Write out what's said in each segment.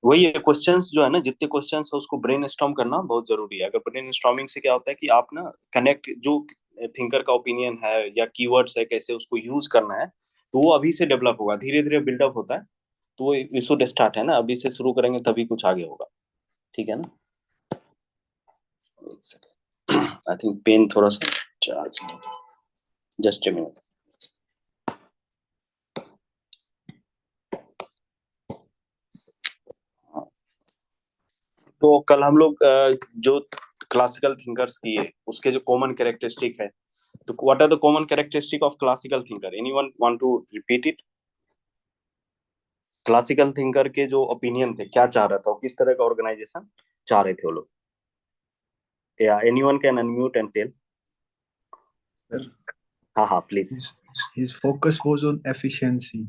वही है, क्वेश्चंस जो है ना, जितने क्वेश्चंस है उसको ब्रेन स्टॉर्म करना बहुत जरूरी है। अगर ब्रेन स्टॉर्मिंग से क्या होता है कि आप ना कनेक्ट, जो थिंकर का ओपिनियन है या कीवर्ड्स है, कैसे उसको यूज करना है, तो वो अभी से डेवलप होगा, धीरे धीरे बिल्डअप होता है। तो वो वी शुड स्टार्ट है ना, अभी से शुरू करेंगे तभी कुछ आगे होगा। ठीक है ना। एक सेकंड, आई थिंक पेन थोड़ा सा चार्ज, जस्ट ए मिनट। तो कल हम लोग जो क्लासिकल थिंकर्स की है उसके जो कॉमन कैरेक्टरिस्टिक है, तो what are the common characteristic of classical thinker? Anyone want to repeat it? Classical thinker के जो ओपिनियन थे, क्या चाह रहा था वो, किस तरह का ऑर्गेनाइजेशन चाह रहे थे वो लोग? या anyone can unmute and tell. Sir, हाँ हाँ please. his his focus was on efficiency.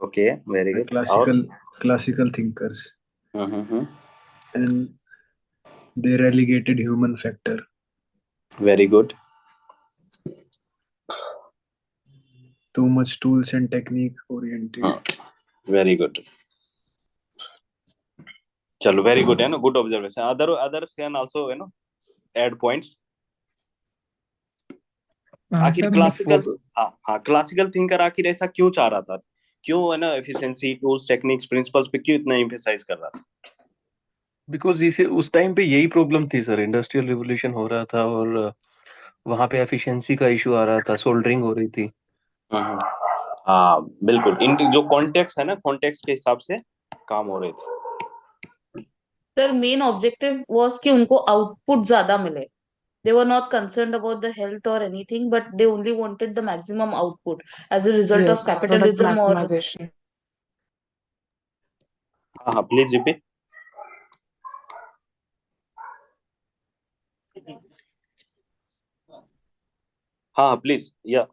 Okay, very The good. और classical thinkers, hmm, and they relegated human factor. Very good. Too much tools and technique oriented. हाँ, very good. चलो, very good है ना, good observation. Other others can also you know add points. आखिर sir मैं classical, हाँ हाँ, classical thinker आखिर ऐसा क्यों चाह रहा था? क्यों है ना, एफिशिएंसी, टूल्स, टेक्निक्स, प्रिंसिपल्स पे क्यों इतना एम्फेसाइज कर रहा था? बिकॉज इसे उस टाइम पे यही प्रॉब्लम थी सर, इंडस्ट्रियल रिवोल्यूशन हो रहा था और वहां पे एफिशिएंसी का इशू आ रहा था, सोल्डरिंग हो रही थी। हम्म, हाँ बिल्कुल, इन जो कॉन्टेक्स्ट है ना, कॉन्टेक्स्ट के हिसाब से काम हो रहे थे। सर मेन ऑब्जेक्टिव वाज कि उनको आउटपुट ज्यादा मिले। They were not concerned about the health और anything, but they only wanted the maximum output as a result yes, of product capitalism और मैक्सिमाइजेशन। हाँ हाँ प्लीज रिपीट। हाँ हाँ प्लीज, या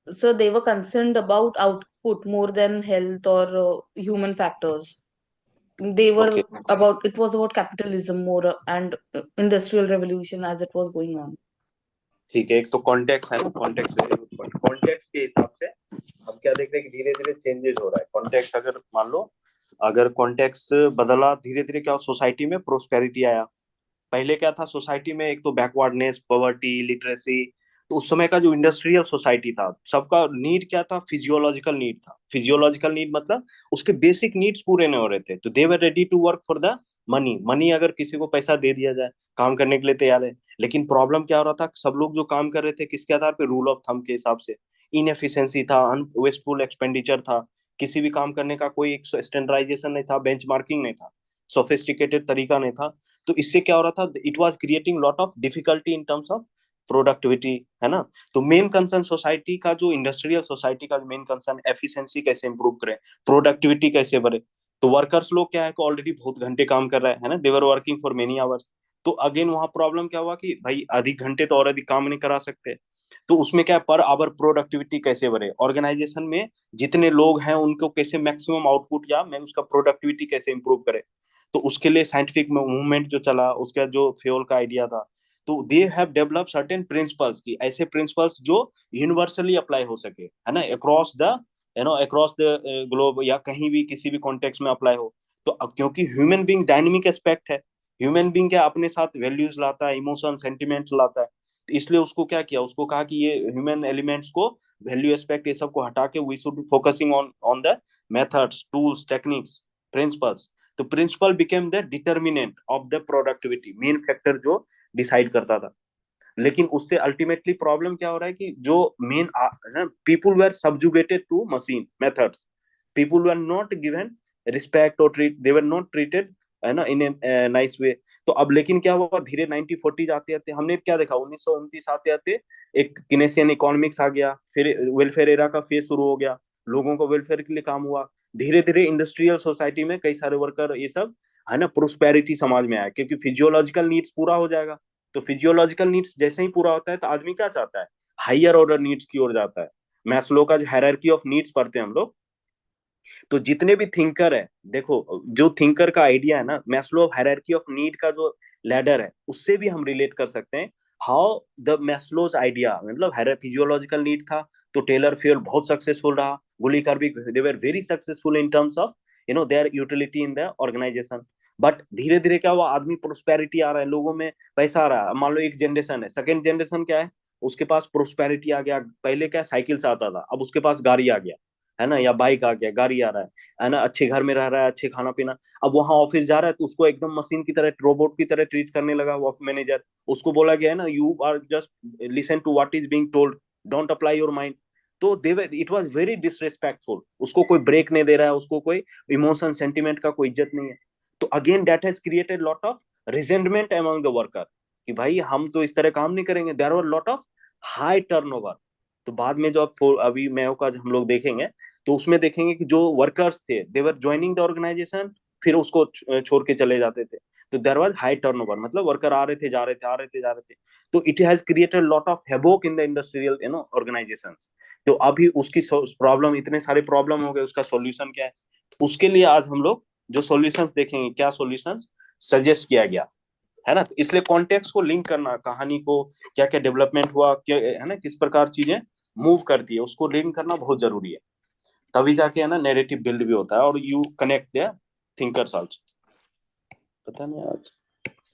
so they were concerned about output more than health or human factors. They were okay. about, it was about capitalism more and industrial revolution as it was going on. ठीक है, एक तो context है ना, context very good point. Context के हिसाब से हम क्या देख रहे हैं कि धीरे धीरे चेंजेस हो रहा है। कॉन्टेक्स्ट अगर मान लो, अगर कॉन्टेक्स्ट बदला, धीरे धीरे क्या सोसाइटी में प्रोस्पेरिटी आया। पहले क्या था सोसाइटी में, एक तो बैकवर्डनेस, पॉवर्टी, लिटरेसी। तो उस समय का जो इंडस्ट्रियल सोसाइटी था, सबका नीड क्या था? फिजियोलॉजिकल नीड था। फिजियोलॉजिकल नीड मतलब उसके बेसिक नीड्स पूरे नहीं हो रहे थे, तो they were ready to work for the money. Money, अगर किसी को पैसा दे दिया जाए, काम करने के लिए तैयार है। लेकिन प्रॉब्लम क्या हो रहा था, सब लोग जो काम कर रहे थे किसके आधार पे? रूल ऑफ थंब के हिसाब से। इनएफिशिएंसी था, वेस्टफुल एक्सपेंडिचर था। किसी भी काम करने का कोई एक स्टैंडर्डाइजेशन नहीं था, बेंचमार्किंग नहीं था, सोफिस्टिकेटेड तरीका नहीं था। तो इससे क्या हो रहा था, it was creating lot of difficulty in terms of productivity, है ना। तो मेन कंसर्न सोसाइटी का, जो इंडस्ट्रियल सोसाइटी का मेन कंसर्न, एफिशिएंसी कैसे इंप्रूव करें, प्रोडक्टिविटी कैसे बढ़े। तो वर्कर्स लोग क्या है कि ऑलरेडी बहुत घंटे काम कर रहे हैं, है ना, देवर वर्किंग फॉर मेनी आवर्स। तो अगेन वहां प्रॉब्लम क्या हुआ कि भाई अधिक घंटे तो और अधिक काम नहीं करा सकते। तो उसमें क्या है, पर आवर प्रोडक्टिविटी कैसे बढ़े, ऑर्गेनाइजेशन में जितने लोग हैं उनको कैसे मैक्सिमम आउटपुट या मैं उसका प्रोडक्टिविटी कैसे इंप्रूव करे। तो उसके लिए साइंटिफिक मूवमेंट जो चला, उसका जो फ्यूल का आइडिया था, तो they have develop certain principles, की ऐसे प्रिंसिपल्स जो यूनिवर्सली अप्लाई हो सके, है ना, across the across the globe, या कहीं भी किसी भी कॉन्टेक्स्ट में अप्लाई हो। तो अब क्योंकि ह्यूमन बीइंग डायनेमिक एस्पेक्ट है, ह्यूमन बीइंग क्या अपने साथ वैल्यूज लाता है, इमोशन, सेंटिमेंट्स लाता है। तो इसलिए उसको क्या किया, उसको कहा कि ये ह्यूमन एलिमेंट्स को, वैल्यू एस्पेक्ट ये सब को हटा के we should focusing on on the methods, tools, techniques, principles. तो principle became the determinant of the productivity, main factor जो डिसाइड करता था। लेकिन उससे अल्टीमेटली प्रॉब्लम क्या हो रहा है कि जो men, people were subjugated to machine methods, people were not given respect और treat, they were not treated, है ना, इन ए नाइस वे। तो अब लेकिन क्या हुआ, धीरे 1940 आते आते हमने क्या देखा, 1929 आते आते एक किनेसियन इकोनॉमिक्स आ गया, फिर वेलफेयर एरा का फेज शुरू हो गया, लोगों को वेलफेयर के लिए काम हुआ। धीरे धीरे इंडस्ट्रियल सोसाइटी में कई सारे वर्कर ये सब, है ना, प्रोस्पेरिटी समाज में आया, क्योंकि फिजियोलॉजिकल नीड्स पूरा हो जाएगा। तो फिजियोलॉजिकल नीड्स जैसे ही पूरा होता है तो आदमी क्या चाहता है, हाइयर ऑर्डर नीड्स की ओर जाता है। मैस्लो का जो हायरार्की ऑफ नीड्स पढ़ते हैं हम लोग, तो जितने भी थिंकर है, देखो जो थिंकर का आइडिया है ना, Maslow of hierarchy of need का जो लैडर है, उससे भी हम रिलेट कर सकते हैं। हाउ द मैस्लोज आइडिया, मतलब फिजियोलॉजिकल नीड था, तो टेलर फ्यूल बहुत सक्सेसफुल रहा, Gulick Urwick they were very successful in terms of their utility in the organisation. But धीरे धीरे क्या हुआ, आदमी प्रोस्पेरिटी आ रहा है, लोगों में पैसा आ रहा है। मान लो एक जनरेशन है, सेकंड जनरेशन क्या है, उसके पास प्रोस्पेरिटी आ गया। पहले क्या साइकिल से आता था, अब उसके पास गाड़ी आ गया, है ना, या बाइक आ गया, गाड़ी आ रहा है ना, अच्छे घर में रह रहा है, अच्छे खाना पीना। अब वहां ऑफिस जा रहा है तो उसको एकदम मशीन की तरह, रोबोट की तरह ट्रीट करने लगा वो मैनेजर। उसको बोला गया है ना, you are just listen to what is being told, don't apply your mind. तो they it was very disrespectful, उसको कोई ब्रेक नहीं दे रहा है, उसको कोई इमोशन सेंटिमेंट का कोई इज्जत नहीं है। तो again that has created lot of resentment among the worker, कि भाई हम तो इस तरह काम नहीं करेंगे। There were lot of high turnover. तो बाद में जो अभी मेयो का हम लोग देखेंगे, तो उसमें देखेंगे कि जो वर्कर्स थे दे वर ज्वाइनिंग द ऑर्गेनाइजेशन, फिर उसको छोड़ के चले जाते थे। तो देयर वाज हाई टर्नओवर, मतलब वर्कर आ रहे थे, जा रहे थे, आ रहे थे, जा रहे थे। तो it has created lot of havoc in the industrial organisations. तो अभी उसकी प्रॉब्लम, इतने सारे प्रॉब्लम हो गए, उसका सॉल्यूशन क्या है? उसके लिए आज हम लोग जो सॉल्यूशंस देखेंगे, क्या सॉल्यूशंस सजेस्ट किया गया, है ना। तो इसलिए कॉन्टेक्स्ट को लिंक करना, कहानी को क्या क्या डेवलपमेंट हुआ, क्या है ना, किस प्रकार चीजें मूव करती है, उसको लिंक करना बहुत जरूरी है। तभी जाके है ना नैरेटिव बिल्ड भी होता है, और you connect the thinkers also. पता नहीं आज।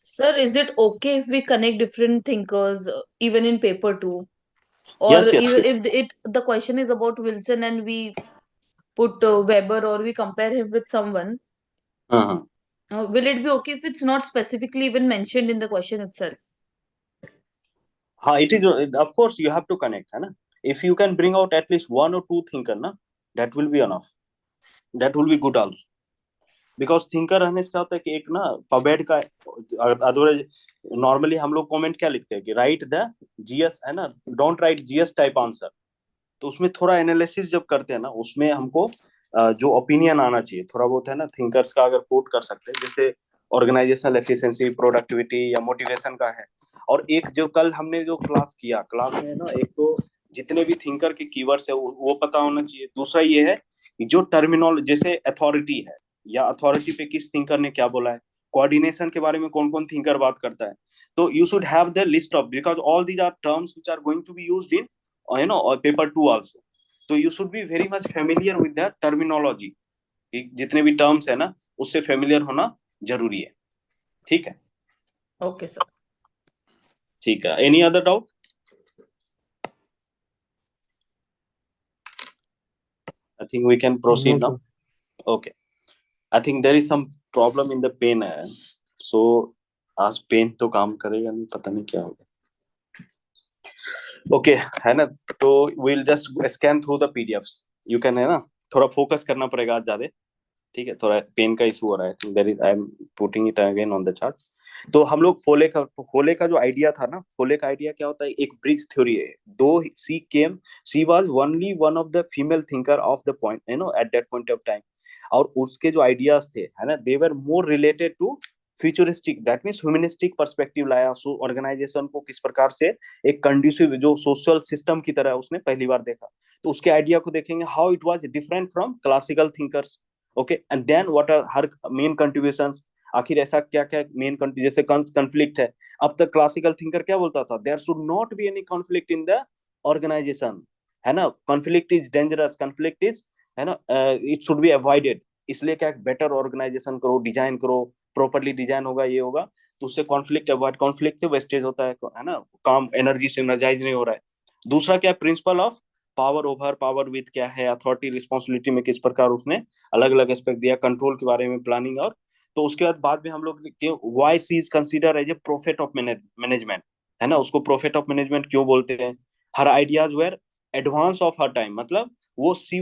Sir, is it okay if we connect different thinkers even in paper too? Or yes yes. even if the question is about Wilson and we put Weber or we compare him with someone, हाँ हाँ will it be okay if it's not specifically even mentioned in the question itself? हाँ, it is of course you have to connect, है ना। If you can bring out at least one और two thinker ना, that will be enough, that will be good also. Because thinker रहने से क्या होता है कि एक ना पबेड का, अदरवाइज नॉर्मली हम लोग कमेंट क्या लिखते हैं कि राइट द जीएस, है ना, don't write GS type answer. तो उसमें थोड़ा एनालिसिस जब करते हैं ना, उसमें हमको जो ओपिनियन आना चाहिए थोड़ा बहुत, है ना, थिंकर्स का अगर कोट कर सकते हैं, जैसे ऑर्गेनाइजेशनल एफिशिएंसी, प्रोडक्टिविटी या मोटिवेशन का है। और एक जो कल हमने जो क्लास किया, क्लास में ना, एक तो जितने भी थिंकर के कीवर्ड्स है वो पता होना चाहिए। दूसरा ये है कि जो टर्मिनोलॉजी, जैसे अथॉरिटी है, या अथॉरिटी पे किस थिंकर ने क्या बोला है, कोऑर्डिनेशन के बारे में कौन कौन थिंकर बात करता है। तो you should have the list of, because all these are terms which are going to be used in और पेपर 2 आल्सो। तो you should be very much familiar with the terminology, जितने भी टर्म्स है ना, उससे फेमिलियर होना जरूरी है। ठीक है। Okay, sir. ठीक है, any other doubt? I think we can proceed No, now. Okay, I think there is some problem in the pen है, सो आज पेन तो काम करेगा नहीं, पता नहीं क्या होगा। ओके, है ना। तो will just scan through the PDFs, you can, है ना, थोड़ा फोकस करना पड़ेगा आज ज्यादा। ठीक है, थोड़ा पेन का इशू हो रहा है, there is, I am putting it again on the chart. तो हम लोग फोले का जो आइडिया था ना, फोले का आइडिया क्या होता है, एक ब्रिज थ्योरी है। Though she was only one of the female thinker of the point, at that point of time. और उसके जो आइडियाज थे, है ना, they were more related to futuristic, that means humanistic perspective लाया। सो ऑर्गेनाइजेशन को किस प्रकार से एक कंड्यूसिव जो सोशल सिस्टम की तरह उसने पहली बार देखा। तो उसके आइडिया को देखेंगे, how it was different from classical thinkers. Okay, and then what are her main contributions. आखिर ऐसा क्या क्या मेन, जैसे कॉन्फ्लिक्ट है, अब तक क्लासिकल थिंकर क्या बोलता था, there should not be any conflict in the organisation, है ना, conflict is dangerous, conflict is, है ना, इट शुड बी अवॉइडेड। इसलिए क्या, बेटर ऑर्गेनाइजेशन करो, डिजाइन करो, प्रॉपरली डिजाइन होगा, ये होगा, तो उससे कॉन्फ्लिक्ट अवॉइड, कॉन्फ्लिक्ट से वेस्टेज होता है ना, काम एनर्जी से एनर्जाइज नहीं हो रहा है। दूसरा क्या, principal of power over power with क्या है, अथॉरिटी रिस्पॉन्सिबिलिटी में किस प्रकार उसने अलग अलग एस्पेक्ट दिया, कंट्रोल के बारे में, प्लानिंग। और तो उसके बाद में हम लोग why she is consider as a prophet of management, है ना, उसको प्रोफेट ऑफ मैनेजमेंट क्यों बोलते हैं। Her ideas were advance of her time, मतलब वो she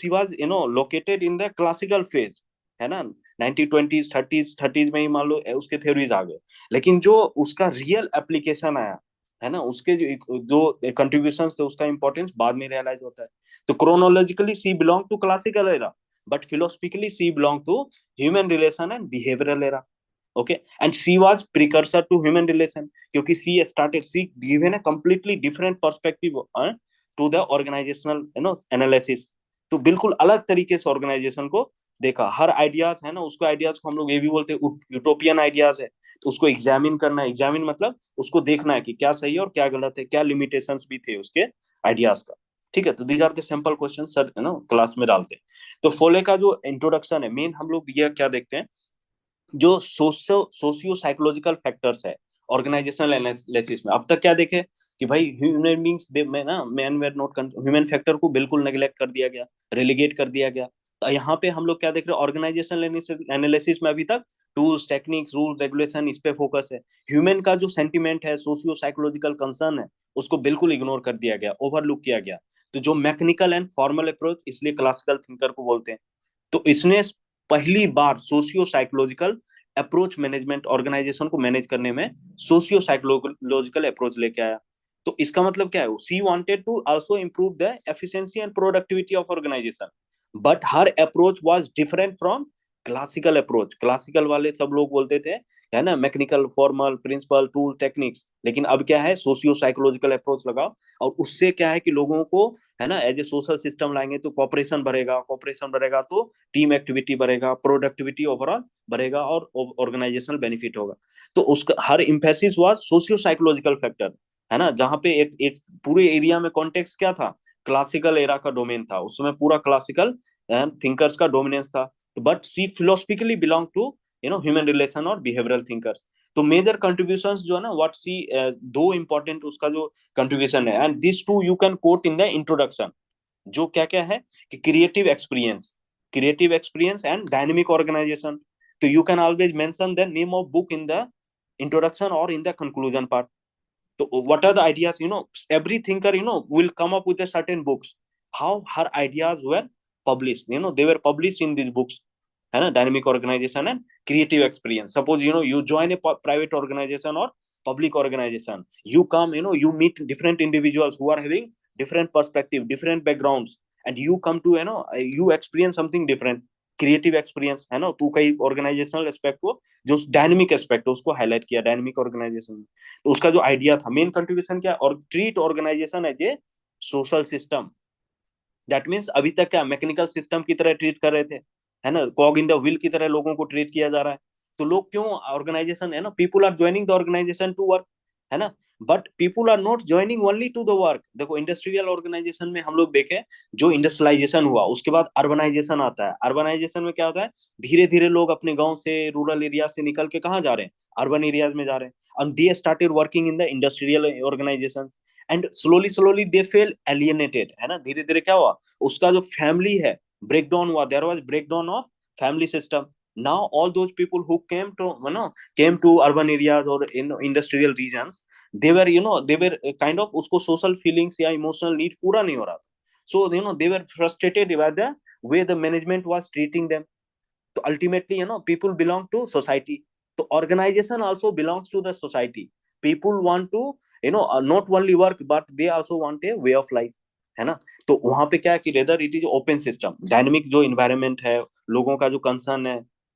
was located in the classical phase, है ना, 1920s 30s में ही मान लो उसके थ्योरीज आ गए। लेकिन जो उसका रियल एप्लीकेशन आया, है ना, उसके जो कंट्रीब्यूशन थे, उसका इंपॉर्टेंस बाद में रियलाइज होता है। तो chronologically she belong to classical era, but philosophically she belong to human relation and behavioural era. Okay, and she was precursor to human relation, क्योंकि she given a completely different perspective to the organisational analysis. तो बिल्कुल अलग तरीके से organisation को देखा। हर ideas, है ना, उसको आइडियाज को हम लोग ये भी बोलते हैं यूटोपियन आइडियाज है। तो उसको एग्जामिन करना है, एग्जामिन मतलब उसको देखना है कि क्या सही है और क्या गलत है, क्या लिमिटेशंस भी थे उसके आइडियाज का। ठीक है, तो these are the simple question sir class में डालते हैं। तो फोले का जो इंट्रोडक्शन है, मेन हम लोग ये क्या देखते हैं, जो सोशियो साइकोलॉजिकल फैक्टर्स है ऑर्गेनाइजेशनल एनालिसिस में। अब तक क्या देखे कि भाई ह्यूमन बींग्स में ना man were not, human factor को बिल्कुल नेग्लेक्ट कर दिया गया, रेलिगेट कर दिया गया। तो यहाँ पे हम लोग क्या देख रहे हैं, ऑर्गेनाइजेशनल एनालिसिस में अभी तक टूल्स, टेक्निक्स, रूल्स, रेगुलेशन, इस पे फोकस है। ह्यूमन का जो सेंटिमेंट है, सोशियो साइकोलॉजिकल कंसर्न है, उसको बिल्कुल इग्नोर कर दिया गया, ओवरलुक किया गया। तो जो मैकेनिकल एंड फॉर्मल अप्रोच, इसलिए क्लासिकल थिंकर को बोलते हैं। तो इसने पहली बार socio psychological approach management, organisation को मैनेज करने में सोशियो साइकोलॉजिकल अप्रोच लेके आया। तो इसका मतलब क्या है, she wanted to also improve the efficiency and productivity of organisation, but her approach was different from classical approach. Classical वाले सब लोग बोलते थे, है ना, mechanical, formal, principle, tool, techniques, लेकिन अब क्या है, सोशियो साइकोलॉजिकल अप्रोच लगाओ। और उससे क्या है कि लोगों को, है ना, एज ए सोशल सिस्टम लाएंगे तो कॉपरेशन बढ़ेगा, कॉपरेशन बढ़ेगा तो टीम एक्टिविटी बढ़ेगा, प्रोडक्टिविटी ओवरऑल बढ़ेगा और ऑर्गेनाइजेशनल बेनिफिट होगा। तो उसका her emphasis was socio psychological factor, है ना, जहां पे एक एक पूरे एरिया में कॉन्टेक्स्ट क्या था, क्लासिकल एरा का डोमेन था, उसमें पूरा क्लासिकल थिंकर्स का डोमिनेंस था। But she philosophically belong to human relation और बिहेवियरल थिंकर्स। तो मेजर कंट्रीब्यूशंस जो है ना, व्हाट सी दो इंपॉर्टेंट उसका जो कंट्रीब्यूशन है, and this two you can quote in the introduction. जो क्या क्या है कि creative experience and dynamic organisation. तो you can always mention the name of book in the introduction और इन द कंक्लूजन पार्ट। तो what are the ideas, every thinker will come up with a certain books, how her ideas were published, they were published in these books, है ना, dynamic organisation and creative experience. Suppose you join a private organisation और public organisation, you come, you meet different individuals who are having different perspective, different backgrounds, and you come to, you experience something different, creative experience, है ना। तो कई organisational aspect को, जो dynamic aspect है उसको highlight किया डायनेमिक ऑर्गेनाइजेशन में। तो उसका जो आइडिया था, मेन कंट्रीब्यूशन क्या, और treat organisation as a social system. That means अभी तक क्या मैकेनिकल सिस्टम की तरह ट्रीट कर रहे थे, है ना, कॉग इन द व्हील की तरह लोगों को ट्रीट किया जा रहा है। तो लोग क्यों ऑर्गेनाइजेशन, है ना, people are joining the organisation to work, है ना, but people are not joining only to the work. देखो इंडस्ट्रियल ऑर्गेनाइजेशन में हम लोग देखें, जो इंडस्ट्रियलाइजेशन हुआ उसके बाद अर्बनाइजेशन आता है। अर्बनाइजेशन में क्या होता है, धीरे धीरे लोग अपने गांव से, रूरल एरिया से निकल के कहाँ जा रहे हैं, अर्बन एरियाज में जा रहे हैं, and they started working in the industrial organisation, and slowly slowly they fell alienated, है ना। धीरे धीरे क्या हुआ, उसका जो फैमिली है ब्रेक डाउन हुआ, there was break down of family system. Now all those people who came to urban areas और in industrial regions, they were kind of, उसको सोशल फीलिंग्स या इमोशनल नीड पूरा नहीं हो रहा था। So they were frustrated by the way the management was treating them. तो ultimately, people belong to society. तो organisation also belongs to the society. People want to, not only work, but they also want a way of life, है ना। तो वहां पे क्या है कि rather it is open system, dynamic जो इन्वायरमेंट है, लोगों का जो कंसर्न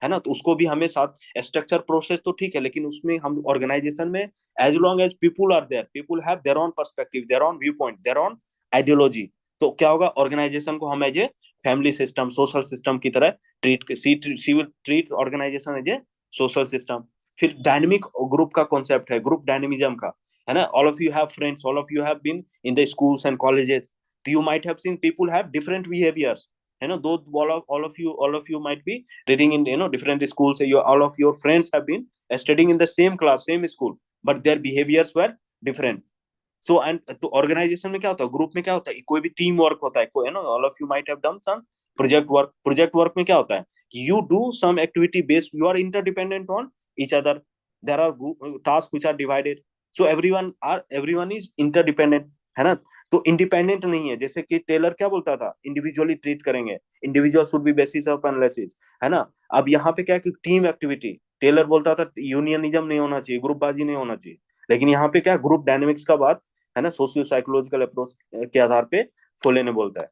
है ना, तो उसको भी हमें साथ स्ट्रक्चर प्रोसेस तो ठीक है, लेकिन उसमें हम ऑर्गेनाइजेशन में, as long as people are there, people have their own perspective, their own view point, their own ideology, तो क्या होगा, ऑर्गेनाइजेशन को हम as a family system, social system की तरह she will treat organisation as a social system. फिर dynamic group का concept है, ग्रुप डायनेमिज्म का, है ना। All of you have friends, all of you have been in the schools and colleges, you might have seen people have different behaviors, though all of you might be reading in different schools, all of your friends have been studying in the same class, same school, but their behaviors were different. So and तो organisation में क्या होता है, group में क्या होता है, कोई भी टीम वर्क होता है, कोई all of you might have done some project work में क्या होता है, you do some activity based, you are interdependent on each other, there are task which are divided, so everyone is interdependent, है ना। तो इंडिपेंडेंट नहीं है, जैसे कि टेलर क्या बोलता था, इंडिविजुअली ट्रीट करेंगे, individual should be basis of analysis, है ना। अब यहाँ पे क्या है कि टीम एक्टिविटी, टेलर बोलता था यूनियनिज्म नहीं होना चाहिए, ग्रुपबाजी नहीं होना चाहिए, लेकिन यहाँ पे क्या, ग्रुप डायनेमिक्स का बात, है ना, सोशियो साइकोलॉजिकल अप्रोच के आधार पे फोले ने बोलता है।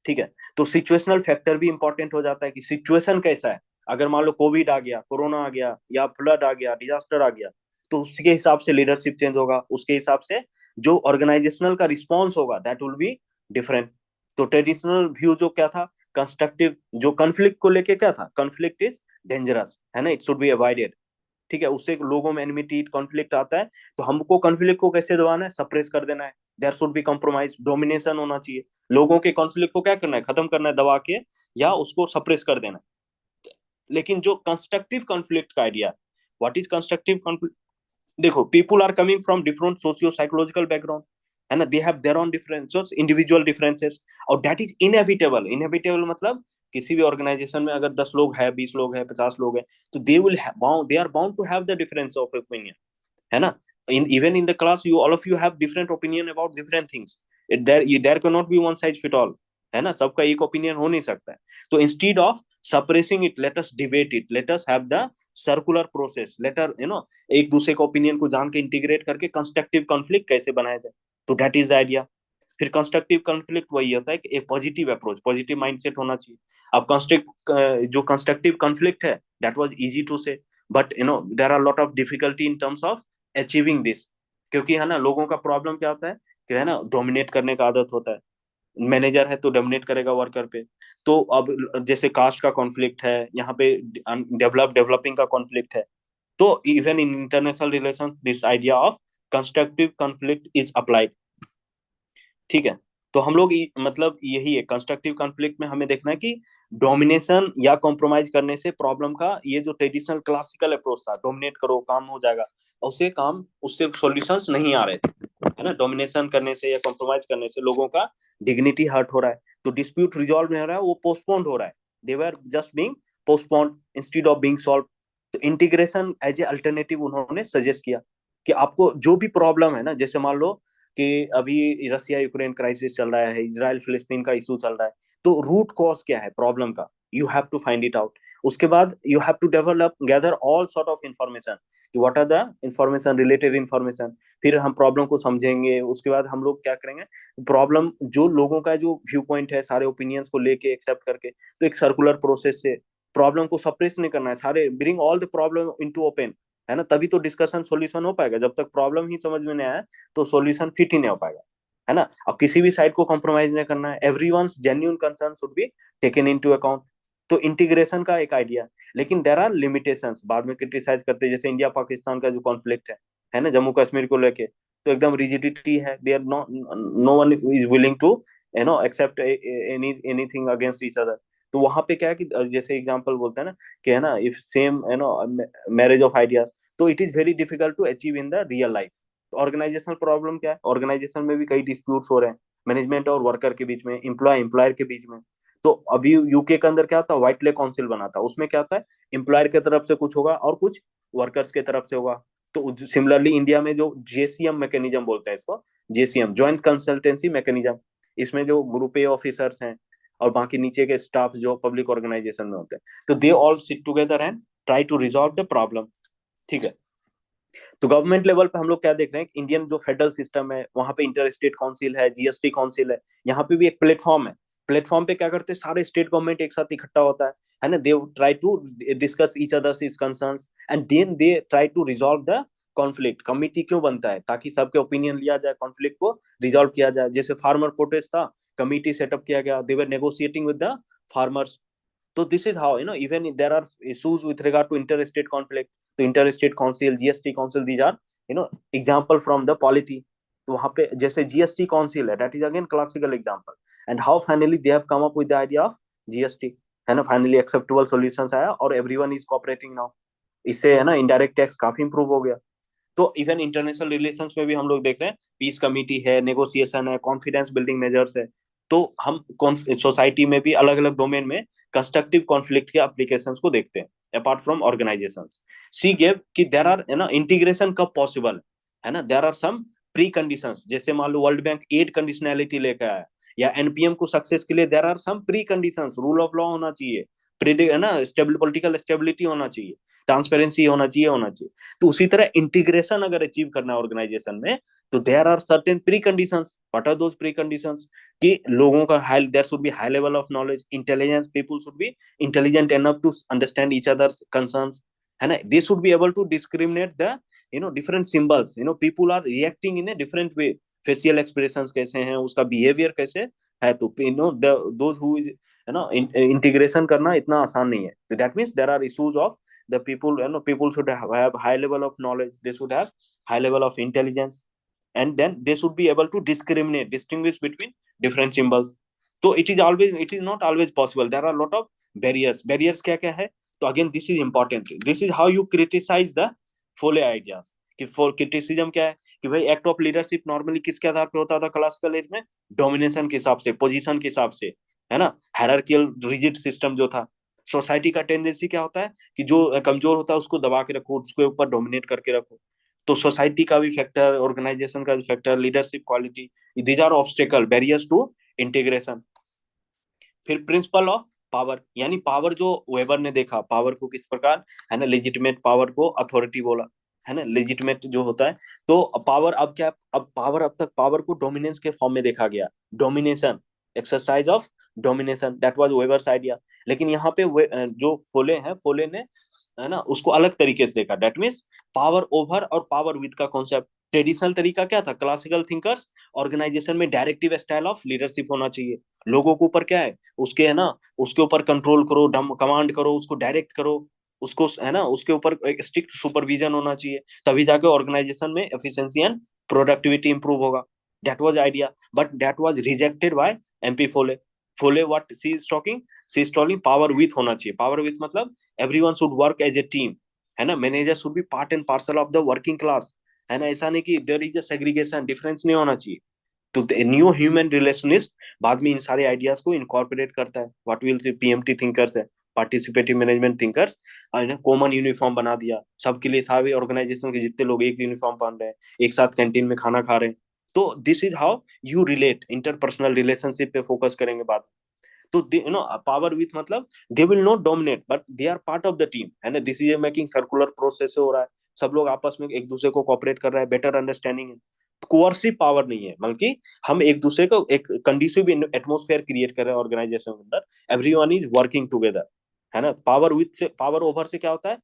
ठीक है, तो सिचुएशनल फैक्टर भी इंपॉर्टेंट हो जाता है कि सिचुएशन कैसा है। अगर मान लो कोविड आ गया, कोरोना आ गया, या फ्लड आ गया, डिजास्टर आ गया, तो उसके हिसाब से लीडरशिप चेंज होगा, उसके हिसाब से जो ऑर्गेनाइजेशनल का रिस्पॉन्स होगा दैट विल बी डिफरेंट। तो ट्रेडिशनल व्यू जो क्या था, कंस्ट्रक्टिव, जो कॉन्फ्लिक्ट को लेके क्या था, कॉन्फ्लिक्ट इज डेंजरस, है ना, इट शुड बी अवॉइडेड। ठीक है, उससे लोगों में एनिमिटी, कॉन्फ्लिक्ट आता है, तो हमको कॉन्फ्लिक्ट को कैसे दबाना है, सप्रेस कर देना है, there should be compromise, domination होना चाहिए, लोगों के कॉन्फ्लिक्ट को क्या करना है, खत्म करना है दबा के, या उसको सप्रेस कर देना है। लेकिन जो कंस्ट्रक्टिव कॉन्फ्लिक्ट का idea, what is constructive conflict, देखो people are coming from different socio psychological background, है ना, they have their own differences, individual differences, और दैट इज इनएविटेबल। इनएविटेबल मतलब किसी भी ऑर्गेनाइजेशन में अगर 10 लोग हैं, 20 लोग हैं, 50 लोग हैं, तो they are bound to have the difference of opinion, है ना। In even in the class you all of you have different opinion about different things, there can not be one size fit all, है ना, सबका एक opinion हो नहीं सकता है। तो instead of suppressing it, let us debate it, let us have the circular process, let us एक दूसरे के ओपिनियन को जान के इंटीग्रेट करके कंस्ट्रक्टिव कॉन्फ्लिक्ट कैसे बनाया जाए, तो दैट इज द आइडिया। फिर कंस्ट्रक्टिव कॉन्फ्लिक्ट वही होता है कि एक पॉजिटिव अप्रोच, पॉजिटिव माइंडसेट होना चाहिए। अब जो कंस्ट्रक्टिव कॉन्फ्लिक्ट है, that was easy to say, but there are lot of difficulty in terms of achieving this, क्योंकि है ना लोगों का प्रॉब्लम क्या होता है कि है ना डोमिनेट करने का आदत होता है, मैनेजर है तो डोमिनेट करेगा वर्कर पे। तो अब जैसे कास्ट का कॉन्फ्लिक्ट है, यहाँ पे डेवलपिंग का कॉन्फ्लिक्ट है, तो even in international relations this idea of constructive conflict is applied, ठीक है। तो हम लोग मतलब यही है, कंस्ट्रक्टिव कॉन्फ्लिक्ट में हमें देखना है कि डोमिनेशन या कॉम्प्रोमाइज करने से प्रॉब्लम का, ये जो ट्रेडिशनल क्लासिकल अप्रोच था, डोमिनेट करो काम हो जाएगा, उससे सॉल्यूशंस नहीं आ रहे थे, है ना। डोमिनेशन करने से या कॉम्प्रोमाइज करने से लोगों का डिग्निटी हर्ट हो रहा है, तो डिस्प्यूट रिजॉल्व नहीं हो रहा है, वो पोस्टपोन्ड हो रहा है, they were just being postponed instead of being solve. तो इंटीग्रेशन एज ए अल्टरनेटिव उन्होंने सजेस्ट किया कि आपको जो भी प्रॉब्लम है ना, जैसे मान लो कि अभी रसिया यूक्रेन क्राइसिस चल रहा है, इजराइल फिलिस्तीन का इशू चल रहा है, तो रूट कॉज क्या है प्रॉब्लम का, you have to find it out. उसके बाद you have to develop gather all sort of information कि what are the information, related information, फिर हम प्रॉब्लम को समझेंगे। उसके बाद हम लोग क्या करेंगे, प्रॉब्लम जो लोगों का जो व्यू पॉइंट है, सारे ओपिनियंस को लेके एक्सेप्ट करके, तो एक सर्कुलर प्रोसेस से प्रॉब्लम को सप्रेस नहीं करना है, सारे bring all the problem into open, है ना, तभी तो डिस्कशन सॉल्यूशन हो पाएगा। जब तक प्रॉब्लम ही समझ में नहीं आया तो सॉल्यूशन फिट ही नहीं हो पाएगा, है ना। अब किसी भी साइड को कॉम्प्रोमाइज नहीं करना है, everyone's genuine concern should be taken into account, तो इंटीग्रेशन का एक आइडिया। लेकिन देयर आर लिमिटेशंस, बाद में क्रिटिसाइज करते हैं, जैसे इंडिया पाकिस्तान का जो कॉन्फ्लिक्ट है ना, जम्मू कश्मीर को लेके, तो एकदम रिजिडिटी है, they are no one is willing to accept anything against each other. तो वहां पे क्या है कि जैसे एग्जांपल बोलते हैं ना कि है ना, if same marriage of ideas, तो it is very difficult to achieve in the real life. तो ऑर्गेनाइजेशनल प्रॉब्लम क्या है, ऑर्गेनाइजेशन में भी कई डिस्प्यूट्स हो रहे हैं, मैनेजमेंट और वर्कर के बीच में, एम्प्लॉयर के बीच में। तो अभी यूके के अंदर क्या था, व्हाइट लेक काउंसिल बना था, उसमें क्या था, एम्प्लॉयर की तरफ से कुछ होगा और कुछ वर्कर्स के तरफ से होगा। तो सिमिलरली इंडिया में जो जेसीएम मैकेनिज्म बोलते हैं इसको, जेसीएम ज्वाइंट कंसल्टेंसी मैकेनिज्म, इसमें जो ग्रुप ए ऑफिसर्स हैं और बाकी नीचे के स्टाफ जो पब्लिक ऑर्गेनाइजेशन में होते हैं, तो they all sit together and try to resolve the problem, ठीक है। तो गवर्नमेंट लेवल पे हम लोग क्या देख रहे हैं, इंडियन जो फेडरल सिस्टम है, वहां पे इंटर स्टेट काउंसिल है, जीएसटी काउंसिल है, यहाँ पे भी एक प्लेटफॉर्म है। प्लेटफॉर्म पे क्या करते हैं, सारे स्टेट गवर्नमेंट एक साथ इकट्ठा होता है ना, they try to discuss each others concerns and then they try to resolve the conflict. Committee क्यों बनता है, ताकि सबके ओपिनियन लिया जाए, कॉन्फ्लिक्ट को रिजॉल्व किया जाए। जैसे फार्मर प्रोटेस्ट था, कमिटी सेटअप किया गया, they were negotiating with the farmers. So this is how, even if there are issues with regard to interstate conflict, तो interstate council, GST council, these are, example from the polity. तो वहां पे जैसे GST council है, that is again classical example. And how finally they have come up with the idea of GST, है ना, finally acceptable solutions आया और everyone is cooperating now. इससे है ना इनडायरेक्ट टैक्स काफी इंप्रूव हो गया। तो इवन इंटरनेशनल रिलेशंस में भी हम लोग देख रहे हैं, पीस कमिटी है, नेगोशिएशन है, कॉन्फिडेंस बिल्डिंग मेजर्स है। तो हम सोसाइटी में भी अलग अलग डोमेन में कंस्ट्रक्टिव कॉन्फ्लिक्ट के एप्लीकेशंस को देखते हैं apart from organisations. She gave कि देयर आर इंटीग्रेशन कब पॉसिबल है ना, there are some pre conditions. जैसे मान लो वर्ल्ड बैंक एड कंडीशनैलिटी लेकर आया, या एनपीएम को सक्सेस के लिए there are some pre conditions, rule of law होना चाहिए, है ना, स्टेबल पॉलिटिकल स्टेबिलिटी होना चाहिए, ट्रांसपेरेंसी होना चाहिए। तो उसी तरह इंटीग्रेशन अगर अचीव करना है ऑर्गेनाइजेशन में, तो there are certain pre conditions. What are those pre conditions, कि लोगों का high, there should be high level of knowledge, intelligence, people should be intelligent enough to understand each others concerns, है ना, they should be able to discriminate the different symbols, people are reacting in a different way, facial expressions कैसे हैं, उसका behaviour कैसे है। तो those who is integration करना इतना आसान नहीं है। तो that means there are issues of the people should have high level of knowledge, they should have high level of intelligence, and then they should be able to distinguish between different symbols. So it is not always possible. There are a lot of barriers क्या क्या है. तो again this is important. This is how you criticize the Foley ideas. कि for criticism क्या है कि भाई act of leadership normally किसके आधार पे होता था क्लासिकल एज में, डोमिनेशन के हिसाब से, पोजीशन के हिसाब से, है ना, हायरार्कियल रिजिड सिस्टम जो था. सोसाइटी का टेंडेंसी क्या होता है कि जो कमजोर होता है उसको दबा के रखो, उसके ऊपर डोमिनेट करके रखो. तो सोसाइटी का भी फैक्टर, ऑर्गेनाइजेशन का भी factor, leadership quality, these are obstacle, barriers to integration. फिर प्रिंसिपल ऑफ पावर, यानी पावर जो वेबर ने देखा, पावर को किस प्रकार, है ना, लेजिटिमेट पावर को अथॉरिटी बोला, है ना, लेजिटिमेट जो होता है. तो पावर अब क्या, अब पावर, अब तक पावर को डोमिनेंस के फॉर्म में देखा गया, domination, exercise of domination, that was Weber's idea. लेकिन यहाँ पे जो फोले ने, है ना, उसको अलग तरीके से देखा. दैट मीन्स पावर ओवर और पावर विद का कॉन्सेप्ट. ट्रेडिशनल तरीका क्या था, क्लासिकल थिंकर्स, ऑर्गेनाइजेशन में डायरेक्टिव स्टाइल ऑफ लीडरशिप होना चाहिए. लोगों के ऊपर क्या है, उसके, है ना, उसके ऊपर कंट्रोल करो, कमांड करो, उसको डायरेक्ट करो, उसको, है ना, उसके ऊपर एक स्ट्रिक्ट सुपरविजन होना चाहिए, तभी जाके ऑर्गेनाइजेशन में एफिशिएंसी एंड प्रोडक्टिविटी इंप्रूव होगा. That was idea, but that was rejected by MP Follett. Follett what she is talking, she is talking power with होना चाहिए. पावर विथ मतलब everyone should work as a team, है ना, manager should be part and parcel of the working class, है ना. ऐसा नहीं कि there is a segregation, difference नहीं होना चाहिए. तो न्यू ह्यूमन रिलेशनिस्ट बाद में इन सारे आइडियाज को इनकॉर्पोरेट करता है. What will she PMT thinkers है, participative management thinkers, common uniform बना दिया सबके लिए. सारे ऑर्गेनाइजेशन के जितने लोग एक यूनिफॉर्म पहन रहे हैं, एक साथ कैंटीन में खाना खा रहे हैं. तो this is how you relate, interpersonal relationship पे फोकस करेंगे बाद में. तो यू नो, पावर विथ मतलब they will not dominate but they are part of the team, है ना. डिसीजन मेकिंग सर्कुलर प्रोसेस से हो रहा है, सब लोग आपस में एक दूसरे को कोऑपरेट कर रहे हैं, बेटर अंडरस्टैंडिंग है. कोअर्सिव पावर नहीं है, बल्कि हम एक दूसरे को एक कंडीसिव एटमॉस्फेयर क्रिएट कर रहे हैं ऑर्गेनाइजेशन के अंदर. एवरीवन इज वर्किंग टुगेदर, है ना. पावर विथ से, पावर ओवर से क्या होता है,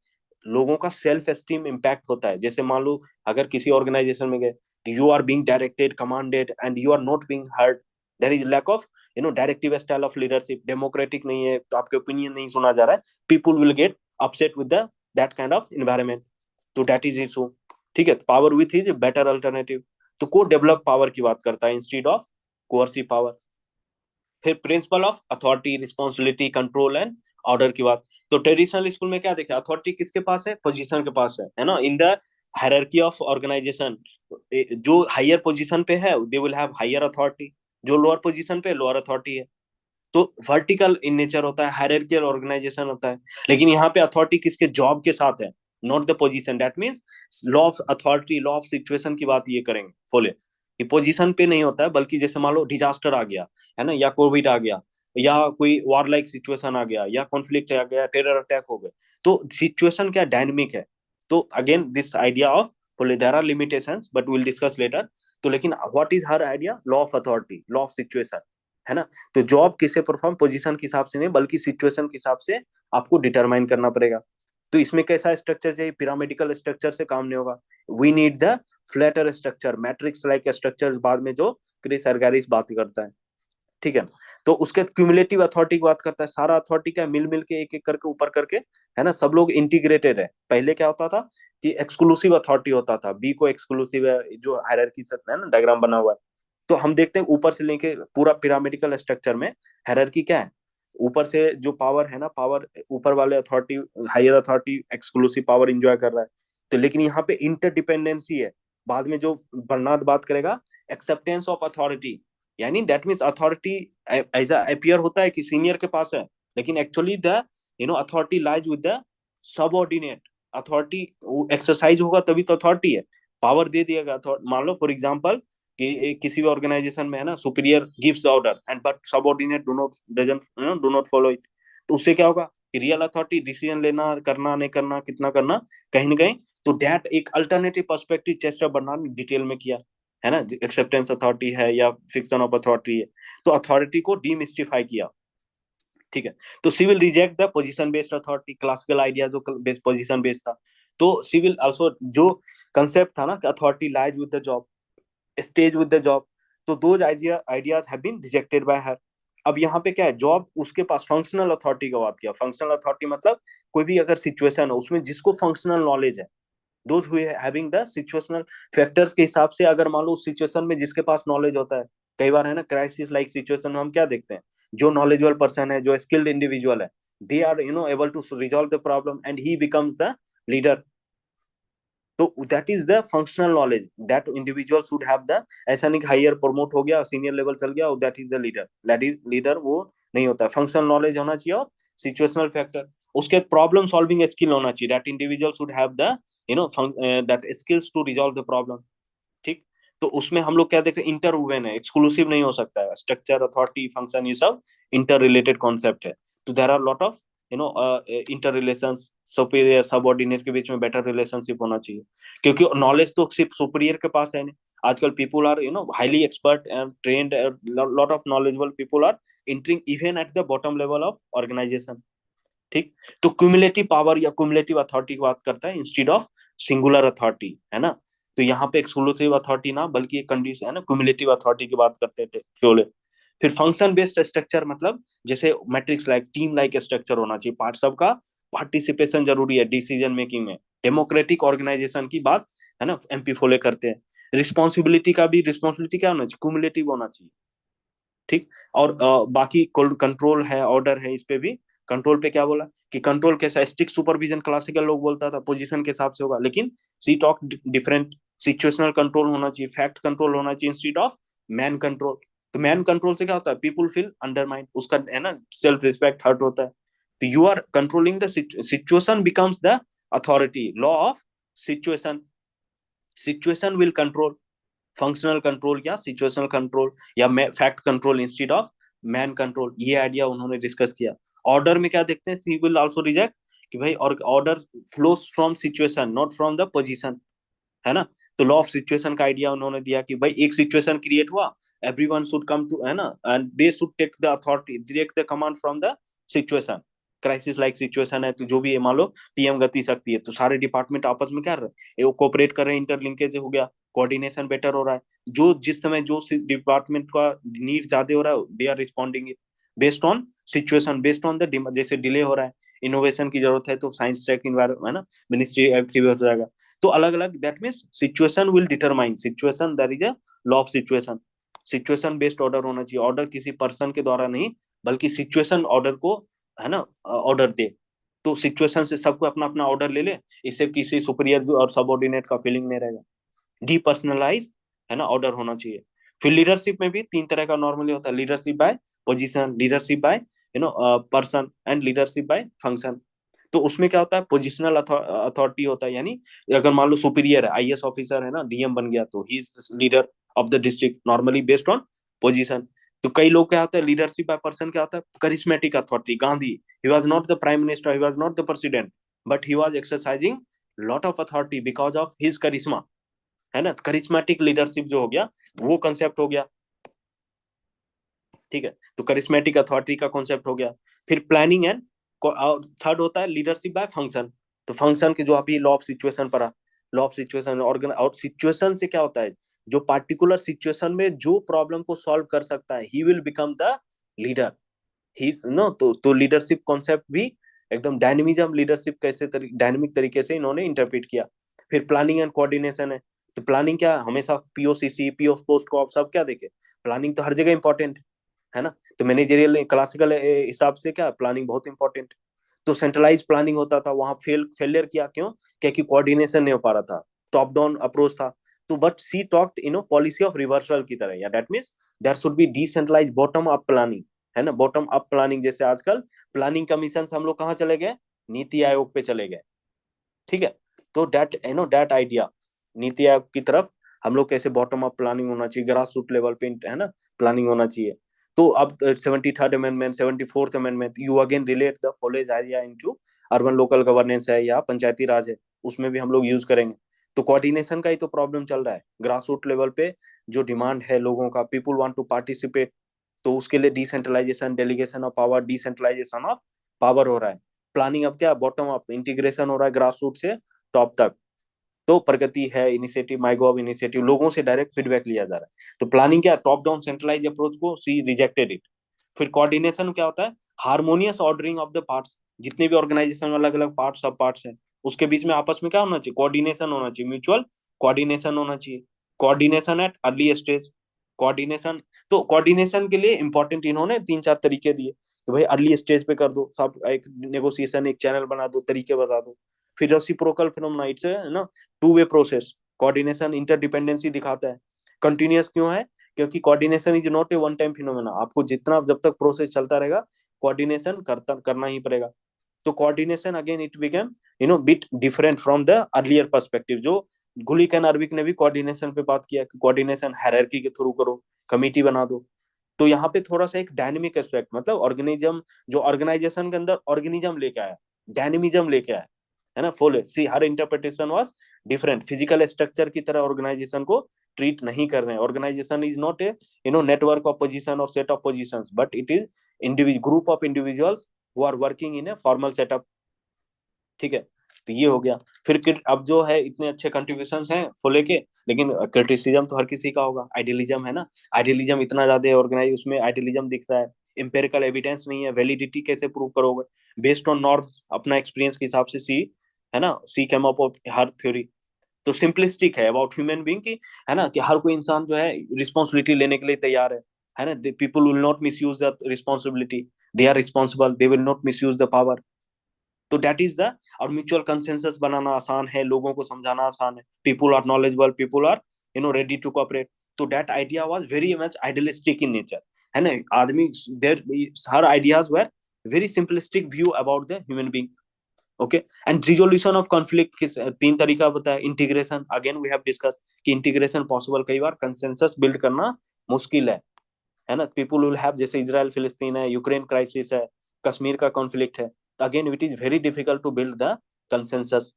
लोगों का सेल्फ एस्टीम इम्पैक्ट होता है. जैसे मान लो अगर किसी ऑर्गेनाइजेशन में गए, you are being directed, commanded and you are not being heard, there is lack of, you know, directive style of leadership, democratic नहीं है, तो आपके ओपिनियन नहीं सुना जा रहा है, people will get upset with the that kind of environment. तो दैट इज इशू, ठीक है. Power with is better alternative. तो को डेवलप पावर की बात करता है इंस्टीड ऑफ कोअर्सिव पावर. फिर principle of authority, responsibility, control and order की बात. तो ट्रेडिशनल स्कूल में क्या देखा, अथॉरिटी किसके पास है, पोजीशन के पास है ना. In the hierarchy of organisation, जो हायर पोजीशन पे है they will have higher authority, जो लोअर पोजीशन पे लोअर अथॉरिटी है. तो वर्टिकल इन नेचर होता है, हायरार्कियल ऑर्गेनाइजेशन होता है. लेकिन यहाँ पे अथॉरिटी किसके, जॉब के साथ है, not the position. That means law of authority, law of situation की बात ये करेंगे फोले. ये पोजीशन पे नहीं होता है, बल्कि जैसे मान लो डिजास्टर आ गया, है ना, या कोविड आ गया, या कोई वॉर लाइक सिचुएशन आ गया, या कॉन्फ्लिक्ट आ गया, टेरर अटैक हो गए, तो सिचुएशन क्या डायनेमिक है. तो again this idea of Follett, there are limitations but will discuss later. तो लेकिन what is her idea, law of authority, law of situation, है ना. तो जॉब किसे परफॉर्म, पोजीशन के हिसाब से नहीं, बल्कि सिचुएशन के हिसाब से आपको डिटरमाइन करना पड़ेगा. तो इसमें कैसा स्ट्रक्चर चाहिए, पिरामिडिकल स्ट्रक्चर से काम नहीं होगा. We need the flatter structure, matrix like structure, बाद में जो क्रिस अर्गारिस बात करता है, ठीक है. तो उसके क्यूमुलेटिव अथॉरिटी की बात करता है. सारा अथॉरिटी क्या मिल मिल के एक एक करके ऊपर करके, है ना, सब लोग इंटीग्रेटेड है. पहले क्या होता था कि एक्सक्लूसिव अथॉरिटी होता था, बी को एक्सक्लूसिव है, जो हायरार्की है ना, डायग्राम बना हुआ है. तो हम देखते हैं ऊपर से लेके पूरा पिरामिडिकल स्ट्रक्चर में हायरार्की क्या है, ऊपर से जो पावर है ना, पावर ऊपर वाले authority, higher authority exclusive power enjoy कर रहा है. तो लेकिन यहाँ पे इंटरडिपेंडेंसी है. बाद में जो बर्नार्ड बात करेगा, एक्सेप्टेंस ऑफ अथॉरिटी, यानी दैट मीन्स अथॉरिटी ऐसा अपीयर होता है कि सीनियर के पास है, लेकिन actually the, you no, authority lies with the subordinate. Authority exercise होगा तभी तो अथॉरिटी है. पावर दे दिएगा, मान लो फॉर एग्जांपल कि किसी भी ऑर्गेनाइजेशन में, है ना, superior gives order and but subordinate do not follow it. तो उससे क्या होगा कि रियल अथॉरिटी डिसीजन लेना, करना नहीं करना, कितना करना, कहीं ना कहीं. तो दैट एक alternative perspective Chester Barnard detail में किया, है ना. एक्सेप्टेंस अथॉरिटी है या फिक्शन ऑफ अथॉरिटी है, तो अथॉरिटी को डीमिस्टिफाई किया, ठीक है. तो she will reject the position based authority, classical idea जो पोजीशन बेस्ड था. तो सिविल आल्सो जो कंसेप्ट था ना कि authority lies with the job, stays with the job, तो दो ideas have been rejected by her. अब यहाँ पे क्या है, जॉब उसके पास फंक्शनल अथॉरिटी का बात किया. फंक्शनल अथॉरिटी मतलब कोई भी अगर सिचुएशन है उसमें जिसको फंक्शनल नॉलेज है, those who having the situational factors के हिसाब से, अगर मान लो उस सिचुएशन में जिसके पास नॉलेज होता है, कई बार है ना क्राइसिस लाइक सिचुएशन में हम क्या देखते हैं, जो नॉलेजेबल पर्सन है, जो स्किल्ड इंडिविजुअल है, they are able to resolve the problem and he becomes the leader. तो that is the functional knowledge that individual should have the. ऐसा नहीं कि हायर प्रमोट हो गया, सीनियर लेवल चल गया, that is the leader. Leader वो नहीं होता। फंक्शनल नॉलेज होना चाहिए और सिचुएशनल फैक्टर, उसके प्रॉब्लम सॉल्विंग स्किल होना चाहिए, that individual should have the that skills to resolve the problem. ठीक। तो उसमें हम लोग क्या देख रहे हैं, इंटरवुवेन है, एक्सक्लूसिव नहीं हो सकता है। स्ट्रक्चर, अथॉरिटी, फंक्शन, ये सब इंटर रिलेटेड कॉन्सेप्ट है। तो there are lot of inter relation, superior subordinate के बीच में बेटर रिलेशनशिप होना चाहिए, क्योंकि नॉलेज तो सिर्फ सुपीरियर के पास है नहीं। आजकल people are highly expert and trained, lot of knowledgeable people are entering even at the bottom level of organisation. ठीक। तो क्यूमुलेटिव पावर या क्यूमुलेटिव अथॉरिटी की बात करता है इंस्टीड ऑफ सिंगुलर अथॉरिटी, है ना। तो यहाँ पे एक्सक्लूसिव अथॉरिटी ना, बल्कि एक कंडीशन है ना, क्यूमुलेटिव अथॉरिटी की बात करते थे फ्योले। फिर फंक्शन बेस्ड स्ट्रक्चर, मतलब जैसे matrix like, team like structure होना चाहिए, पार्ट सबका पार्टिसिपेशन जरूरी है डिसीजन मेकिंग में, डेमोक्रेटिक ऑर्गेनाइजेशन की बात है ना, एमपी फोले करते हैं। रिस्पॉन्सिबिलिटी का भी, रिस्पॉन्सिबिलिटी क्या होना चाहिए, क्यूमुलेटिव होना चाहिए। ठीक। और बाकी कंट्रोल है, ऑर्डर है, इस पे भी कंट्रोल पे क्या बोला कि कंट्रोल कैसा, स्टिक सुपरविजन क्लासिकल लोग बोलता था, पोजीशन के हिसाब से होगा, लेकिन सी टॉक डिफरेंट। सिचुएशनल कंट्रोल होना चाहिए, फैक्ट कंट्रोल होना चाहिए इंस्टीड ऑफ मैन कंट्रोल। तो मैन कंट्रोल से क्या होता है, पीपुल फील अंडरमाइंड, उसका है ना सेल्फ रिस्पेक्ट हर्ट होता है। तो you are controlling the situation becomes the authority, law of situation. Situation will control, functional control या सिचुएशनल कंट्रोल या fact control instead of man control, ये आइडिया उन्होंने डिस्कस किया। ऑर्डर में क्या देखते हैं, ही विल आल्सो रिजेक्ट कि भाई और order flows from situation not from the position, है ना। तो लॉ ऑफ सिचुएशन का आइडिया उन्होंने दिया कि भाई एक सिचुएशन क्रिएट हुआ, एवरीवन शुड कम टू, है ना, and they should take the authority, take the command from the situation. Crisis like situation है, तो जो भी है, मान लो पीएम गति शक्ति है, तो सारे डिपार्टमेंट आपस में क्या कर रहे हैं, कोऑपरेट कर रहे हैं, इंटरलिंकेज हो गया, कोऑर्डिनेशन बेटर हो रहा है। जो जिस समय जो डिपार्टमेंट का नीड ज्यादा हो रहा है, they are responding based on situation, based on the, जैसे डिले हो रहा है, इनोवेशन की जरूरत है, तो साइंस टेक इन्वायरमेंट, है ना, मिनिस्ट्री एक्टिव हो जाएगा। तो अलग अलग, that means situation will determine situation, that is a law of situation. Situation based order होना चाहिए, ऑर्डर किसी पर्सन के द्वारा नहीं, बल्कि सिचुएशन ऑर्डर को, है ना, ऑर्डर दे। तो सिचुएशन से सबको अपना अपना ऑर्डर ले ले, इससे किसी सुपीरियर और सबऑर्डिनेट का फीलिंग नहीं रहेगा। डीपर्सनलाइज, है ना, ऑर्डर होना चाहिए। फिर लीडरशिप में भी तीन तरह का नॉर्मली होता है, leadership by position, leadership by person and leadership by function. तो उसमें क्या होता है, पोजिशनल अथॉरिटी होता है, यानी अगर मान लो सुपीरियर है, आईएएस ऑफिसर है ना, डीएम बन गया, तो he is leader of the district, normally based on position. तो कई लोग क्या होता है, लीडरशिप बाय पर्सन क्या होता है, charismatic authority, Gandhi, he was not the prime minister, he was not the president, but he was exercising lot of authority because of his charisma, है ना। करिश्मेटिक लीडरशिप जो हो गया, वो कंसेप्ट हो गया। ठीक है। तो करिश्मेटिक अथॉरिटी का कॉन्सेप्ट हो गया। फिर प्लानिंग एंड थर्ड होता है लीडरशिप बाय फंक्शन। तो फंक्शन के जो अभी लॉ ऑफ सिचुएशन पढ़ा, लॉ ऑफ सिचुएशन और सिचुएशन से क्या होता है, जो पार्टिकुलर सिचुएशन में जो प्रॉब्लम को सॉल्व कर सकता है, he will become the leader. He know, तो लीडरशिप कॉन्सेप्ट भी एकदम डायनेमिज्म, लीडरशिप कैसे डायनेमिक तरीके से इन्होंने इंटरप्रेट किया। फिर प्लानिंग एंड कोऑर्डिनेशन है। तो प्लानिंग क्या, हमेशा पीओसीसी, पीओ पोस्ट को सब क्या देखे, प्लानिंग तो हर जगह इंपॉर्टेंट है ना। तो मैनेजरियल क्लासिकल हिसाब से क्या, प्लानिंग बहुत इंपॉर्टेंट। तो सेंट्रलाइज प्लानिंग होता था, वहां फेलियर किया, क्यों, क्योंकि कोऑर्डिनेशन नहीं हो पा रहा था, टॉप डाउन अप्रोच था। तो but she talked policy of reversal की तरह, या that means there should be decentralise bottom up planning, है ना, बॉटम अप प्लानिंग। जैसे आजकल प्लानिंग कमीशन से हम लोग कहाँ चले गए, नीति आयोग पे चले गए। ठीक है। तो दैट आइडिया, नीति आयोग की तरफ हम लोग कैसे बॉटम अप प्लानिंग होना चाहिए, ग्रास रूट लेवल पे, है ना, प्लानिंग होना चाहिए। तो अब 73rd amendment, 74th amendment, you again relate the following idea into urban local governance है या पंचायती राज है, उसमें भी हम लोग यूज करेंगे। तो कोऑर्डिनेशन का ही तो प्रॉब्लम चल रहा है, ग्रास रूट लेवल पे जो डिमांड है लोगों का, पीपुल वांट टू पार्टिसिपेट, तो उसके लिए decentralisation, delegation of power, decentralisation of power हो रहा है। प्लानिंग अब क्या, बॉटम अप इंटीग्रेशन हो रहा है, ग्रास रूट से टॉप तक। तो प्रगति है इनिशिएटिव, माइगॉव इनिशिएटिव, लोगों से डायरेक्ट फीडबैक लिया जा रहा है। तो प्लानिंग क्या, टॉप डाउन सेंट्रलाइज अप्रोच को सी रिजेक्टेड इट। फिर कोऑर्डिनेशन क्या होता है, harmonious ordering of the parts, जितने भी ऑर्गेनाइजेशन अलग अलग पार्ट सब पार्ट्स हैं, उसके बीच में आपस में क्या होना चाहिए, कोऑर्डिनेशन होना चाहिए, म्यूचुअल कोऑर्डिनेशन होना चाहिए, coordination at early stage, coordination. तो कोऑर्डिनेशन के लिए इंपॉर्टेंट इन्होंने 3-4 तरीके दिए कि भाई अर्ली स्टेज पे कर दो सब, एक नेगोशिएशन, एक चैनल बना दो, तरीके बता दो। फिर रेसिप्रोकल फिनोमेना, इट्स ना two way process, coordination interdependency दिखाता है। कंटिन्यूअस क्यों है, क्योंकि coordination is not A one time phenomena, आपको जितना जब तक प्रोसेस चलता रहेगा कोऑर्डिनेशन करना ही पड़ेगा। तो coordination again it became bit different from the earlier perspective. जो गुलिक एंड अर्विक ने भी कोऑर्डिनेशन पे बात किया कि कोऑर्डिनेशन हायरार्की के थ्रू करो, कमिटी बना दो। तो यहाँ पे थोड़ा सा एक डायनेमिक एस्पेक्ट, मतलब ऑर्गेनिज्म, जो ऑर्गेनाइजेशन के अंदर ऑर्गेनिज्म लेके आया, डायनेमिज्म लेके आया, है ना। Full she her interpretation was different, physical structure की तरह ऑर्गेनाइजेशन को ट्रीट नहीं कर रहे हैं। Organisation is not a network of position और set of positions, but it is group of individuals who are working in a formal setup. ठीक है, तो ये हो गया। फिर अब जो है इतने अच्छे कंट्रीब्यूशंस हैं फुले के, लेकिन क्रिटिसिज्म तो हर किसी का होगा। आइडियलिज्म है ना, आइडियलिज्म इतना ज्यादा ऑर्गेनाइज, उसमें आइडियलिज्म दिखता है, एम्पेरिकल एविडेंस नहीं है, वैलिडिटी कैसे प्रूव करोगे, बेस्ड ऑन नॉर्म्स, अपना एक्सपीरियंस के हिसाब से सी, है ना, she came up of her theory. तो सिंपलिस्टिक है अबाउट ह्यूमन बीइंग की, है ना, कि हर कोई इंसान जो है रिस्पॉन्सिबिलिटी लेने के लिए तैयार है ना। People will not misuse the responsibility, they are responsible, they will not misuse the power. तो डेट इज द, और म्यूचुअल कंसेंसस बनाना आसान है, लोगों को समझाना आसान है, people are knowledgeable, people are ready to cooperate. तो that idea was very much idealistic in nature, है ना। आदमी there, her ideas were very simplistic view about the human being. Okay, and resolution of conflict किस 3 तरीका बताया। Integration, again we have discuss कि integration possible, कई बार consensus build करना मुश्किल है ना। पीपुल विल हैव, जैसे इजराइल फिलिस्तीन है, यूक्रेन क्राइसिस है, कश्मीर का कॉन्फ्लिक्ट है, तो again it is very difficult to build the consensus.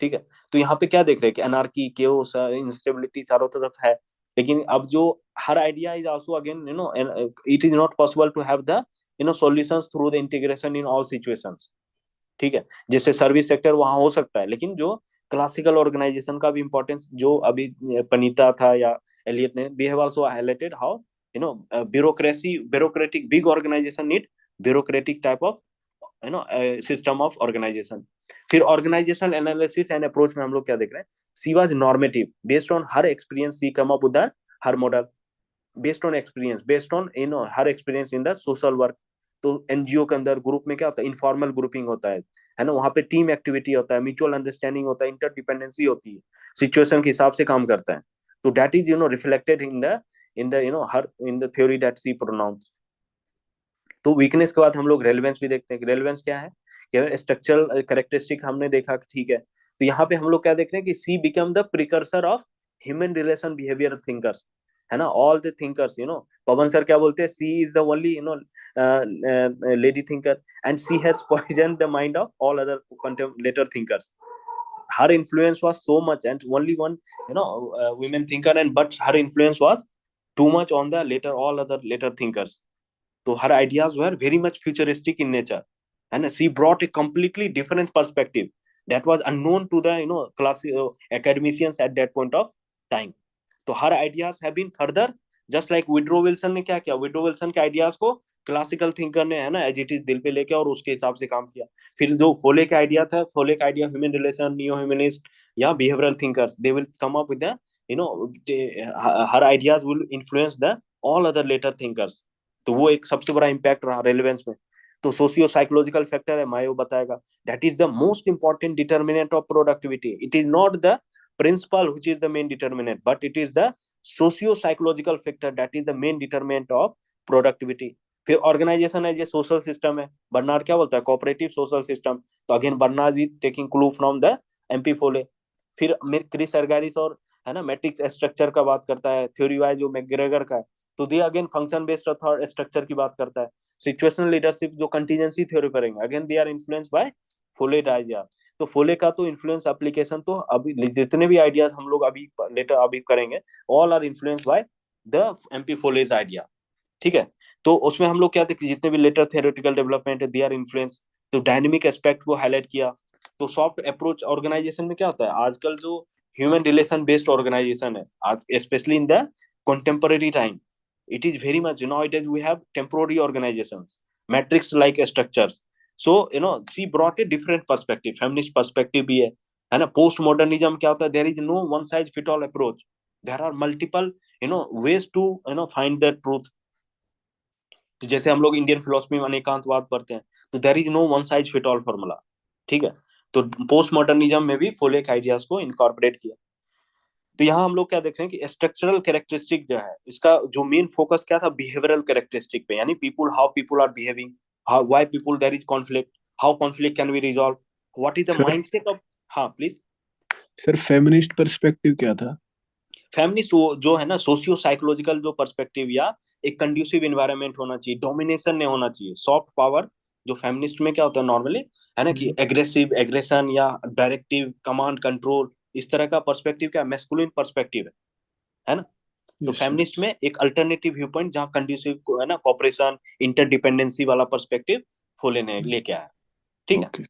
ठीक है, तो यहाँ पे क्या देख रहे हैं कि एनार्की, केओस, इंस्टेबिलिटी चारों तरफ है। लेकिन अब जो her idea is also again it is not possible to have the solutions through the integration in all situations. ठीक है, जैसे सर्विस सेक्टर वहां हो सकता है, लेकिन जो क्लासिकल ऑर्गेनाइजेशन का भी इंपॉर्टेंस, जो अभी पनीता था या एलियट ने, they have also highlighted how bureaucratic big organization need bureaucratic type of system of organization. फिर ऑर्गेनाइजेशनल एनालिसिस एंड अप्रोच में हम लोग क्या देख रहे हैं, she was normative, based on her experience she come up with her model, based on experience, based on her experience in the social work. तो NGO के अंदर ग्रुप में क्या होता है, इनफॉर्मल ग्रुपिंग होता है ना, वहां पे टीम एक्टिविटी होता है, म्यूचुअल अंडरस्टैंडिंग होता है, इंटरडिपेंडेंसी होती है, सिचुएशन के हिसाब से काम करता है। तो that is reflected in the her in the theory that she pronounce. तो वीकनेस के बाद हम लोग रेलेवेंस भी देखते हैं कि रेलेवेंस क्या है, कि स्ट्रक्चरल कैरेक्टरिस्टिक हमने देखा, ठीक है। तो यहाँ पे हम लोग क्या देख रहे हैं कि she become the precursor of human relation behaviour thinkers, है ना, all the thinkers, Pawan sir क्या बोलते हैं, she is the only lady thinker and she has poison the mind of all other later thinkers. her influence was so much and only one women thinker, and but her influence was too much on the later all other later thinkers. So her ideas were very much futuristic in nature, and she brought a completely different perspective that was unknown to the class academicians at that point of time. तो her ideas have been further, just like Woodrow Wilson ने क्या किया, Woodrow Wilson के ideas को classical thinker ने, है ना, as it is दिल पे लेके और उसके हिसाब से काम किया। फिर जो फोले का आइडिया था, फोले का idea human relation, neo humanist या behavioural thinkers, they will come up with her ideas will influence the all other later thinkers. तो वो एक सबसे बड़ा इम्पैक्ट रहा रेलेवेंस में। तो सोशियो साइकोलॉजिकल फैक्टर है, मायो बताएगा, that is the most important determinant of productivity. It is not the principle which is the main determinant, but it is the socio-psychological factor that is the main determinant of productivity. फिर organization है, ये social system है, Barnard क्या बोलता है, cooperative social system. तो again Barnard is taking clue from the M P Follett. फिर Chris अर्गारिस और, है ना, मैट्रिक्स स्ट्रक्चर का बात करता है, थ्योरी वाइज जो मैकग्रेगर का है, तो they again function based structure की बात करता है। सिचुएशनल लीडरशिप जो कंटीजेंसी थ्योरी करेंगे, again they are influenced by Follett डायजा। तो फोले का तो इन्फ्लुएंस एप्लीकेशन तो अभी जितने भी आइडियाज हम लोग अभी लेटर अभी करेंगे, all are influenced by the M P Follett's idea. ठीक है, तो उसमें हम लोग क्या थे, जितने भी लेटर थ्योरेटिकल डेवलपमेंट है, दे आर इन्फ्लुएंस। तो डायनेमिक एस्पेक्ट को हाईलाइट किया। तो सॉफ्ट अप्रोच ऑर्गेनाइजेशन में क्या होता है, आजकल जो ह्यूमन रिलेशन बेस्ड ऑर्गेनाइजेशन है, specially in the contemporary time, it is very much nowadays we have temporary organizations, matrix like structures, so she brought a different perspective, feminist perspective भी है ना। पोस्ट मॉडर्निज्म क्या होता है, there is no one size fit all approach, there are multiple ways to find that truth. तो जैसे हम लोग इंडियन फिलोसफी में अनेकांतवाद पढ़ते हैं, तो there is no one size fit all formula, ठीक है। तो पोस्ट मॉडर्निज्म में भी फोले के आइडियाज को इनकॉर्पोरेट किया। तो यहाँ हम लोग क्या देख रहे हैं कि स्ट्रक्चरल कैरेक्टरिस्टिक जो है, इसका जो मेन फोकस क्या था, बिहेवियरल कैरेक्टरिस्टिक पे, यानी people, how people are behaving, how why people, there is conflict, how conflict can be resolve, what is the sir mindset of. हाँ प्लीज। सर फेमिनिस्ट पर्सपेक्टिव क्या था? फेमिनिस्ट जो है ना, सोशियो साइकोलॉजिकल जो perspective, या एक कंड्यूसिव इन्वायरमेंट होना चाहिए, डोमिनेशन नहीं होना चाहिए, सॉफ्ट पावर। जो फेमिनिस्ट में क्या होता है नॉर्मली, है ना, कि एग्रेसिव एग्रेशन या डायरेक्टिव कमांड कंट्रोल, इस तरह का पर्सपेक्टिव क्या मैस्कुलिन पर्सपेक्टिव है ना। तो यस सर। फेमिनिस्ट में एक अल्टरनेटिव व्यू पॉइंट, जहाँ कंड्यूसिव को है ना, कॉपरेशन, इंटरडिपेंडेंसी वाला पर्सपेक्टिव फुले ने लेके आया, ठीक है। ओके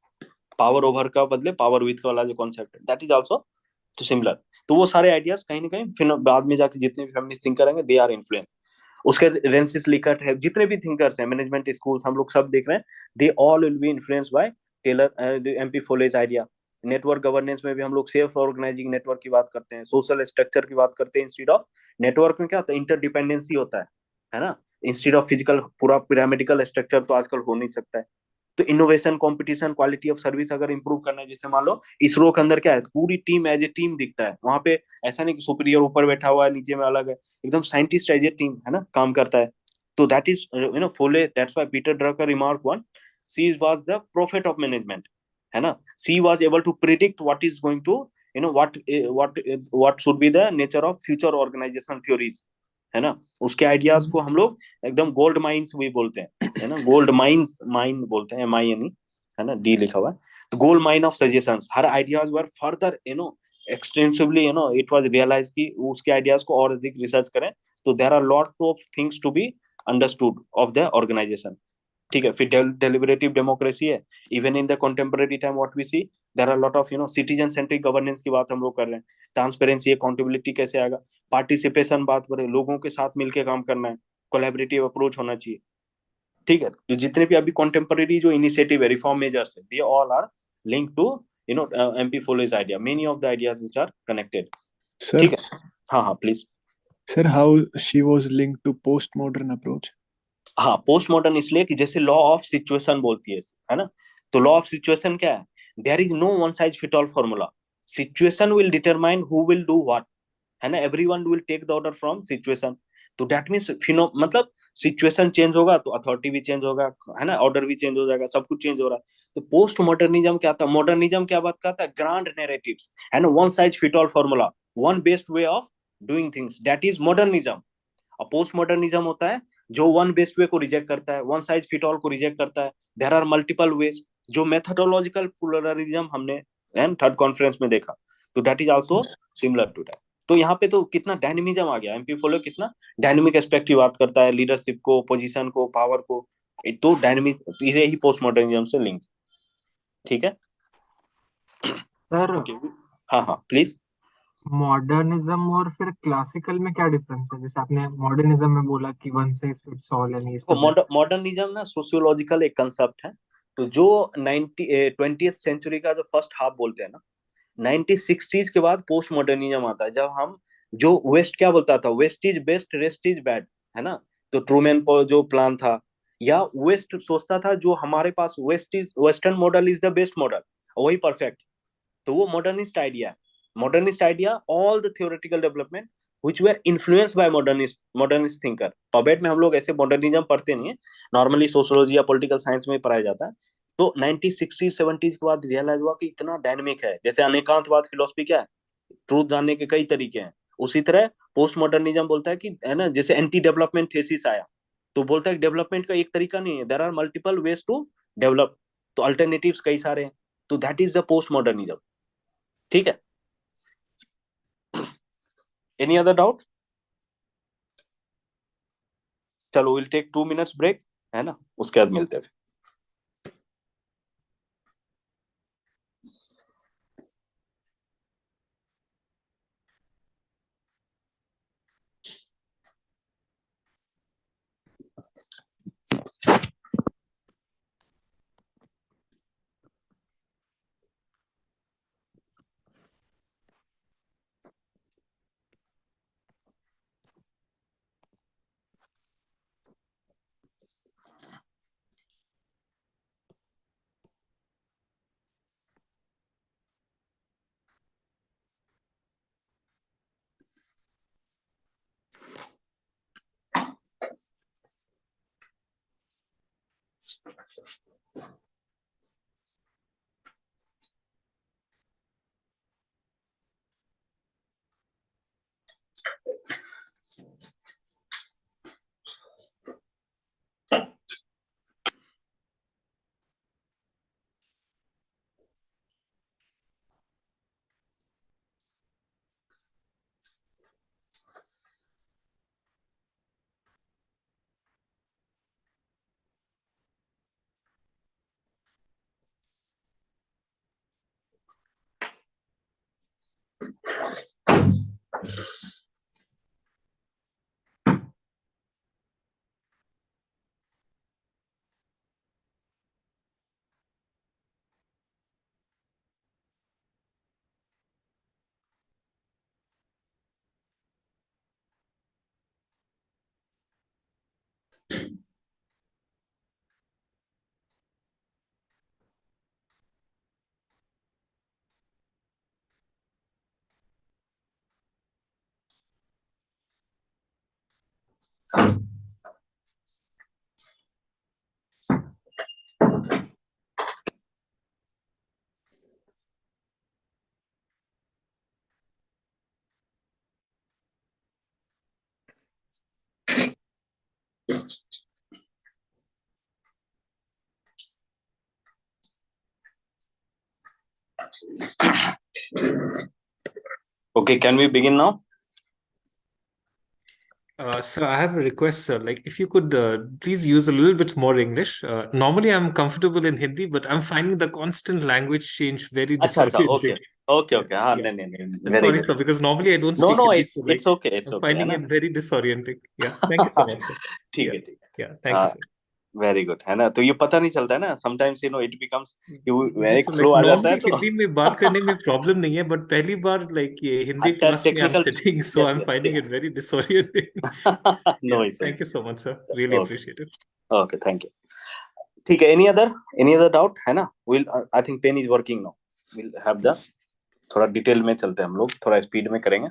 पावर ओवर का बदले पावर विथ वाला जो कॉन्सेप्ट है, दैट इज आल्सो तो सिमिलर। तो वो सारे आइडियाज कहीं ना कहीं फिर बाद में जाके जितने भी फेमिनिस्ट थिंकर हैं, दे आर इन्फ्लुएंस। उसके रेंसिस लिकट है, जितने भी थिंकर्स हैं, मैनेजमेंट स्कूल्स हम लोग सब देख रहे हैं, they all will be influence by Taylor, M P Follett's idea. Network governance में भी हम लोग सेल्फ ऑर्गेनाइजिंग नेटवर्क की बात करते हैं, सोशल स्ट्रक्चर की बात करते हैं, इंस्टीड ऑफ नेटवर्क में क्या होता है, इंटरडिपेंडेंसी होता है ना। इंस्टीड ऑफ फिजिकल पूरा पिरामिडिकल स्ट्रक्चर तो आजकल हो नहीं सकता है। तो innovation, competition, quality of service अगर इंप्रूव करना है, जैसे मान लो इसरो के अंदर क्या है, पूरी टीम एज ए टीम दिखता है वहां पे, ऐसा नहीं कि सुपीरियर ऊपर बैठा हुआ है नीचे में अलग है, एकदम साइंटिस्ट एज ए टीम है ना काम करता है। तो that is Follett, that's why Peter Drucker remark one, she was the prophet of management, है ना। She was able to predict what is going to what should be the nature of future organization theories, है ना। उसके ideas को हम लोग एकदम gold mines भी बोलते हैं, है ना, गोल्ड माइंस, माइन बोलते हैं, MINE, है ना, डी लिखा हुआ है। तो gold mine of suggestions, her ideas were further extensively it was realise कि उसके आइडियाज को और अधिक रिसर्च करें। तो there are lot of things to be understood of the organization, ठीक है। फिर डेलिबरेटिव डेमोक्रेसी है, even in the contemporary time what we see, there are lot of citizen centric governance की बात हम लोग कर रहे हैं। ट्रांसपेरेंसी, अकाउंटेबिलिटी कैसे आएगा, पार्टिसिपेशन बात करें, लोगों के साथ मिलकर काम करना है, कोलैबोरेटिव अप्रोच होना चाहिए, ठीक है। तो जितने भी अभी कंटेम्पररी जो इनिशिएटिव है, रिफॉर्म मेजर्स है, they all are link to M P Follett's idea, many of the ideas which are connected, sir ठीक है। हाँ हाँ please. Sir how she was linked to post modern approach? हाँ पोस्ट मॉडर्न इसलिए कि जैसे लॉ ऑफ सिचुएशन बोलती है ना। तो लॉ ऑफ सिचुएशन क्या है, there is no one size fit all formula, situation will determine who will do what, है ना, everyone will take the order from situation. तो दैट मीन्स फिनो मतलब सिचुएशन चेंज होगा तो अथॉरिटी भी चेंज होगा, है ना, ऑर्डर भी चेंज हो जाएगा, सब कुछ चेंज हो रहा है। तो पोस्ट मॉडर्निज्म क्या था, मॉडर्निज्म क्या बात करता है, ग्रांड नैरेटिव्स, है ना, one size fit all formula, one best way of doing things, that is modernism. और पोस्ट मॉडर्निज्म होता है जो वन बेस्ट वे को रिजेक्ट करता है, वन साइज फिट ऑल को रिजेक्ट करता है, देयर आर मल्टीपल वेज, जो मेथोडोलॉजिकल प्लुरलिज्म हमने थर्ड कॉन्फ्रेंस में देखा। तो that is also similar to that. तो यहाँ पे तो कितना डायनेमिज्म आ गया, एमपी फोलो कितना डायनेमिक एस्पेक्ट की बात करता है, लीडरशिप को, पोजीशन को, पावर को। तो डायनेमिक, ये ही पोस्ट मॉडर्निज्म से लिंक, ठीक है। सर ओके, हाँ हाँ प्लीज। मॉडर्निज्म और फिर क्लासिकल में क्या डिफरेंस है? जैसे आपने मॉडर्निज्म में बोला कि one size fits all and ये सब है। मॉडर्निज्म ना सोशियोलॉजिकल एक कंसेप्ट है। तो जो 20th सेंचुरी का जो फर्स्ट हाफ बोलते हैं ना, 1960s के बाद पोस्ट मॉडर्निज्म आता है, जब हम जो वेस्ट क्या बोलता था, west is best, rest is bad, है ना। तो ट्रूमैन को जो प्लान था, या वेस्ट सोचता था जो हमारे पास west is, western model is the best model, वही परफेक्ट। तो वो मॉडर्निस्ट आइडिया है। Modernist idea, all the theoretical development which were influenced by modernist thinker। Pub ad में हम लोग ऐसे मॉडर्निज्म पढ़ते नहीं है, नॉर्मली सोशियोलॉजी या पॉलिटिकल साइंस में पढ़ाया जाता है। तो 1960 70s के बाद रियलाइज हुआ कि इतना डायनेमिक है, जैसे अनेकांतवाद फिलोसफी क्या है, ट्रूथ जानने के कई तरीके हैं, उसी तरह पोस्ट मॉडर्निज्म बोलता है कि, है ना, जैसे एंटी डेवलपमेंट थेसिस आया, तो बोलता है कि डेवलपमेंट का एक तरीका नहीं है, there are multiple ways to develop, तो अल्टरनेटिव्स कई सारे हैं। तो that is the post modernism, ठीक है। Any other doubt? चलो विल टेक 2 minutes ब्रेक, है ना, उसके बाद मिलते हैं। Okay, can we begin now? Sir, I have a request, sir. Like, if you could please use a little bit more English. Normally, I'm comfortable in Hindi, but I'm finding the constant language change very अच्छा अच्छा, disorienting. okay okay, हाँ, Yeah. नहीं नहीं नहीं, very Sorry, good. sir, because normally I don't No speak no, Hindi, so like it's okay, it's I'm okay, है finding ना? it very disorienting. Yeah, thank you so much, sir. ठीक Yeah, है ठीक है, yeah, thank you, हाँ, sir. Very good, है ना? तो ये पता नहीं चलता है ना, समटाइम्स इट बिकम्स, जी एक सर, फ्लो like आ जाता है normally तो हिंदी में बात करने में प्रॉब्लम नहीं है, बट पहली बार like ये हिंदी अच्छा, क्लास में I'm technical, sitting, so yes I'm yes, finding it very disorienting. No Yeah, issue, thank you so much, sir. Really okay appreciate it. Okay, thank you. ठीक है, एनी अदर डाउट है ना? Will, I think pen is working now, will have the, थोड़ा detail में चलते हैं हम लोग, थोड़ा स्पीड में करेंगे।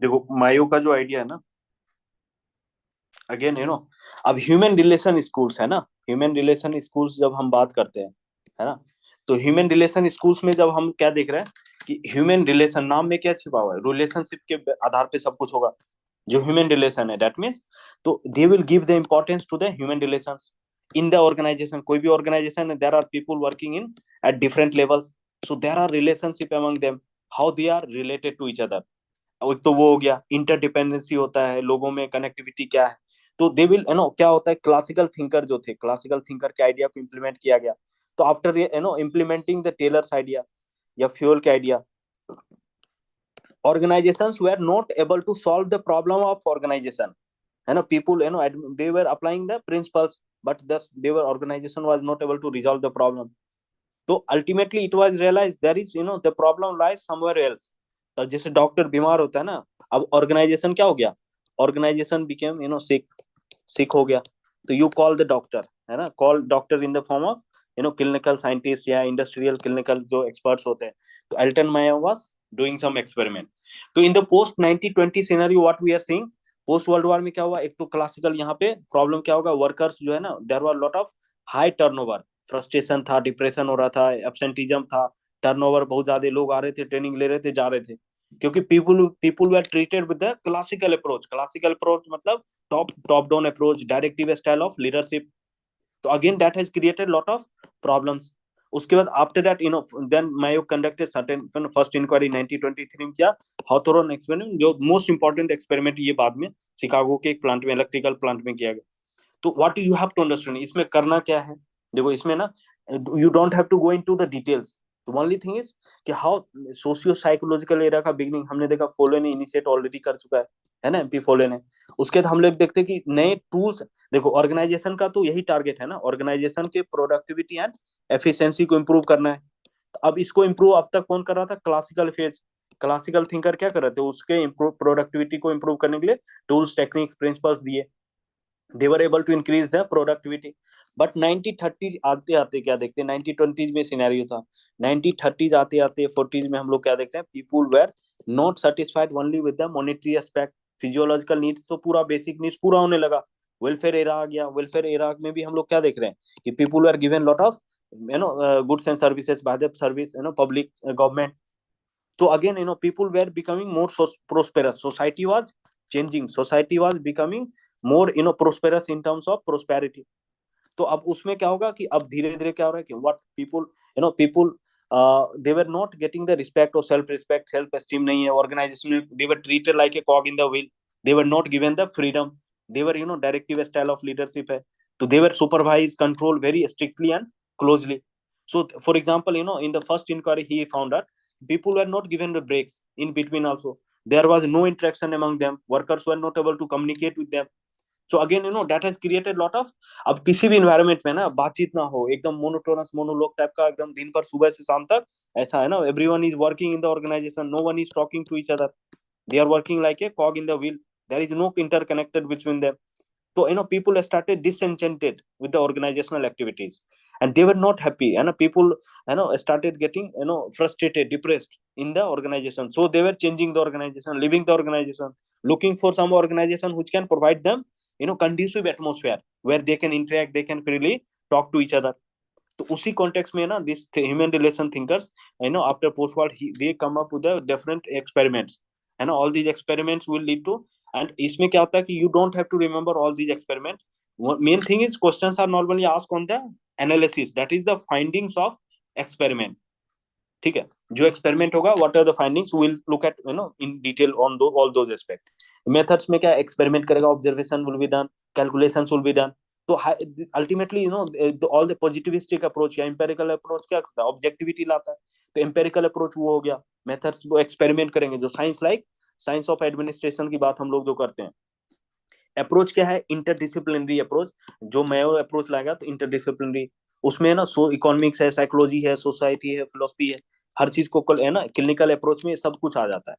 देखो मायो का जो आइडिया है ना, अगेन अब ह्यूमन रिलेशन स्कूल्स है ना, ह्यूमन रिलेशन स्कूल्स जब हम बात करते हैं, है ना, तो ह्यूमन रिलेशन स्कूल्स में जब हम क्या देख रहे हैं कि ह्यूमन रिलेशन, नाम में क्या छिपा हुआ है, रिलेशनशिप के आधार पे सब कुछ होगा। जो ह्यूमन रिलेशन है, दैट मीन्स, तो they will give the importance to the human relations in the organization. कोई भी ऑर्गेनाइजेशन है, there are people working in at different levels, so there are relationship among them, how they are related to each other. एक तो वो हो गया, interdependency होता है लोगों में, कनेक्टिविटी क्या है, तो दे विल क्या होता है, क्लासिकल थिंकर जो थे, क्लासिकल थिंकर के आइडिया को इम्प्लीमेंट किया गया। तो after implementing the Taylor's idea या फ्यूल के idea, organizations were not able to solve the problem of organization, people they were applying the principles, but thus their organization was not able to resolve the problem. So ultimately it was realized there is the problem lies somewhere else। तो जैसे doctor बीमार होता है ना, अब organisation क्या हो गया, ऑर्गेनाइजेशन बिकेम सिक हो गया, तो यू कॉल द डॉक्टर, है ना, call doctor in the form of clinical scientist या इंडस्ट्रियल क्लिनिकल जो एक्सपर्ट्स होते हैं। तो Elton Mayo was doing some experiment. तो in the post 1920 scenario what we are seeing, post world war में क्या हुआ, एक तो क्लासिकल यहाँ पे प्रॉब्लम क्या होगा, वर्कर्स जो है ना, there were lot of high turnover, frustration था, डिप्रेशन हो रहा था, एब्सेंटिज्म था, टर्नओवर बहुत ज्यादा, लोग आ रहे थे, ट्रेनिंग ले रहे थे, जा रहे थे, क्योंकि people were treated with the classical approach. Classical approach मतलब top down approach, directive style of leadership. तो again that has created lot of problems. उसके बाद after that then Mayo conducted certain first inquiry 1923 में किया, Hawthorne experiment, जो most important experiment ये बाद में शिकागो के एक प्लांट में, इलेक्ट्रिकल प्लांट में किया गया। तो what you have to understand, इसमें करना क्या है, देखो इसमें ना, you don't have to go into the details, तो ओनली थिंग इज कि हाउ सोशियो साइकोलॉजिकल एरा का बिगनिंग हमने देखा, फोले ने इनिशिएट ऑलरेडी कर चुका है ना, एमपी फोले ने। उसके बाद हम लोग देखते हैं कि नए टूल्स, देखो ऑर्गेनाइजेशन का तो यही टारगेट है ना, ऑर्गेनाइजेशन के प्रोडक्टिविटी एंड एफिशिएंसी को इंप्रूव करना है। तो अब इसको इंप्रूव अब तक कौन कर रहा था, क्लासिकल फेज, क्लासिकल थिंकर क्या कर रहे थे, उसके इंप्रूव प्रोडक्टिविटी को इंप्रूव करने के लिए टूल्स, टेक्निक्स, प्रिंसिपल्स दिए, they were able to increase their productivity। But 1930 आते आते क्या देखते हैं, 1920 में सिनेरियो था, 1930 आते आते 40s में हम लोग क्या देखते हैं, people were not satisfied only with the monetary aspect, physiological needs, तो पूरा बेसिक नीड्स पूरा होने लगा, वेलफेयर एरा आ गया, वेलफेयर एरा में भी हम लोग क्या देख रहे हैं कि people are given lot of goods and services by the service public government. So again, people were becoming more prosperous. Society was changing. Society was becoming more, prosperous in terms of prosperity. तो अब उसमें क्या होगा कि अब धीरे धीरे क्या हो रहा है कि what people, people they were not getting the respect or self respect, self esteem नहीं है organization में. They were treated like a cog in the wheel. They were not given the freedom. They were, directive style of leadership है. So they were supervised, controlled very strictly and closely. So for example, in the first inquiry he found out people were not given the breaks in between also. There was no interaction among them. Workers were not able to communicate with them. So again, that has created lot of. अब किसी भी environment में ना बातचीत ना हो, एकदम monotonous monologue type का, एकदम दिन भर सुबह से शाम तक ऐसा है ना. Everyone is working in the organization, no one is talking to each other. They are working like a cog in the wheel. There is no interconnected between them. So people started disenchanted with the organizational activities, and they were not happy. And people started getting frustrated, depressed in the organization. So they were changing the organization, leaving the organization, looking for some organization which can provide them conducive atmosphere where they can interact, they can freely talk to each other. तो उसी context में ना this human relation thinkers after post world they come up with different experiments. है ना, all these experiments will lead to. And इसमें क्या होता है कि you don't have to remember all these experiment. Main thing is questions are normally asked on the analysis, that is the findings of experiment. ठीक है, जो experiment होगा what are the findings, will look at in detail on all those aspect. Methods में क्या experiment करेगा, observation will be done, calculations will be done. तो ultimately all the positivistic approach या empirical approach क्या करता है, objectivity लाता है. तो एम्पेरिकल अप्रोच वो हो गया, मेथड्स वो एक्सपेरिमेंट करेंगे. जो science like science of administration की बात हम लोग जो करते हैं. अप्रोच क्या है, इंटरडिसिप्लिनरी अप्रोच. जो मेयो अप्रोच लाएगा तो इंटरडिसिप्लिनरी, उसमें ना इकोनॉमिक्स है, साइकोलॉजी है, सोसाइटी है, फिलोसफी है, हर चीज को है ना क्लिनिकल अप्रोच में सब कुछ आ जाता है.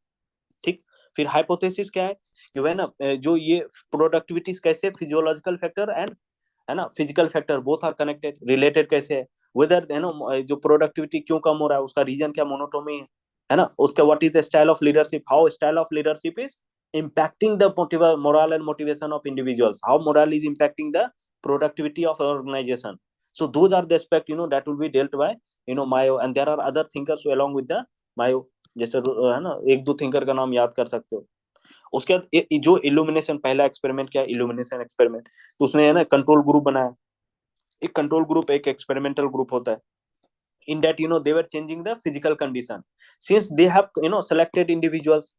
ठीक. फिर हाइपोथेसिस क्या है कि वह ना जो ये प्रोडक्टिविटी कैसे फिजियोलॉजिकल फैक्टर एंड है ना physical factor both are connected, related कैसे है. वेदर जो प्रोडक्टिविटी क्यों कम हो रहा है उसका रीजन क्या, मोनोटोमी है ना. उसका what is the style of leadership, how style of leadership is impacting the moral and motivation of individuals, how moral is impacting the productivity of organization. So those are the aspect that will be dealt by Mayo, and there are other thinkers along with the Mayo. जैसे है ना एक दो thinker का नाम याद कर सकते हो. उसके बाद जो इल्यूमिनेशन पहला एक्सपेरिमेंट क्या, इल्यूमिनेशन एक्सपेरिमेंट. तो उसने है ना कंट्रोल ग्रुप बनाया. एक कंट्रोल ग्रुप एक एक्सपेरिमेंटल ग्रुप होता है. In that they were changing the physical condition, since they have selected individuals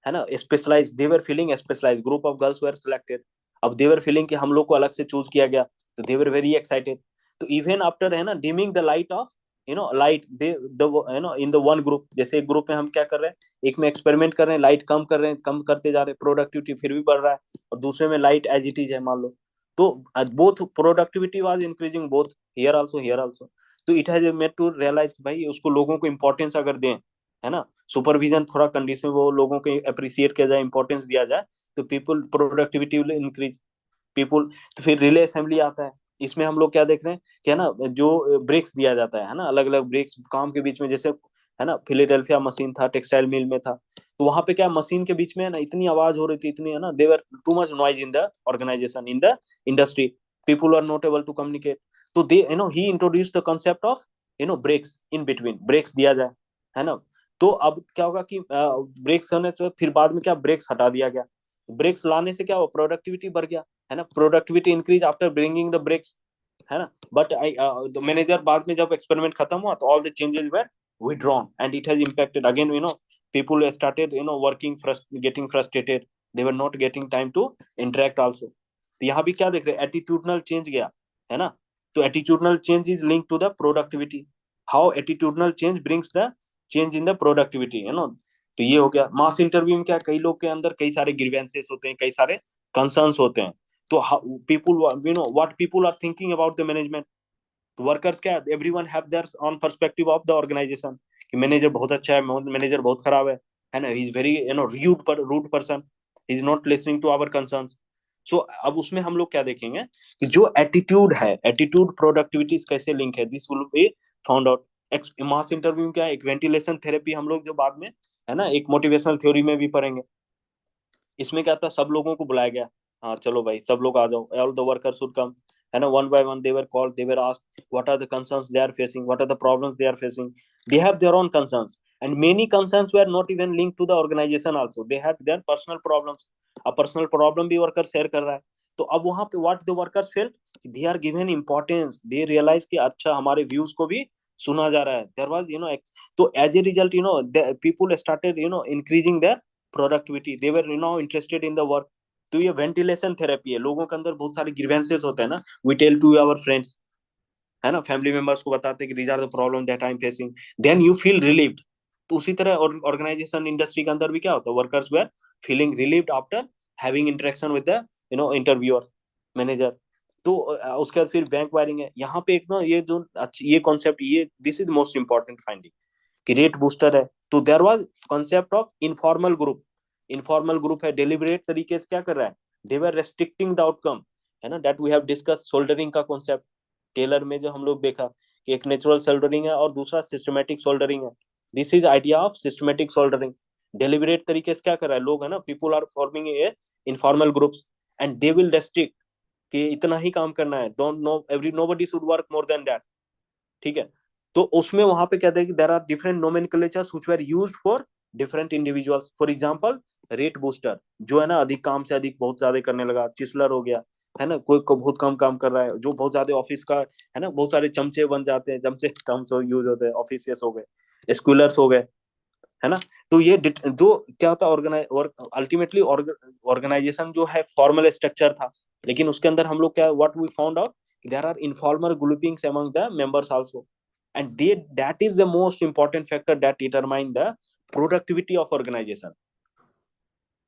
है ना specialise. They were feeling specialise, group of girls were selected. अब दे वर फीलिंग कि हम लोग को अलग से चूज किया गया, तो दे वर वेरी एक्साइटेड. तो इवन आफ्टर है ना dimming the light of light, they in the one group. जैसे एक ग्रुप में हम क्या कर रहे हैं, एक में एक्सपेरिमेंट कर रहे हैं, लाइट कम कर रहे हैं, कम करते जा रहे हैं, प्रोडक्टिविटी फिर भी बढ़ रहा है. और दूसरे में लाइट एज इट इज है मान लो, तो both productivity was increasing both here also here also. तो it has made to realise भाई उसको लोगों को इंपॉर्टेंस अगर दें, है ना सुपरविजन थोड़ा कंडीशन वो लोगों को अप्रिशिएट किया जाए, इंपॉर्टेंस दिया जाए, तो people productivity will increase. People. तो फिर रिले असेंबली आता है. इसमें हम लोग क्या देख रहे हैं कि है ना जो ब्रेक्स दिया जाता है ना, अलग अलग ब्रेक्स काम के बीच में. जैसे है ना फिलेडेल्फिया मशीन था, टेक्सटाइल मिल में था, तो वहां पे क्या मशीन के बीच में है ना इतनी आवाज हो रही थी, इतनी है ना there were too much noise in the organisation, in the industry. People are not able to communicate. तो they he introduce the concept of breaks in between, breaks दिया जाए, है ना. तो अब क्या होगा कि ब्रेक्स होने से फिर बाद में क्या ब्रेक्स हटा दिया गया. ब्रेक्स लाने से क्या हुआ, प्रोडक्टिविटी बढ़ गया, है ना. Productivity increase after bringing the breaks, है ना. बट द मैनेजर बाद में जब एक्सपेरिमेंट खत्म हुआ तो all the changes were withdrawn and it has impacted again. People started working getting frustrated, they were not getting time to interact also. तो यहाँ भी क्या देख रहे हैं, एटीट्यूडनल चेंज गया, है ना. तो attitudinal change is link to the productivity, how attitudinal change brings the change in the productivity, तो ये हो गया. मास इंटरव्यू में क्या, कई लोग के अंदर कई सारे ग्रीवेंसेस होते हैं, कई सारे कंसर्न्स होते हैं. तो people what people are thinking about the management. तो वर्कर्स क्या, everyone have their own perspective of the organisation कि मैनेजर बहुत अच्छा है, मैनेजर बहुत खराब है ना. He is very rude person, he is not listening to our concerns. So अब उसमें हम लोग क्या देखेंगे कि जो एटीट्यूड है, एटीट्यूड प्रोडक्टिविटी कैसे लिंक है, this will be found out. Mass interview क्या है, एक वेंटिलेशन थेरेपी हम लोग जो बाद में है ना एक मोटिवेशनल थ्योरी में भी पढ़ेंगे. इसमें क्या था, सब लोगों को बुलाया गया, हाँ चलो भाई सब लोग आ जाओ, all the workers should come, है ना, one by one they were called, they were asked what are the concerns they are facing, what are the problems they are facing, they have their own concerns, and many concerns were not even linked to the organization also, they had their personal problems, a personal problem भी worker share कर रहा है। तो अब वहां पे what the workers felt, they are given importance, they realise कि अच्छा हमारे व्यूज को भी सुना जा रहा है, देयर वाज तो as a result people started increasing their productivity, they were interested in the work. तो ये वेंटिलेशन थेरेपी है, लोगों के अंदर बहुत सारे ग्रीवेंसेस होते हैं ना, we tell to our friends, है ना, फैमिली मेंबर्स को बताते हैं कि these are the problem that I am facing, then you feel relieved. तो उसी तरह ऑर्गेनाइजेशन इंडस्ट्री के अंदर भी क्या होता है, workers were feeling relieved after having interaction with the interviewer, manager. तो उसके बाद फिर बैंक वायरिंग है यहाँ पे, एक ना ये कॉन्सेप्ट, ये this is most important finding कि रेट बूस्टर है। तो there was concept of informal group, informal group है, डेलिबरेट तरीके से क्या कर रहा है, they were restricting the outcome, है ना, that we have discuss soldiering का कॉन्सेप्ट टेलर में, जो हम लोग देखा कि एक नेचुरल सोल्डरिंग है और दूसरा सिस्टमेटिक सोल्डरिंग है। This is idea of systematic soldiering. Deliberate तरीके से क्या कर रहा है, लोग है ना, people are forming a informal groups and they will restrict कि इतना ही काम करना है, don't know every nobody should work more than that, ठीक है। तो उसमें वहां पे कहते हैं कि there are different nomenclatures which were used for different individuals, for example rate booster जो है ना, अधिक काम से अधिक बहुत ज्यादा करने लगा, चिसलर हो गया, है ना, कोई को बहुत कम काम कर रहा है, जो बहुत ज्यादा ऑफिस का, है ना, बहुत सारे चमचे बन जाते हैं, चमचे टर्म्स यूज होते हैं, ऑफिसियस हो गए, स्कूलर्स हो गए, है ना। तो ये जो क्या होता है, अल्टीमेटली ऑर्गेनाइजेशन जो है फॉर्मल स्ट्रक्चर था, लेकिन उसके अंदर हम लोग क्या, what we found out, there are informal groupings among the members also, and that is the most important factor that determine the productivity of organization,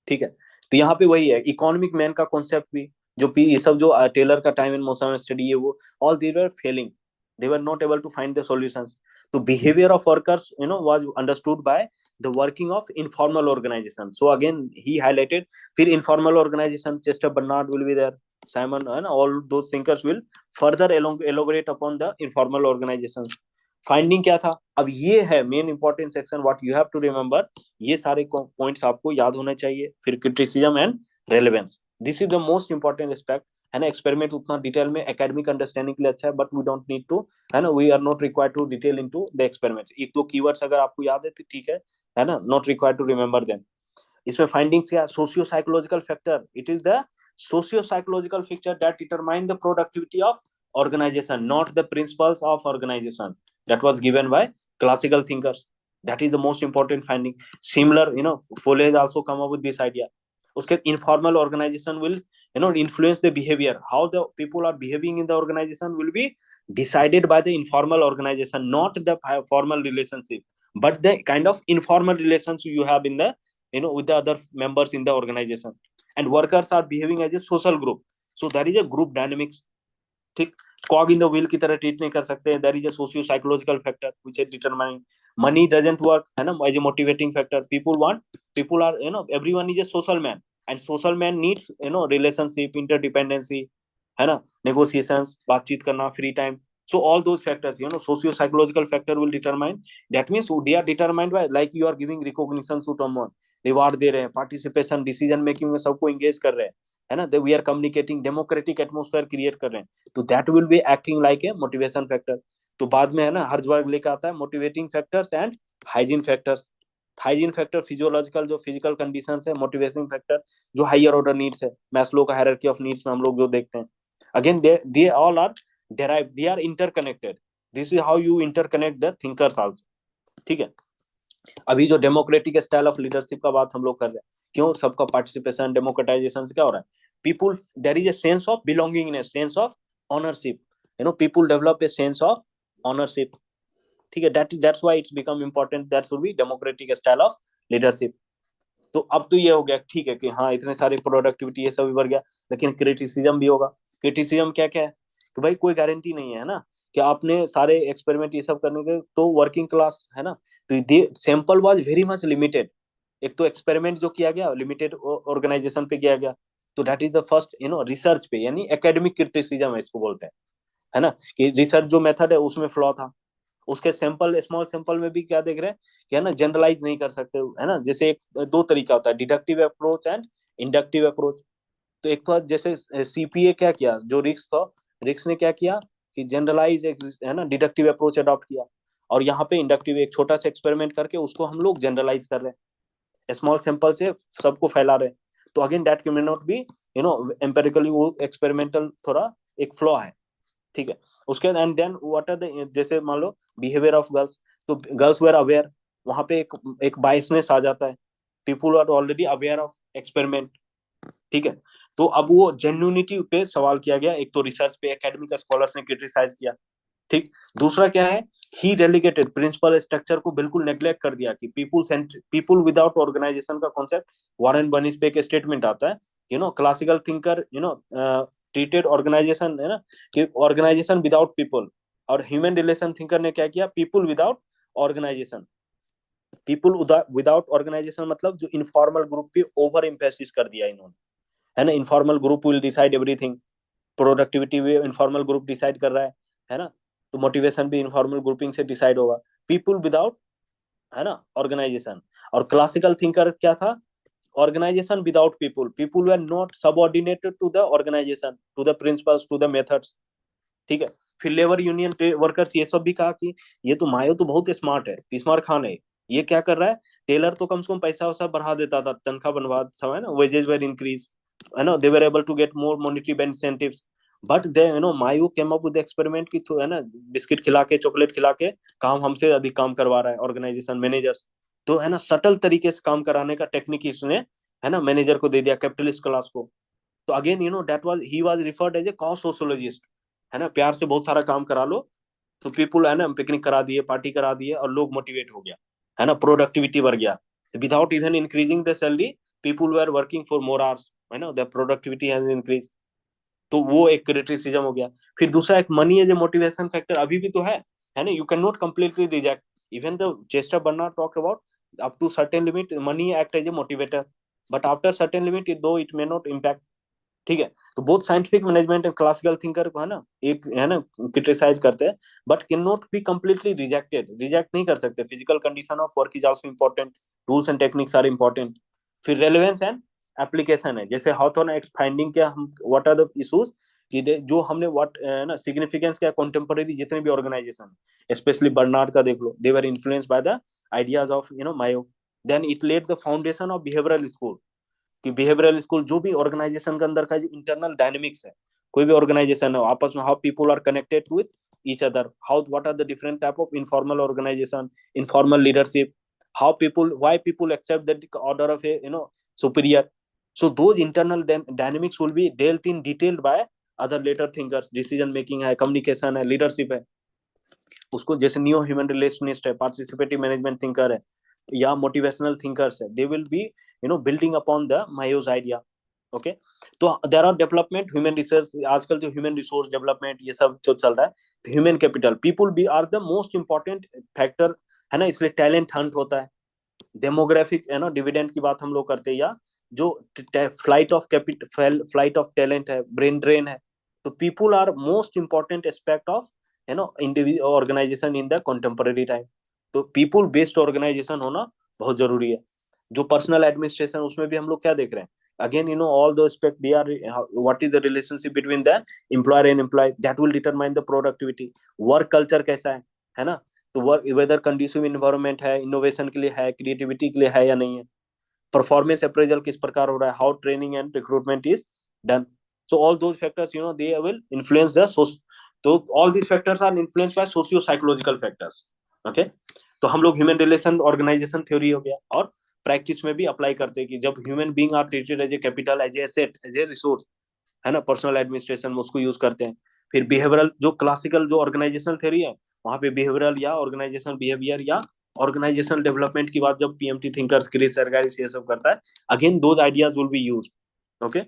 ठीक है। तो यहाँ पे वही है इकोनॉमिक मैन का कॉन्सेप्ट भी, जो ये सब जो टेलर का टाइम एंड मोशन स्टडी है, वो all they were failing, they were not able to find the solutions. तो behaviour of workers was understood by the working of informal organisation. So again he highlighted, फिर informal organisation, Chester Barnard will be there, Simon, है ना, all those thinkers will further elaborate upon the informal organisation. Finding क्या था, अब ये है main important section, what you have to remember, ये सारे पॉइंट्स आपको याद होने चाहिए। फिर criticism and relevance, this is the most important aspect, है ना। एक्सपेरिमेंट उतना डिटेल में एकेडमिक अंडरस्टैंडिंग के लिए अच्छा है, but we don't need to, है ना, we are not required to detail into the experiments. एक दो कीवर्ड्स अगर आपको याद है तो ठीक है ना, not required to remember them. इसमें फाइंडिंग्स क्या, socio psychological factor, it is the socio psychological factor that determine the productivity of organization, not the principles of organization that was given by classical thinkers. That is the most important finding. Similar, Foley has also come up with this idea. उसके informal organization will influence the behavior, how the people are behaving in the organization will be decided by the informal organization, not the formal relationship, but the kind of informal relations you have in the with the other members in the organization. And workers are behaving as a social group, so there is a group dynamics, ठीक। कॉग in the wheel की तरह treat नहीं कर सकते, there is a socio psychological factor which is determining. Money doesn't work, है ना, as a motivating factor, people are everyone is a social man, and social man needs relationship, interdependency, है ना, negotiations, बातचीत करना, free time. So all those factors, socio psychological factor will determine, that means they are determined by, like you are giving recognition to someone, reward दे रहे हैं, participation, decision making में सबको engage कर रहे हैं, है ना, we are communicating, democratic atmosphere create कर रहे हैं, तो that will be acting like a motivation factor. तो बाद में, है ना, हर्जबर्ग लेकर आता है motivating factors and hygiene factors. Hygiene factor physiological जो फिजिकल कंडीशंस है, मोटिवेटिंग फैक्टर जो हायर ऑर्डर नीड्स है, मैस्लो का हायरार्की ऑफ नीड्स में हम लोग जो देखते हैं, again they all are derived, they are interconnected, this is how you interconnect the thinkers also, ठीक है। अभी जो डेमोक्रेटिक स्टाइल ऑफ लीडरशिप का बात हम लोग कर रहे हैं, क्यों, सबका पार्टिसिपेशन, डेमोक्रेटाइजेशन से क्या हो रहा है, people, there is a sense of belongingness, sense of ownership, people develop a sense of ownership, ठीक है। That's why it's become important, that should be democratic style of leadership. तो अब तो ये हो गया, ठीक है, कि हाँ इतने सारे प्रोडक्टिविटी ये सब भी बढ़ गया, लेकिन क्रिटिसिज्म भी होगा। क्रिटिसिज्म क्या क्या है कि भाई कोई गारंटी नहीं है ना, कि आपने सारे एक्सपेरिमेंट ये सब करने के, तो वर्किंग क्लास, है ना, तो sample was very much limited. एक तो एक्सपेरिमेंट जो किया गया लिमिटेड ऑर्गेनाइजेशन पे किया गया, तो that is the first research पे, यानी एकेडमिक क्रिटिसिज्म है इसको बोलते हैं, है ना, कि रिसर्च जो मेथड है उसमें फ्लॉ था। उसके सैंपल, स्मॉल सैंपल में भी क्या देख रहे हैं कि, है ना, जनरलाइज नहीं कर सकते, है ना, जैसे एक दो तरीका होता है, deductive approach and inductive approach. तो एक तो जैसे सीपीए क्या किया, जो रिक्स था, रिक्स ने क्या किया कि जनरलाइज एक है ना डिडक्टिव अप्रोच अडॉप्ट किया, और यहाँ पे इंडक्टिव एक छोटा सा एक्सपेरिमेंट करके उसको हम लोग जनरलाइज कर रहे हैं, स्मॉल सैंपल से सबको फैला रहे हैं। तो again that can not be empirically, वो एक्सपेरिमेंटल थोड़ा एक फ्लॉ है, ठीक है। उसके and then what are the, जैसे मान लो बिहेवियर ऑफ गर्ल्स, तो गर्ल्स वेर अवेयर, वहां पे एक बायसनेस आ जाता है, people are already aware of experiment, ठीक है। तो अब वो जेन्युइनिटी पे सवाल किया गया, एक तो रिसर्च पे एकेडमिक स्कॉलर्स ने क्रिटिसाइज किया, ठीक। दूसरा क्या है, ही रेलिगेटेड प्रिंसिपल स्ट्रक्चर को बिल्कुल नेग्लेक्ट कर दिया कि पीपुल विदाउट ऑर्गेनाइजेशन का कॉन्सेप्ट, वॉरेन बर्निस पे एक स्टेटमेंट आता है, क्लासिकल थिंकर ट्रीटेड ऑर्गेनाइजेशन, है ना, कि ऑर्गेनाइजेशन विदाउट पीपल, और ह्यूमन रिलेशन थिंकर ने क्या किया, people without organisation. People without organisation मतलब जो इनफॉर्मल ग्रुप पे ओवर एम्फेसिस कर दिया इन्होंने, है ना, informal group will decide everything, productivity भी इनफॉर्मल ग्रुप डिसाइड कर रहा है ना, तो मोटिवेशन भी इनफॉर्मल ग्रुपिंग से डिसाइड होगा, पीपुल विदाउट, है ना, ऑर्गेनाइजेशन। और क्लासिकल थिंकर क्या था, organisation without people, people were not subordinated to the organisation, to the principles, to the methods, ठीक है। फिर लेबर यूनियन वर्कर्स ये सब भी कहा कि ये तो मायो तो बहुत स्मार्ट है, तिस्मार खान है, ये क्या कर रहा है, टेलर तो कम से कम पैसा वैसा बढ़ा देता था, तनख्वाह बनवा सब, है ना, वेजेस वर इंक्रीज, है ना, they were able to get more monetary incentives, but they Mayo came up with experiment की, है ना, बिस्किट खिला के, चॉकलेट खिला के काम हमसे अधिक काम करवा रहा है ऑर्गेनाइजेशन मैनेजर्स, तो है ना सटल तरीके से काम कराने का टेक्निक इसने, है ना, मैनेजर को दे दिया, कैपिटलिस्ट क्लास को। तो again that was he was referred as a cost sociologist, है ना, प्यार से बहुत सारा काम करा लो, तो पीपुल, है ना, पिकनिक करा दिए, पार्टी करा दिए, और लोग मोटिवेट हो गया, है ना, प्रोडक्टिविटी बढ़ गया, without even increasing the salary, people were working for more hours, है ना, द प्रोडक्टिविटी हैज इंक्रीज। तो वो एक क्रिटिसिज्म हो गया। फिर दूसरा एक money as a motivation factor अभी भी तो है ना, you can not completely reject, even the Chester Barnard talk about up to certain limit money act as a motivator, but after certain limit it though it may not impact, ठीक है। तो बहुत scientific management and classical thinker को, है ना, एक, है ना, क्रिटिसाइज करते हैं, but can not be completely rejected, reject नहीं कर सकते। Physical condition of work is also important, tools and techniques are important. फिर रेलेवेंस एंड एप्लीकेशन है, जैसे हाउथॉर्न एक्स फाइंडिंग क्या, हम व्हाट आर द इश्यूज, कि जो हमने व्हाट, ना, सिग्निफिकेंस क्या, कंटेम्पररी जितने भी ऑर्गेनाइजेशन, स्पेशली बर्नार्ड का देख लो, they were influenced by the ideas of Mayo, then it led the foundation of behavioural school, कि बिहेवियरल स्कूल जो भी ऑर्गेनाइजेशन के अंदर का जो इंटरनल डायनेमिक्स है, कोई भी ऑर्गेनाइजेशन है आपस में, how people are connected with each other, how what are the different type of informal organisation, informal leadership, how people why people accept that order of a superior, so those internal dynamics will be dealt in detail by other later thinkers, decision making है, communication है, leadership है, उसको जैसे new human रिलेशनिस्ट है, participative management thinker है, या motivational thinkers है, they will be building upon the Mayo's idea, okay. तो there are development human resource, आजकल जो ह्यूमन रिसोर्स डेवलपमेंट ये सब जो चल रहा है, human capital, people be are the most important factor, है ना, इसलिए टैलेंट हंट होता है, डेमोग्राफिक, है ना, डिविडेंड की बात हम लोग करते हैं, या जो flight of capital, flight of talent है, ब्रेन ड्रेन है, तो people are most important aspect of individual organisation in the contemporary time. तो पीपुल बेस्ड ऑर्गेनाइजेशन होना बहुत जरूरी है। जो पर्सनल एडमिनिस्ट्रेशन, उसमें भी हम लोग क्या देख रहे हैं, again all the aspect they are, what is the relationship between the employer and employee, that will determine the productivity, work culture कैसा है ना, तो वर्क वेदर कंड्यूसिव इन्वायरमेंट है, इनोवेशन के लिए है, क्रिएटिविटी के लिए है या नहीं है, परफॉर्मेंस अप्रेजल किस प्रकार हो रहा है, how training and recruitment is done, so all those factors they will influence the, तो all these factors are influenced by socio psychological factors, okay. तो हम लोग ह्यूमन रिलेशन ऑर्गेनाइजेशन थ्योरी हो गया, और प्रैक्टिस में भी अप्लाई करते हैं कि जब human being are treated as a capital, as a asset, as a resource, है ना, पर्सनल एडमिनिस्ट्रेशन में उसको यूज करते हैं। फिर बिहेवियरल, जो क्लासिकल जो ऑर्गेनाइजेशनल थ्योरी है, वहां पे बिहेवियरल या ऑर्गेनाइजेशन बिहेवियर या ऑर्गेनाइजेशन डेवलपमेंट की बात जब पीएमटी थिंकर्स क्रिस सरगारिस ये सब करता है, again those ideas will be used, okay.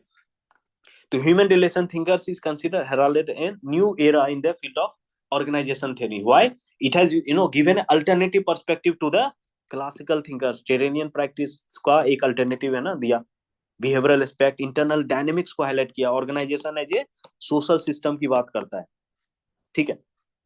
तो human relation thinkers is consider heralded a new era in the field of organisation theory, why it has given a alternative perspective to the classical thinkers, टेरेनियन practice का एक alternative, है ना, दिया, behavioural aspect, internal dynamics को highlight किया, organisation as a social system की बात करता है, ठीक है।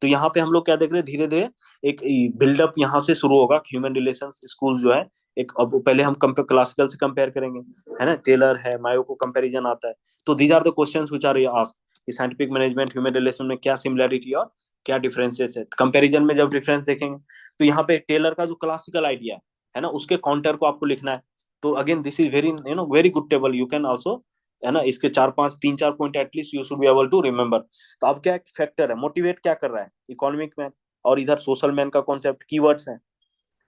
तो यहाँ पे हम लोग क्या देख रहे हैं, धीरे धीरे एक बिल्डअप यहाँ से शुरू होगा। ह्यूमन रिलेशंस स्कूल जो है, एक अब पहले हम क्लासिकल से कंपेयर करेंगे, है ना, टेलर है, मायो को कंपैरिजन आता है। तो these are the questions which are asked कि साइंटिफिक मैनेजमेंट ह्यूमन रिलेशन में क्या सिमिलरिटी और क्या डिफरेंसेस है। कंपैरिजन में जब डिफरेंस देखेंगे तो यहाँ पे टेलर का जो क्लासिकल आइडिया है ना, उसके काउंटर को आपको लिखना है। तो again this is very very good table, you can also, है ना, इसके 4 5 3 4 point at least you should be able to remember. तो अब क्या एक फैक्टर है, मोटिवेट क्या कर रहा है, इकोनॉमिक मैन, और इधर सोशल मैन का कॉन्सेप्ट, कीवर्ड्स हैं।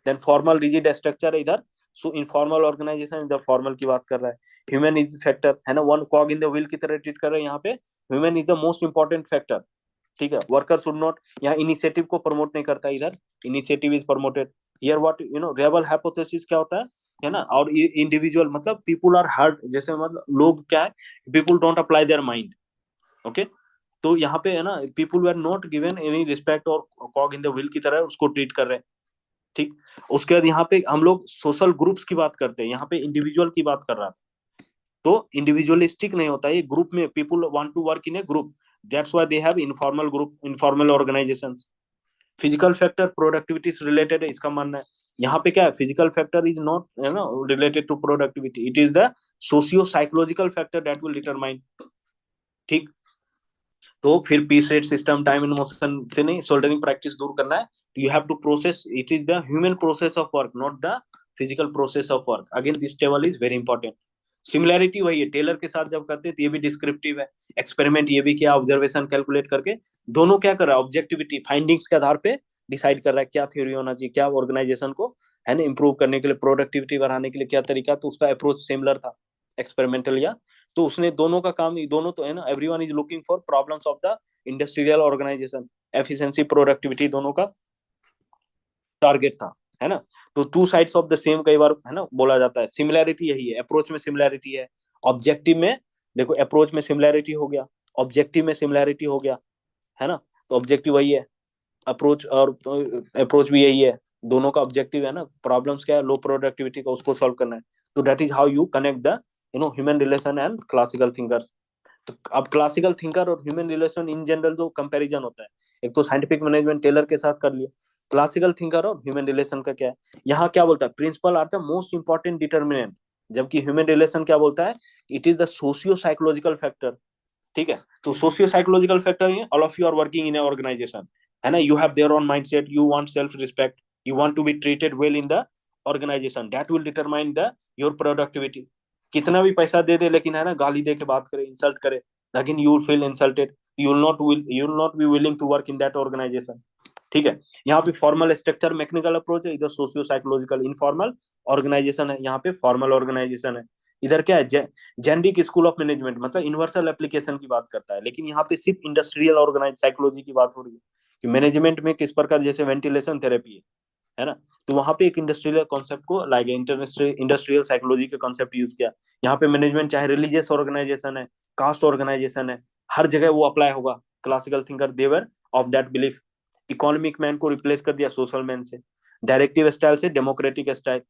देन फॉर्मल रिजिड स्ट्रक्चर है इधर, सो इनफॉर्मल ऑर्गेनाइजेशन इधर फॉर्मल की बात कर रहा है। ह्यूमन इज फैक्टर, है ना, वन कॉग इन द व्हील की तरह ट्रीट कर रहे हैं यहाँ पे। Human is the most important factor, ठीक है। वर्कर शुड नॉट, यहाँ इनिशिएटिव को प्रमोट नहीं करता, इधर initiative is promoted. Here what rebel hypothesis क्या होता है ना, और इंडिविजुअल मतलब पीपुल आर हर्ट, जैसे मतलब लोग क्या है, people don't apply their mind, okay. तो यहाँ पे है ना, people were not given any respect, और कॉग इन द व्हील की तरह उसको ट्रीट कर रहे हैं, ठीक। उसके बाद यहाँ पे हम लोग सोशल ग्रुप्स की बात करते हैं, यहाँ पे इंडिविजुअल की बात कर रहा था। तो इंडिविजुअलिस्टिक नहीं होता ये, ग्रुप में people want to work in a group, that's why they have informal group, informal organisations. Physical factor productivity से रिलेटेड है, इसका मानना है। यहाँ पे क्या है, फिजिकल फैक्टर इज नॉट, है ना, related to productivity, it is the socio psychological factor that will determine, ठीक। तो फिर piece rate system, time and motion से नहीं, सोल्डरिंग प्रैक्टिस दूर करना है। तो you have to process, it is the human process of work, not the physical process of work. Again this table is very important. Similarity वही है, Taylor के साथ जब करते हैं तो ये भी डिस्क्रिप्टिव है, एक्सपेरिमेंट ये भी किया, ऑब्जर्वेशन कैलकुलेट करके, दोनों क्या कर रहा है, ऑब्जेक्टिविटी फाइंडिंग्स के आधार पे डिसाइड कर रहा है क्या थ्योरी होना चाहिए, क्या ऑर्गेनाइजेशन को, है ना, इंप्रूव करने के लिए, प्रोडक्टिविटी बढ़ाने के लिए क्या तरीका। तो उसका अप्रोच सिमिलर था, एक्सपेरिमेंटल या। तो उसने दोनों का काम, दोनों तो है ना, everyone is looking for problems of the industrial organisation, efficiency productivity दोनों का टारगेट था, है ना। तो two sides of the same कई बार, है ना, बोला जाता है। सिमिलैरिटी यही है, अप्रोच में सिमिलैरिटी है, ऑब्जेक्टिव में देखो, अप्रोच में सिमिलैरिटी हो गया, ऑब्जेक्टिव में सिमिलैरिटी हो गया, है ना। तो ऑब्जेक्टिव वही है, अप्रोच और अप्रोच भी यही है, दोनों का ऑब्जेक्टिव है ना, प्रॉब्लम्स क्या है, लो प्रोडक्टिविटी का, उसको सॉल्व करना है। तो that is how you connect the human relation and classical thinkers. तो अब क्लासिकल थिंकर और ह्यूमन रिलेशन इन जनरल जो कंपैरिजन होता है, एक तो साइंटिफिक मैनेजमेंट टेलर के साथ कर लिया, क्लासिकल थिंकर और ह्यूमन रिलेशन का क्या है, यहाँ क्या बोलता है, principle are the most important determinant, जबकि ह्यूमन रिलेशन क्या बोलता है, it is the socio psychological factor, ठीक है। तो सोशियो साइकोलॉजिकल फैक्टर है, all of you are working in a organisation, है ना, you have their own mindset, you want self respect, you want to be treated well in the organisation, that will determine the your productivity. कितना भी पैसा दे दे, लेकिन है ना, गाली दे के बात करे, इंसल्ट करे, लेकिन you will feel insulted, you will not be willing to work in that organisation, ठीक है। यहाँ पे फॉर्मल स्ट्रक्चर मैकेनिकल अप्रोच है, इधर सोशियो साइकोलॉजिकल इनफॉर्मल ऑर्गेनाइजेशन है, यहाँ पे फॉर्मल ऑर्गेनाइजेशन है। इधर क्या है, जेनरिक स्कूल ऑफ मैनेजमेंट, मतलब यूनिवर्सल एप्लीकेशन की बात करता है, लेकिन यहाँ पे सिर्फ इंडस्ट्रियल ऑर्गेनाइज साइकोलॉजी की बात हो रही है कि मैनेजमेंट में किस प्रकार, जैसे वेंटिलेशन थेरेपी है ना, तो वहां पे एक इंडस्ट्रियल कॉन्सेप्ट को लाइक इंडस्ट्रियल साइकोलॉजी के कॉन्सेप्ट यूज किया। यहाँ पे मैनेजमेंट चाहे रिलीजियस ऑर्गेनाइजेशन है, कास्ट ऑर्गेनाइजेशन है, हर जगह वो अप्लाई होगा। Classical thinker they were of that belief. Economic man को रिप्लेस कर दिया सोशल मैन से, डायरेक्टिव स्टाइल से डेमोक्रेटिक स्टाइल,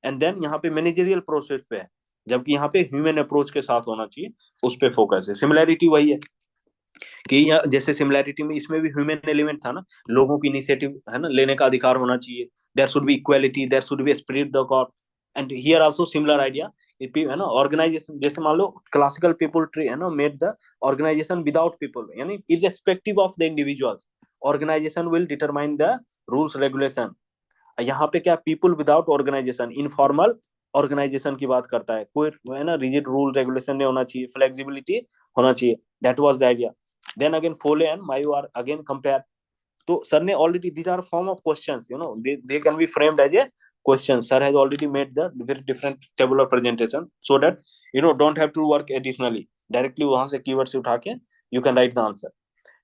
एंड देन यहाँ पे मैनेजरियल प्रोसेस पे है, जबकि यहाँ पे ह्यूमन अप्रोच के साथ होना चाहिए, उस पे फोकस है। सिमिलैरिटी वही है कि यहाँ जैसे सिमिलैरिटी में इसमें भी ह्यूमन एलिमेंट था ना, लोगों की इनिशिएटिव, है ना, लेने का अधिकार होना चाहिए, there should be equality, there should be spirit de गॉड, and here also similar idea, है ना, ऑर्गेनाइजेशन, जैसे मान लो क्लासिकल पीपल ट्री, है ना, made the organisation without people, यानी irrespective of the individuals, organisation will determine the rules regulation. यहाँ पे क्या, people without organisation, informal organisation की बात करता है, कोई, है ना, रिजिड रूल रेगुलेशन नहीं होना चाहिए, फ्लेक्सिबिलिटी होना चाहिए, that was the idea. Then again Follett and Mayo are again compare. तो सर ने already, these are form of questions, they can be framed as a question. Sir has already made the very different tabular presentation so that don't have to work additionally, directly वहां से keyword से उठा के you can write the answer,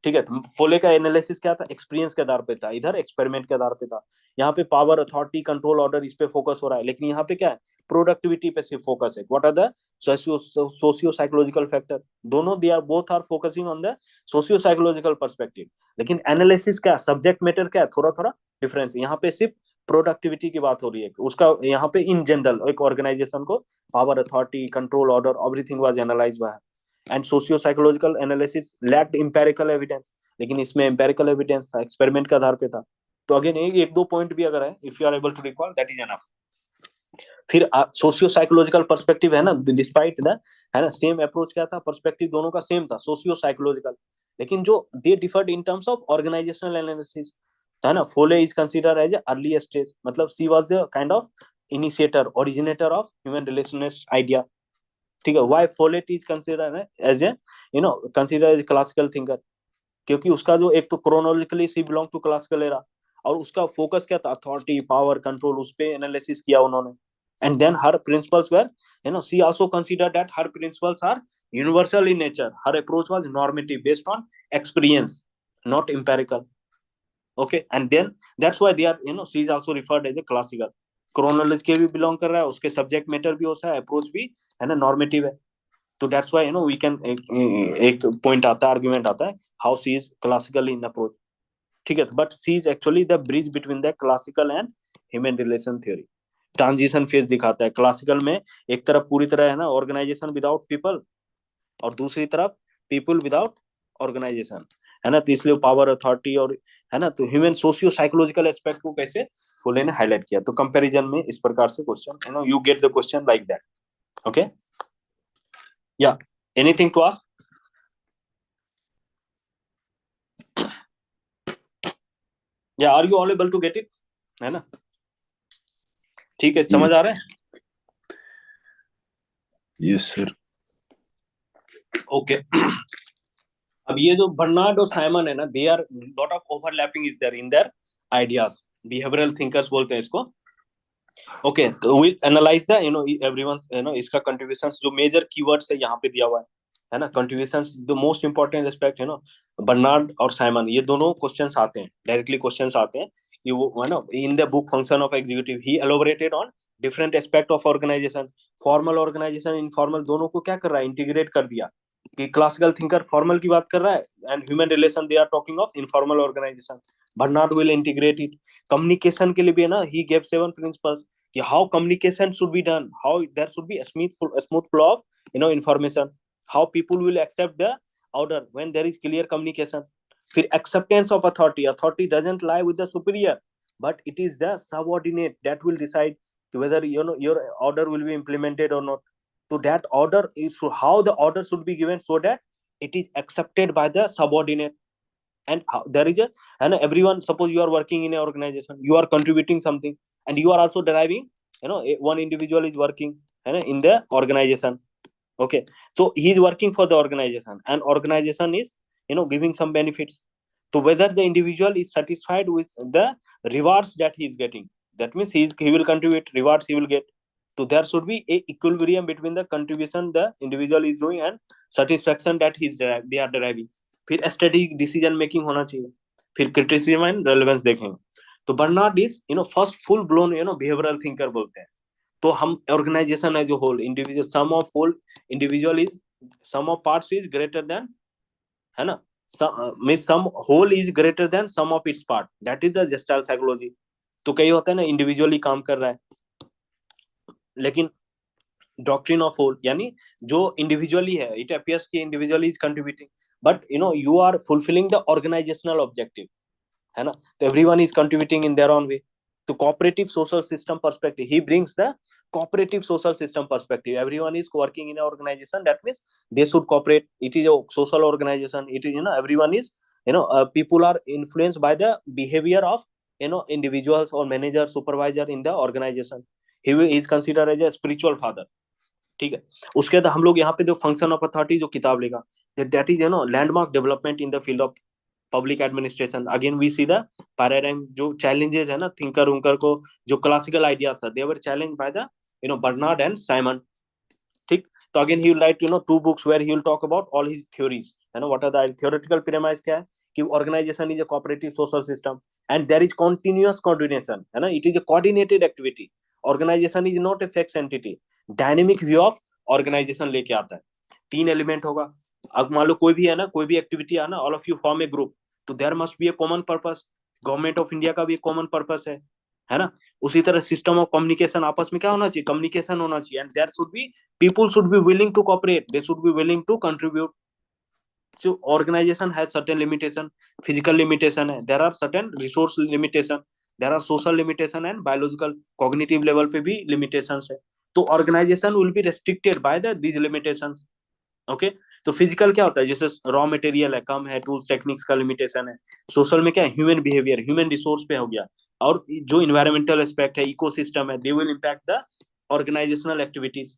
ठीक है। तो Follett का analysis क्या था, एक्सपीरियंस के आधार पे था, इधर एक्सपेरिमेंट के आधार पे था। यहाँ पे पावर, अथॉरिटी, कंट्रोल, ऑर्डर, इस पे फोकस हो रहा है, लेकिन यहाँ पे क्या है, प्रोडक्टिविटी पे सिर्फ फोकस है। What are the socio psychological factor, दोनों they are both are focusing on the socio psychological perspective, लेकिन एनालिसिस क्या, सब्जेक्ट मैटर क्या है, थोड़ा थोड़ा डिफरेंस। यहाँ पे सिर्फ प्रोडक्टिविटी की बात हो रही है उसका, यहाँ पे इन जनरल एक ऑर्गेनाइजेशन को power, authority, control, order, everything was analysed by, and socio-psychological analysis lacked empirical evidence. लेकिन इसमें एम्पेरिकल एविडेंस था, एक्सपेरिमेंट के आधार पे था। तो अगेन एक दो पॉइंट भी अगर है, if you are able to recall, that is enough. फिर सोशियो साइकोलॉजिकल पर्सपेक्टिव है ना, डिस्पाइट द, है ना, सेम अप्रोच क्या था, पर्सपेक्टिव दोनों का सेम था, सोशियो साइकोलॉजिकल, लेकिन जो they differed in terms of organisational analysis, है ना। Follett is consider as early stage, मतलब she was the kind of initiator, originator of human relationship idea, ठीक है। Why Follett is consider as a, consider as classical thinker, क्योंकि उसका जो एक तो chronologically she belong to classical era, और उसका फोकस क्या था, अथॉरिटी, पावर, कंट्रोल, उस पे एनालिसिस किया उन्होंने। And then her principles were, she also consider that her principles are universal in nature, her approach was normative based on experience, not empirical. Okay, and then that's why they are, she is also referred as a classical. Chronology के भी belong कर रहा है, उसके subject matter भी होता है, approach भी, है ना, नॉर्मेटिव है। तो दैट्स व्हाई वी कैन, एक पॉइंट आता है, आर्गुमेंट आता है, how she is classical in approach, ठीक है। But she is actually the bridge between the classical and human relation theory. Transition phase दिखाता है क्लासिकल में, एक तरफ पूरी तरह, है ना, ऑर्गेनाइजेशन विदाउट पीपल, और दूसरी तरफ पीपल विदाउट ऑर्गेनाइजेशन, है ना। तो इसलिए पावर, अथॉरिटी, और, है ना, तो ह्यूमन सोशियो साइकोलॉजिकल एस्पेक्ट को कैसे फुले ने हाईलाइट किया। तो कंपैरिजन में इस प्रकार से question, you get the question like that. Okay, या एनीथिंग टू आस्क? या are you all able to get it, है ना, ठीक है, समझ आ रहा है? Yes sir. ओके अब ये जो बर्नार्ड और साइमन है ना, they are lot of overlapping is there in their ideas, behavioural thinkers बोलते हैं इसको। ओके, तो वी एनालाइज द, एवरीवन, इसका कंट्रीब्यूशंस, जो मेजर कीवर्ड्स है यहाँ पे दिया हुआ है ना, contributions, the most important aspect, Barnard और साइमन, ये दोनों क्वेश्चंस आते हैं, डायरेक्टली क्वेश्चंस आते हैं कि वो, है ना, in the book function of executive he elaborated on different aspect of organisation, formal organisation, informal, दोनों को क्या कर रहा है, इंटीग्रेट कर दिया। कि क्लासिकल थिंकर फॉर्मल की बात कर रहा है, and human relation they are talking of informal organisation. Barnard will integrate it. Communication के लिए भी, है ना, ही गेव 7 प्रिंसिपल्स कि how communication should be done, how there should be smooth flow of, information, how people will accept the order when there is clear communication. फिर acceptance of authority, authority doesn't lie with the superior, but it is the subordinate that will decide whether, your order will be implemented or not. So that order is, how the order should be given so that it is accepted by the subordinate. And there is a, and everyone, suppose you are working in an organization, you are contributing something, and you are also deriving, one individual is working, in the organization. Okay, so he is working for the organization, and organization is, giving some benefits. So whether the individual is satisfied with the rewards that he is getting, that means he will contribute, rewards he will get. So there should be a equilibrium between the contribution the individual is doing and satisfaction that they are deriving. फिर strategic decision making होना चाहिए, फिर criticism and relevance देखेंगे। तो Barnard is, first full blown, behavioural thinker बोलते हैं। तो हम ऑर्गेनाइजेशन है जो whole, individual, sum of whole individual is, sum of parts is greater than, है ना, some whole is greater than sum of its part, that is the gestalt psychology। तो कई होता है ना, इंडिविजुअली काम कर रहा है, लेकिन डॉक्ट्रिन ऑफ होल, यानी जो इंडिविजुअली है, इट अपियर्स कि individually is contributing, but you are fulfilling the organisational objective, है ना, तो everyone is contributing in their own way. तो cooperative social system perspective, he brings the cooperative social system perspective, everyone is working in an organization, that means they should cooperate, it is a social organization, it is, everyone is, people are influenced by the behavior of, individuals or manager, supervisor in the organization। he is considered as a spiritual father, ठीक है। उसके बाद हम लोग यहाँ पे जो function of authority जो किताब लेगा, that is, landmark development in the field of public administration. Again we see the paradigm, जो चैलेंजेस है ना, थिंकर उनकर को, जो क्लासिकल आइडियाज था, they were challenge by the, Barnard and Simon, ठीक। तो again he will write, 2 books where he will talk about all his theories, है ना, what are the theoretical premise, क्या है कि organisation is a cooperative social system and there is continuous coordination, है ना, it is a coordinated activity. Organisation is not a fix entity, dynamic view of organisation लेके आता है। 3 element होगा। अब मान लो कोई भी, है ना, कोई भी एक्टिविटी है ना, all of you form a group, तो there must be a common purpose. Government of India का भी कॉमन पर्पस है ना। उसी तरह सिस्टम ऑफ कम्युनिकेशन, आपस में क्या होना चाहिए, कम्युनिकेशन होना चाहिए, and there should be, people should be willing to cooperate, they should be willing to contribute. So organization has certain limitation, physical limitation है, there are certain resource limitation, there are social limitation and biological cognitive level पे भी limitations है. तो organization will be restricted by these limitations. Okay तो physical क्या होता है, जैसे रॉ मटेरियल है, कम है, टूल्स टेक्निक्स का लिमिटेशन है. सोशल में क्या है, ह्यूमन बिहेवियर, ह्यूमन रिसोर्स पे हो गया. और जो इन्वायरमेंटल एस्पेक्ट है, इकोसिस्टम है, they will impact the organisational activities.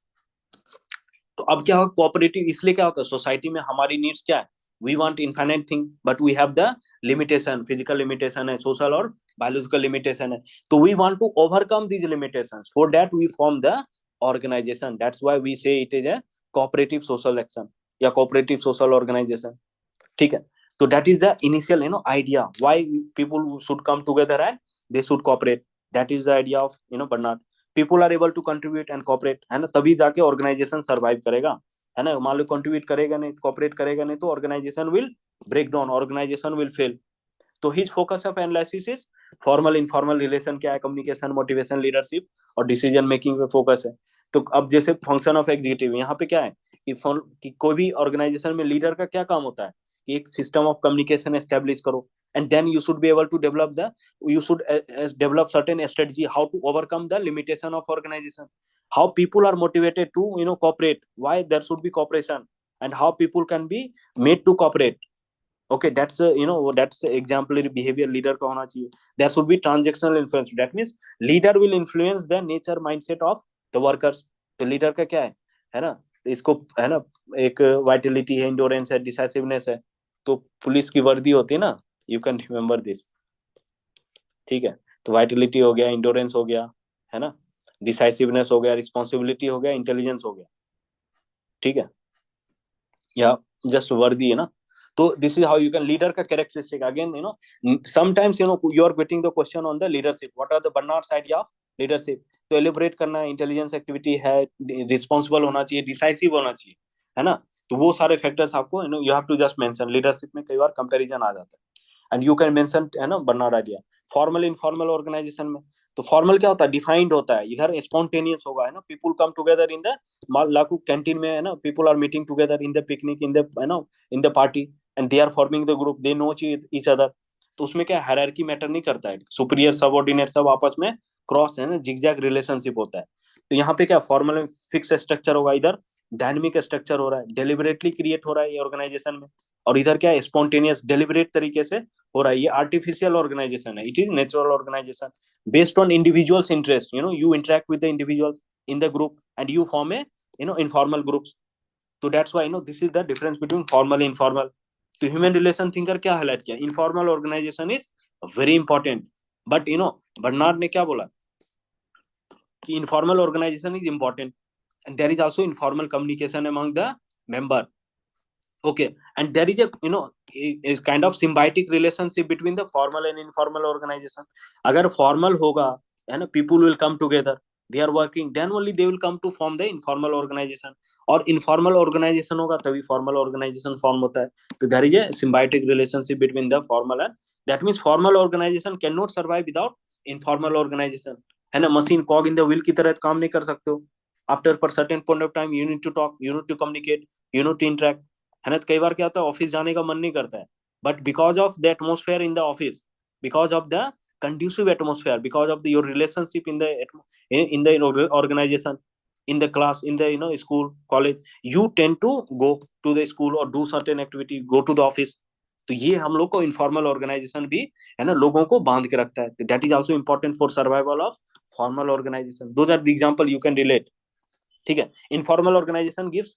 तो अब क्या होगा, कोऑपरेटिव, इसलिए क्या होता है, सोसाइटी में हमारी नीड्स क्या है, we want infinite thing but we have the limitation, physical limitation है, सोशल और बायोलॉजिकल लिमिटेशन है. तो we want to overcome these limitations, for that we form the organisation. That's why we say it is a cooperative social action या cooperative social organisation. ठीक है, तो that is the initial idea why people should come together and they should cooperate. That is the idea of Bernard. People are able to contribute and cooperate, है ना, तभी जाके organisation survive करेगा, है ना. मान लो कंट्रीब्यूट करेगा नहीं, कोऑपरेट करेगा नहीं, तो organisation will break down, organisation will fail. तो his focus of analysis is formal informal relation क्या है, कम्युनिकेशन, मोटिवेशन, लीडरशिप और डिसीजन मेकिंग पे फोकस है. तो अब जैसे फंक्शन ऑफ एग्जीक्यूटिव यहाँ पे क्या है कि कोई भी ऑर्गेनाइजेशन में लीडर का क्या काम होता है कि एक सिस्टम ऑफ कम्युनिकेशन एस्टेब्लिश करो, and then you should be able to you should develop certain strategy how to overcome the limitation of organization, how people are motivated to cooperate, why there should be cooperation, and how people can be made to cooperate. Okay, that's that's exemplary behavior leader का होना चाहिए. There should be transactional influence, that means leader will influence the nature mindset of the workers. तो leader का क्या है ना, तो इसको है ना, एक वाइटलिटी है, इंडोरेंस है, डिसाइसिवनेस है. तो पुलिस की वर्दी होती है ना, यू कैन रिमेम्बर दिस. ठीक है, तो वाइटलिटी हो गया, इंडोरेंस हो गया, है ना, डिसाइसिवनेस हो गया, रिस्पॉन्सिबिलिटी हो गया, इंटेलिजेंस हो गया. ठीक है, या जस्ट वर्दी है ना. तो this is how you can, leader का characteristic again sometimes you are getting the question on the leadership, what are the Barnard's idea of leadership. तो एलिब्रेट करना है, इंटेलिजेंस एक्टिविटी है, रिस्पॉन्सिबल होना चाहिए, डिसाइसिव होना चाहिए, है ना. तो वो सारे फैक्टर्स आपको you have to just mention. Leadership में कई बार कंपैरिजन आ जाता है, एंड यू कैन मेंशन, है ना, Barnard idea. Formal informal organisation में, तो फॉर्मल क्या होता है, डिफाइंड होता है, इधर स्पॉन्टेनियस होगा, है ना, people come together in the लाकू कैंटीन में, है ना, people are meeting together in the picnic, in the, है ना, in the party, and they are forming the group, they know each other. तो उसमें क्या हायरार्की मैटर नहीं करता है, सुपीरियर सबऑर्डिनेट सब आपस में क्रॉस, है ना, जिगजैग रिलेशनशिप होता है. तो यहाँ पे क्या फॉर्मल फिक्स स्ट्रक्चर होगा, इधर डायनेमिक स्ट्रक्चर हो रहा है, डेलिबरेटली क्रिएट हो रहा है ये ऑर्गेनाइजेशन में. और इधर क्या है, स्पॉन्टेनियस डेलिबरेट तरीके से हो रहा है. ये आर्टिफिशियल ऑर्गेनाइजेशन है, it is natural organisation based on individuals interest. You interact with the individuals in the group and you form a informal groups. So that's why this is the difference between formal and informal. तो human relation thinker क्या highlight किया, informal organization is very important. But Bernard ने क्या बोला कि informal organization is important and there is also informal communication among the member. Okay, and there is a kind of symbiotic relationship between the formal and informal organization. अगर formal होगा, है ना, people will come together, they are working, then only they will come to form the informal organization. और informal organization होगा तभी formal organization form होता है. तो there is a symbiotic relationship between the formal and, that means formal organization cannot survive without informal organization. है ना, machine cog in the wheel की तरह काम नहीं कर सकते हो. After per certain point of time you need to talk, you need to communicate, you need to interact, है ना. तो कई बार क्या होता है, ऑफिस जाने का मन नहीं करता है, but because of the atmosphere in the office, because of the conducive atmosphere, because of your relationship in the organization, in the class, in the school, college, you tend to go to the school or do certain activity, go to the office. तो ये हम लोग को informal organisation भी, है ना, लोगों को बांध के रखता है. That is also important for survival of formal organization. Those are the example you can relate. ठीक है, इनफॉर्मल ऑर्गेनाइजेशन गिव्स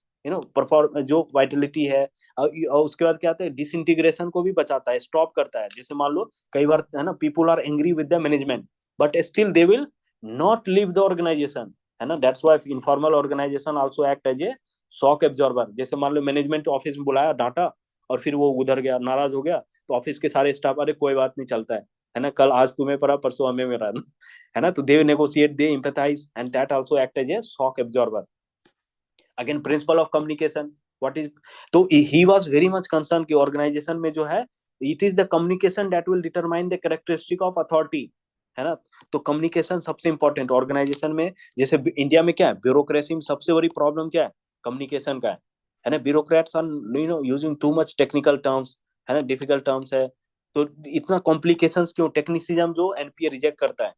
परफॉर्म जो वाइटलिटी है, और उसके बाद क्या आता है, डिसइंटीग्रेशन को भी बचाता है, स्टॉप करता है. जैसे मान लो कई बार, है ना, people are angry with the management but still they will not leave the organisation, है ना. That's why informal organization also act as a shock absorber. जैसे मान लो मैनेजमेंट ऑफिस में बुलाया, डांटा, और फिर वो उधर गया, नाराज हो गया, तो ऑफिस के सारे स्टाफ, अरे कोई बात नहीं, चलता है ना, कल आज तुम्हें पड़ा, परसों हमें मेरा, है ना. तो they negotiate, they empathise, and that also act as a shock absorber. Again principle of communication what is, तो he was very much concern कि ऑर्गेनाइजेशन में जो है, it is the communication that will determine the characteristic of authority, है ना. तो communication सबसे important organisation में. जैसे इंडिया में क्या है, ब्यूरोक्रेसी में सबसे बड़ी प्रॉब्लम क्या है, कम्युनिकेशन का है. है ना, bureaucrats are using too much technical terms, है ना, डिफिकल्ट टर्म्स है, तो इतना कॉम्प्लिकेशंस क्यों? टेक्निसिज्म जो एनपीए रिजेक्ट करता है,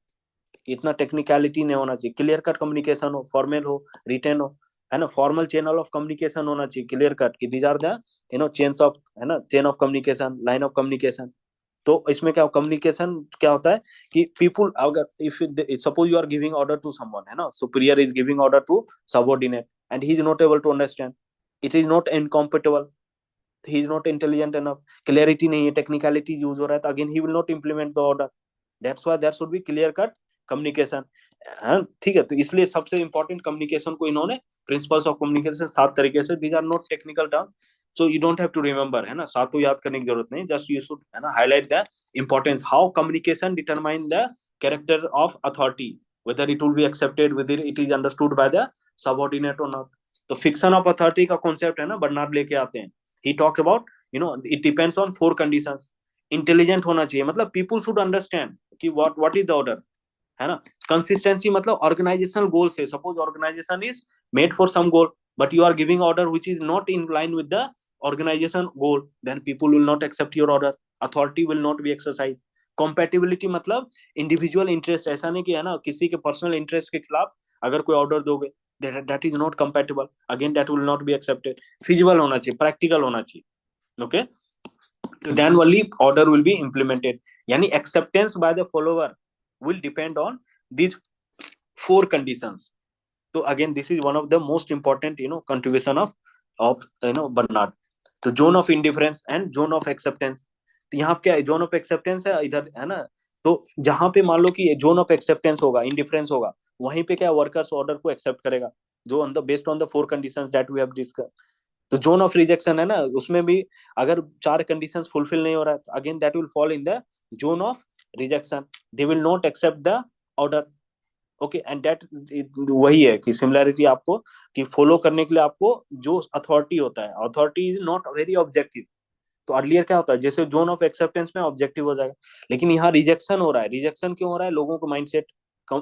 इतना टेक्निकलिटी नहीं होना चाहिए, क्लियर कट कम्युनिकेशन हो, फॉर्मल हो, रिटर्न हो, है ना, फॉर्मल चैनल ऑफ कम्युनिकेशन होना चाहिए, क्लियर कट कि these are the chains of, है ना, chain of communication, line of communication. तो इसमें क्या कम्युनिकेशन क्या होता है कि पीपुल, अगर if suppose you are giving order to someone, है ना, superior is giving order to subordinate and he is not able to understand, it is not incompatible, he is not intelligent enough, clarity नहीं है, technicality use हो रहा है, तो again he will not implement the order. That's why there should be clear cut communication. ठीक है, तो इसलिए सबसे इंपॉर्टेंट कम्युनिकेशन को इन्होंने प्रिंसिपल्स ऑफ कम्युनिकेशन 7 तरीके से, these are not technical term, so you don't have to remember, है ना, सातों याद करने की जरूरत नहीं, जस्ट यू शुड, है ना, highlight the importance, how communication determine the character of authority, whether it will be accepted, whether it is understood by the subordinate or not। तो फिक्शन ऑफ अथॉरिटी का कॉन्सेप्ट, है ना, Bernard लेके आते हैं, he talk about it depends on 4 conditions. Intelligent होना चाहिए, मतलब पीपल शुड अंडरस्टैंड कि व्हाट इज द ऑर्डर, है ना। कंसिस्टेंसी मतलब ऑर्गेनाइजेशनल गोल से, suppose organization is made for some goal but you are giving order which is not in line with the organization goal, then people will not accept your order, authority will not be exercise. Compatibility मतलब individual interest, ऐसा नहीं कि, है ना, किसी के personal interest के खिलाफ अगर कोई ऑर्डर दोगे, that is not compatible, again that will not be accepted. Feasible होना चाहिए, प्रैक्टिकल होना चाहिए, okay, then only order will be implemented, yani acceptance by the follower will depend on these 4 conditions। so again this is one of the most important contribution of Bernard। तो zone of indifference and zone of acceptance, तो यहाँ क्या है, zone of acceptance है इधर, है ना, तो जहां पे मान लो कि जोन ऑफ एक्सेप्टेंस होगा, इंडिफरेंस होगा, वहीं पे क्या वर्कर्स ऑर्डर को एक्सेप्ट करेगा, जो on the based on the 4 conditions that we have discuss. तो जोन ऑफ रिजेक्शन है ना, उसमें भी अगर 4 कंडीशंस फुलफिल नहीं हो रहा है, तो again that will fall in the zone of rejection, they will not accept the order, okay, and that वही है कि सिमिलैरिटी आपको कि फॉलो करने के लिए आपको जो अथॉरिटी होता है, authority is not very objective. तो अर्लियर क्या होता है, जैसे जोन ऑफ एक्सेप्टेंस में ऑब्जेक्टिव हो जाएगा, लेकिन यहाँ रिजेक्शन हो रहा है, रिजेक्शन क्यों हो रहा है, लोगों को माइंडसेट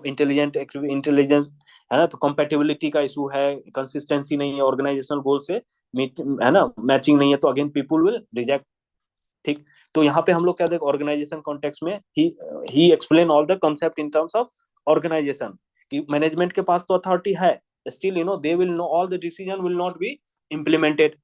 इंटेलिजेंस, है ना, तो कंपेटिबिलिटी का इशू है, कंसिस्टेंसी नहीं है, ऑर्गेनाइजेशनल गोल से मीट, है ना, मैचिंग नहीं है, तो अगेन पीपल विल रिजेक्ट। ठीक, तो यहाँ पे हम लोग क्या देख, ऑर्गेनाइजेशन कॉन्टेक्स्ट में he explain all the concept in terms of organisation, कि मैनेजमेंट के पास तो अथॉरिटी है, still they will know all the decision will not be implemented.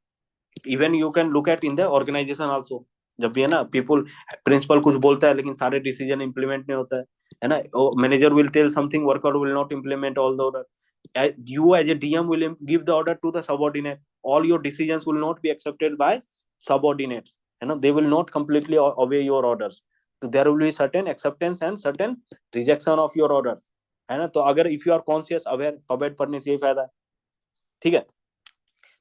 Even you can look at in the organisation also, जब भी, है ना, people, principal कुछ बोलता है लेकिन सारे डिसीजन इंप्लीमेंट नहीं होता है ना, manager will tell something, worker will not implement all the order, you as a DM will give the order to the subordinate, all your decisions will not be accepted by subordinates, they will not completely obey your orders, so there will be certain acceptance and certain rejection of your orders, है ना। तो अगर if you are conscious aware, Corbett पढ़ने से ये फायदा है, ठीक है।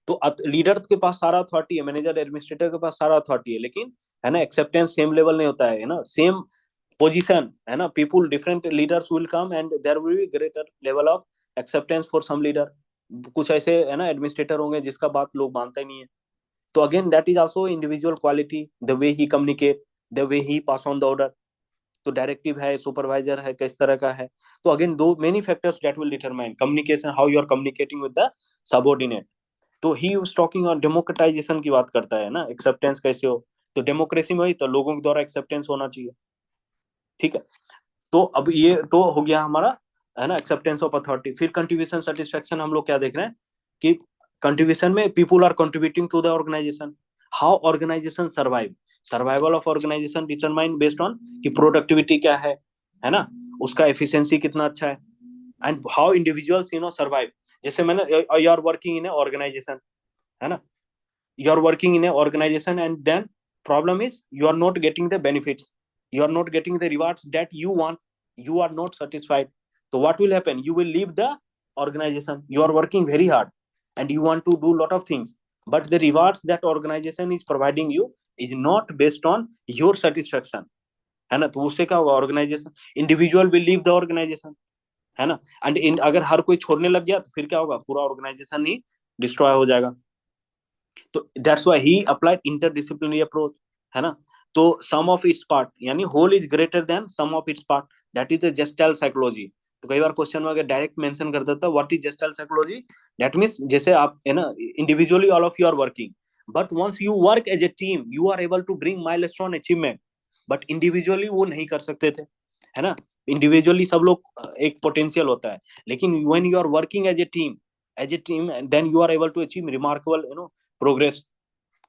तो लीडर के पास सारा अथॉरिटी है, मैनेजर एडमिनिस्ट्रेटर के पास सारा अथॉरिटी है, लेकिन, है ना, एक्सेप्टेंस सेम लेवल नहीं होता है ना, सेम पोजीशन, है ना, people different leaders will come and there will be greater level of acceptance for some leader. कुछ ऐसे, है ना, एडमिनिस्ट्रेटर होंगे जिसका बात लोग मानते नहीं है, तो again that is also individual quality, the way he communicate, the way he pass on the order, तो डायरेक्टिव है, सुपरवाइजर है, किस तरह का है, तो अगेन दो many factors that will determine communication, how you are communicating with the subordinate. तो he was talking on democratisation की बात करता है ना, एक्सेप्टेंस कैसे हो, तो डेमोक्रेसी में ही तो लोगों के द्वारा एक्सेप्टेंस होना चाहिए, ठीक है। तो अब ये तो हो गया हमारा, है ना, एक्सेप्टेंस ऑफ अथॉरिटी। फिर कंट्रीब्यूशन सेटिस्फेक्शन हम लोग क्या देख रहे हैं कि कंट्रीब्यूशन में people are contributing to the organization, how organization survive, survival of organization determine based on कि प्रोडक्टिविटी क्या है ना, उसका एफिशिएंसी कितना अच्छा है, एंड हाउ इंडिविजुअल्स सर्वाइव। जैसे मैंने, you are working in a organisation, है ना, you are working in a organization and then problem is you are not getting the benefits, you are not getting the rewards that you want, you are not satisfied, so what will happen, you will leave the organization, you are working very hard and you want to do lot of things, but the rewards that organization is providing you is not based on your satisfaction, है ना, तो उससे क्या होगा, organization, individual will leave the organisation, है ना, and अगर हर कोई छोड़ने लग गया तो फिर क्या होगा, पूरा ऑर्गेनाइजेशन ही डिस्ट्रॉय हो जाएगा। तो that's why he applied interdisciplinary approach, है ना। तो सम ऑफ इट्स पार्ट, यानी whole is greater than sum of its part, that is the gestalt psychology, तो कई बार क्वेश्चन में अगर डायरेक्ट मेंशन कर देता what is gestalt psychology, that means जैसे आप है ना individually all of you are working, but once you work as a team you are able to bring milestone achievement, but individually वो नहीं कर सकते थे, है ना। इंडिविजुअली सब लोग एक पोटेंशियल होता है, लेकिन when you are working as a team then you are able to achieve remarkable progress,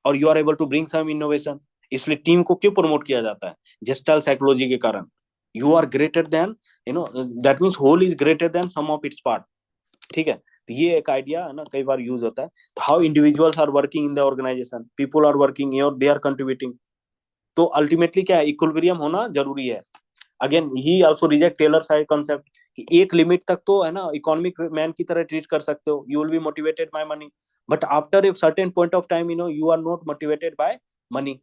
और you are able to bring some innovation. इसलिए टीम को क्यों प्रमोट किया जाता है? जेस्टाइल साइकोलॉजी के कारण। You are greater than that means whole is greater than sum of its part. ठीक है, तो ये एक आइडिया है ना कई बार यूज होता है। तो how individuals are working in the organization, people are working और दे आर कंट्रीब्यूटिंग। तो अल्टीमेटली क्या है, इक्विलिब्रियम होना जरूरी है। Again he also reject Taylor side concept कि एक लिमिट तक तो है ना इकोनॉमिक मैन की तरह ट्रीट कर सकते हो, you will be motivated by money, but after a certain point of time you are not motivated by money.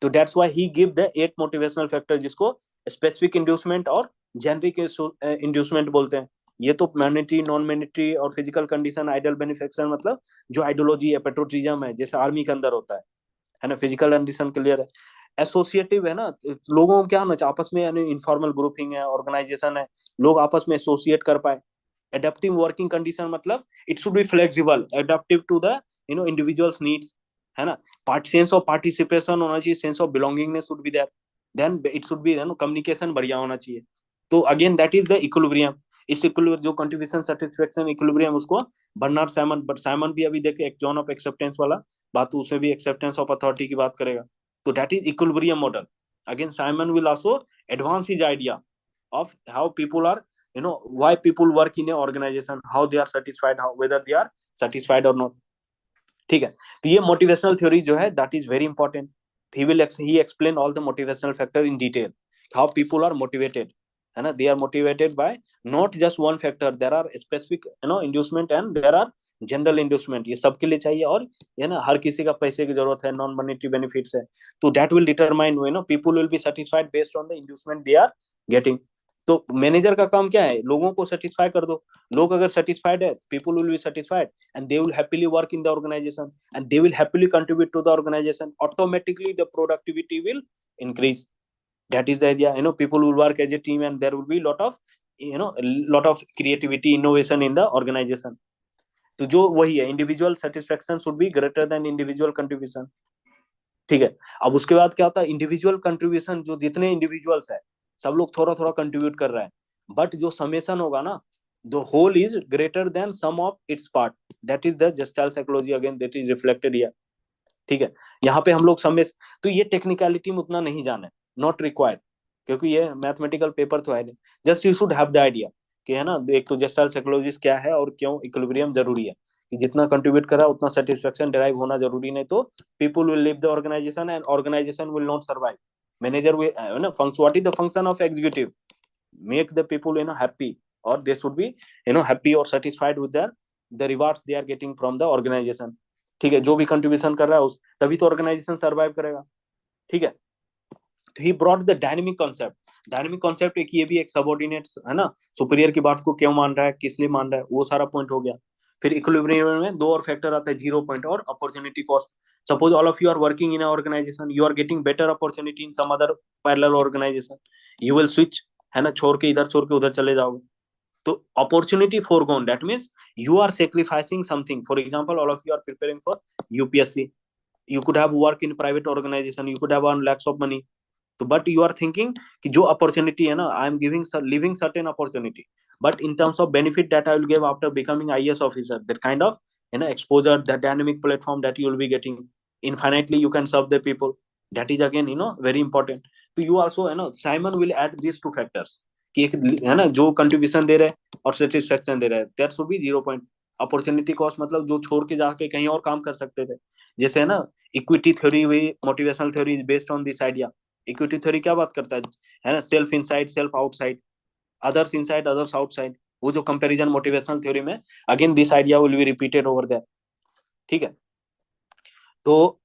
तो that's why he give the 8 motivational factor, जिसको स्पेसिफिक इंड्यूसमेंट और generic inducement बोलते हैं। ये तो मैनिटरी, नॉन मैनिटरी और physical condition, ideal बेनिफिक्शन, मतलब जो आइडियोलॉजी है, पेट्रोटिज्म है, जैसे आर्मी के अंदर होता है ना। फिजिकल कंडीशन क्लियर है। एसोसिएटिव है ना, लोगों को क्या होना चाहिए आपस में, यानी इनफॉर्मल ग्रुपिंग है, ऑर्गेनाइजेशन है, लोग आपस में एसोसिएट कर पाए। एडेप्टिव वर्किंग कंडीशन मतलब it should be flexible, adaptive to the individuals needs, है ना। पार्ट सेंस ऑफ पार्टिसिपेशन होना चाहिए, sense of belongingness should be there, then it should be communication बढ़िया होना चाहिए। तो again that is the equilibrium. इस इक्विलिब्रियम जो कंट्रीब्यूशन सेटिस्फेक्शन इक्विलिब्रियम, उसको बर्नार्ड साइमन, बट साइमन भी अभी देखे एक जोन ऑफ एक्सेप्टेंस वाला बात, उसमें भी एक्सेप्टेंस ऑफ अथॉरिटी की बात करेगा। तो that is equilibrium model. Again, Simon will also advance his idea of how people are, why people work in a organization, how they are satisfied, how whether they are satisfied or not. ठीक है, तो ये motivational theory जो है that is very important. he explain all the motivational factor in detail, how people are motivated, है ना। they are motivated by not just one factor, there are specific inducement and there are general inducement, ये सबके लिए चाहिए, और है ना हर किसी का पैसे की जरूरत है, नॉन मॉनेटरी बेनिफिट्स है। तो that will determine people will be satisfied based on the inducement they are getting. तो मैनेजर का काम क्या है, लोगों को सेटिस्फाई कर दो। लोग अगर सेटिस्फाइड है, people will be satisfied and they will happily work in the organization and they will happily contribute to the organization, automatically the productivity will increase. That is the idea. People will work as a team and there will be lot of creativity, innovation in the organization. तो जो वही है, individual satisfaction should be greater than individual contribution. ठीक है, अब उसके बाद क्या होता है, इंडिविजुअल कंट्रीब्यूशन, जो जितने इंडिविजुअल्स है सब लोग थोड़ा थोड़ा कंट्रीब्यूट कर रहे हैं, बट जो समेशन होगा ना, the whole is greater than sum of its part, that is the gestalt psychology, again that is reflected here. ठीक है, यहाँ पे हम लोग समेश, तो ये टेक्निकलिटी में उतना नहीं जाना है, नॉट रिक्वायर्ड, क्योंकि ये मैथमेटिकल पेपर तो है नहीं। Just you should have the idea कि है ना, एक तो जेस्टाइल साइकोलॉजी क्या है और क्यों इक्विलिब्रियम जरूरी है, कि जितना कंट्रीब्यूट करा उतना सेटिस्फेक्शन डिराइव होना जरूरी, नहीं तो people will leave the organization and organization will not survive. Manager will what is the function of executive, make the people happy, और दे शुड बी हैप्पी और satisfied with the rewards they are getting from the organization. ठीक है, जो भी contribution कर रहा है उस, तभी तो ऑर्गेनाइजेशन सर्वाइव करेगा। ठीक है, तो he brought the dynamic concept. Dynamic concept एक, ये भी एक सबऑर्डिनेट है ना, सुपीरियर की बात को क्यों मान रहा है, किस लिए मान रहा है, वो सारा पॉइंट हो गया। फिर इक्विलिब्रियम में दो और फैक्टर आता है, जीरो पॉइंट और opportunity cost. Suppose all of you are working in organization, you are getting better opportunity in some other parallel organization, you will switch, है ना, छोड़ के इधर छोड़ के उधर चले जाओगे। तो opportunity forgone, that means you are sacrificing something. For example, all of you are preparing for UPSC, you could have work in private organization, you could have earned lakhs of money, तो but you are thinking कि जो opportunity है ना, I am giving living certain opportunity, but in terms of benefit that I will give after becoming IAS officer, that kind of exposure, that dynamic platform that you will be getting, infinitely you can serve the people, that is again very important. तो you also Simon will add these two factors कि एक है ना जो contribution दे रहे हैं और satisfaction दे रहे हैं, that should B 0 point. Opportunity cost मतलब जो छोड़ के जाके कहीं और काम कर सकते थे, जैसे है ना इक्विटी थ्योरी हुई, motivational theory is based on this idea. Equity theory क्या बात करता है ना, self inside self outside, others inside others outside, वो जो कंपैरिजन मोटिवेशनल थ्योरी में, again this idea will be repeated over there. ठीक है, तो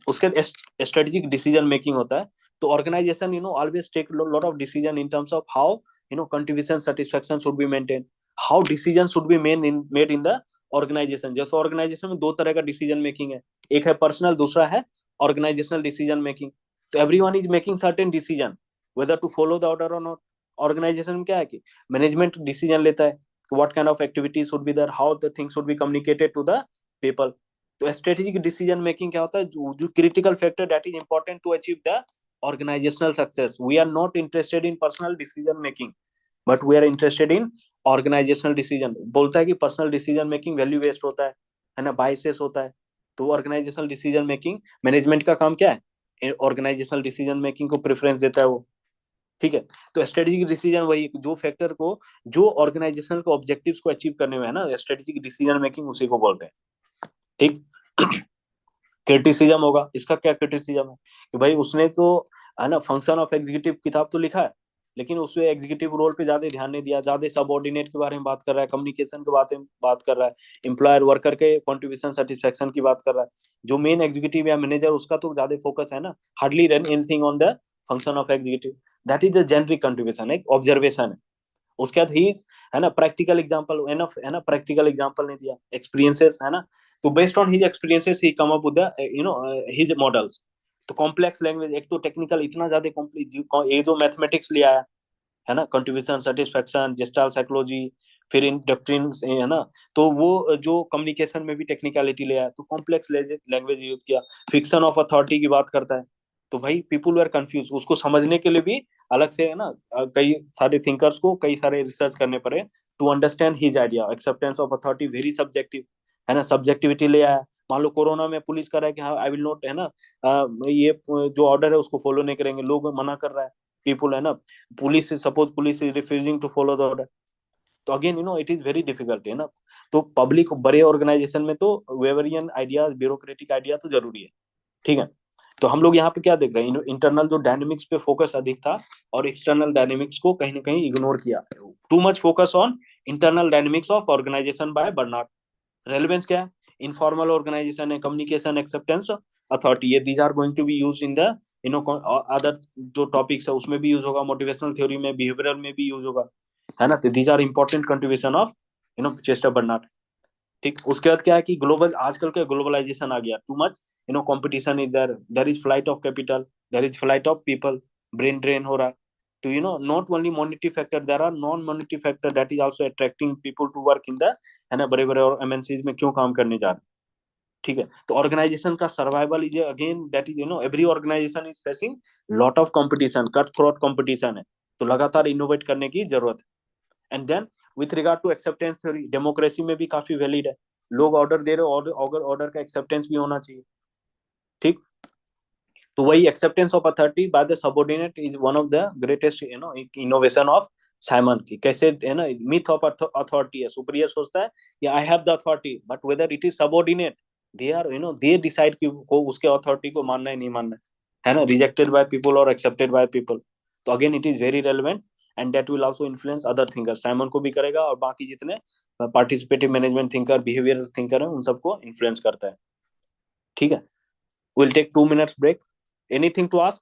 उसके स्ट्रेटेजिक डिसीजन मेकिंग होता है। तो organization always take lot of decision in terms of how contribution satisfaction should be maintain, how decision should be made in the organization. जैसे organization में दो तरह का डिसीजन मेकिंग है, एक है पर्सनल, दूसरा है ऑर्गेनाइजेशनल डिसीजन मेकिंग। तो everyone is making certain decision whether to follow the order और नॉट, ऑर्गेनाइजेशन में क्या है कि मैनेजमेंट डिसीजन लेता है what kind of activities should be there, how the things should be communicated to the people. तो strategic decision making क्या होता है, जो critical factor that is important to achieve the organizational success. We are not interested in personal decision making, but we are interested in organizational decision। बोलता है कि personal decision making value based होता है ना, बायसेस होता है। तो organisational decision making, management का काम क्या है, ऑर्गेनाइजेशनल डिसीजन मेकिंग को प्रेफरेंस देता है वो। ठीक है, तो स्ट्रेटेजिक डिसीजन वही जो फैक्टर को, जो ऑर्गेनाइजेशन के ऑब्जेक्टिव्स को अचीव करने में है ना, स्ट्रेटेजिक डिसीजन मेकिंग उसी को बोलते हैं। ठीक। क्रिटिसिज्म होगा, इसका क्या क्रिटिसिज्म है कि भाई उसने तो है ना फंक्शन ऑफ एग्जीक्यूटिव किताब तो लिखा है, लेकिन उसमें एग्जीक्यूटिव रोल पे ज्यादा ध्यान नहीं दिया, ज्यादा सबऑर्डिनेट के बारे में बात कर रहा है, कम्युनिकेशन के बारे में बात कर रहा है, एम्प्लॉयर वर्कर के कंट्रीब्यूशन सेटिस्फेक्शन की बात कर रहा है। जो मेन एग्जीक्यूटिव या मैनेजर उसका तो ज्यादा फोकस है ना, hardly run anything on the function of executive. That is the generic contribution, एक ऑब्जर्वेशन है। उसके बाद ही है ना प्रैक्टिकल एग्जांपल, एनफ है ना, प्रैक्टिकल एग्जांपल नहीं दिया, एक्सपीरियंसेस है ना। तो based on his experiences he come up with the his models. तो कॉम्प्लेक्स लैंग्वेज, एक तो टेक्निकल इतना ज्यादा कॉम्प्लेक्स, ये जो मैथमेटिक्स लिया है ना, कंट्रीब्यूशन सेटिस्फेक्शन जेस्टाल साइकोलॉजी, फिर इन डॉक्ट्रिन है ना, तो वो जो कम्युनिकेशन में भी टेक्निकलिटी ले आया, तो कॉम्प्लेक्स लैंग्वेज यूज किया। फिक्शन ऑफ अथॉरिटी की बात करता है, तो भाई पीपुल वर कंफ्यूज, उसको समझने के लिए भी अलग से है ना कई सारे थिंकर्स को कई सारे रिसर्च करने पड़े to understand his idea. Acceptance of authority very subjective है ना, सब्जेक्टिविटी ले आया। मान लो कोरोना में पुलिस कर रहा है कि हाँ आई विल नॉट है ना, ये जो ऑर्डर है उसको फॉलो नहीं करेंगे, लोग मना कर रहा है, पीपुल है ना, police suppose police is refusing to follow the order. तो again it is very difficult है ना। तो पब्लिक बड़े ऑर्गेनाइजेशन में तो वेवरियन आइडियाज, ब्यूरोक्रेटिक आइडिया तो जरूरी है। ठीक है, तो हम लोग यहाँ पे क्या देख रहे हैं, इंटरनल जो डायनेमिक्स पे फोकस अधिक था और एक्सटर्नल डायनेमिक्स को कहीं ना कहीं इग्नोर किया। Too much focus on internal dynamics of organization by Bernard. Relevance क्या है, इनफॉर्मल ऑर्गेनाइजेशन है, कम्युनिकेशन, एक्सेप्टेंस, अथॉरिटी, ये these are going to be use in the other जो टॉपिक्स है उसमें भी यूज होगा, मोटिवेशनल थ्योरी में, बिहेवियरल में भी यूज होगा, है ना। तो these are important contribution of Chester Bernard. ठीक, उसके बाद क्या है कि ग्लोबल, आजकल का ग्लोबलाइजेशन आ गया, too much competition is there, there is flight of capital, there is flight of people, brain drain हो रहा है। तो not only monetary factor, there are non monetary factor that is also attracting people to work in the, है ना, बड़े बड़े MNCs में क्यों काम करने जा रहे हैं। ठीक है, तो ऑर्गेनाइजेशन का survival is again that is every organization is facing lot of competition, cut throat competition है, तो लगातार इनोवेट करने की जरूरत है। And then with regard to acceptance theory, democracy में भी काफी वैलिड है, लोग ऑर्डर दे रहे हो, ऑर्डर का एक्सेप्टेंस भी होना चाहिए। ठीक, तो वही acceptance of authority by the subordinate is one of the greatest innovation of Simon की। कैसे है ना, मिथ ऑफ अथॉरिटी है, सुपीरियर सोचता है कि I have the authority, but whether it is subordinate, they are they decide कि को उसके अथॉरिटी को मानना है नहीं मानना है ना, रिजेक्टेड बाय पीपल और एक्सेप्टेड बाय पीपल। तो again it is very relevant and that will also influence other thinker, Simon को भी करेगा और बाकी जितने participative management thinker, behaviour thinker है, उन सबको इन्फ्लुएंस करता है। ठीक है, will take 2 minutes break. Anything to ask?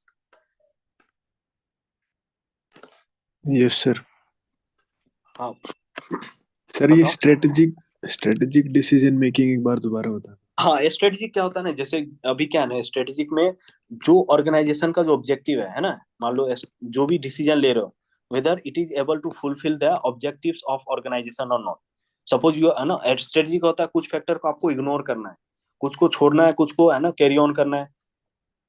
Yes sir. हाँ सर ये बताओ। स्ट्रेटेजिक डिसीजन मेकिंग एक बार दोबारा बता। हाँ, स्ट्रेटेजिक क्या होता है ना, जैसे अभी क्या है ना, स्ट्रेटेजिक में जो ऑर्गेनाइजेशन का जो ऑब्जेक्टिव है ना, मान लो जो भी डिसीजन ले रहे हो, whether it is able to fulfil the objectives of organization और नॉट। सपोज यू है ना, स्ट्रेटेजिक होता है कुछ फैक्टर को आपको इग्नोर करना है, कुछ को छोड़ना है, कुछ को है ना कैरी ऑन करना है।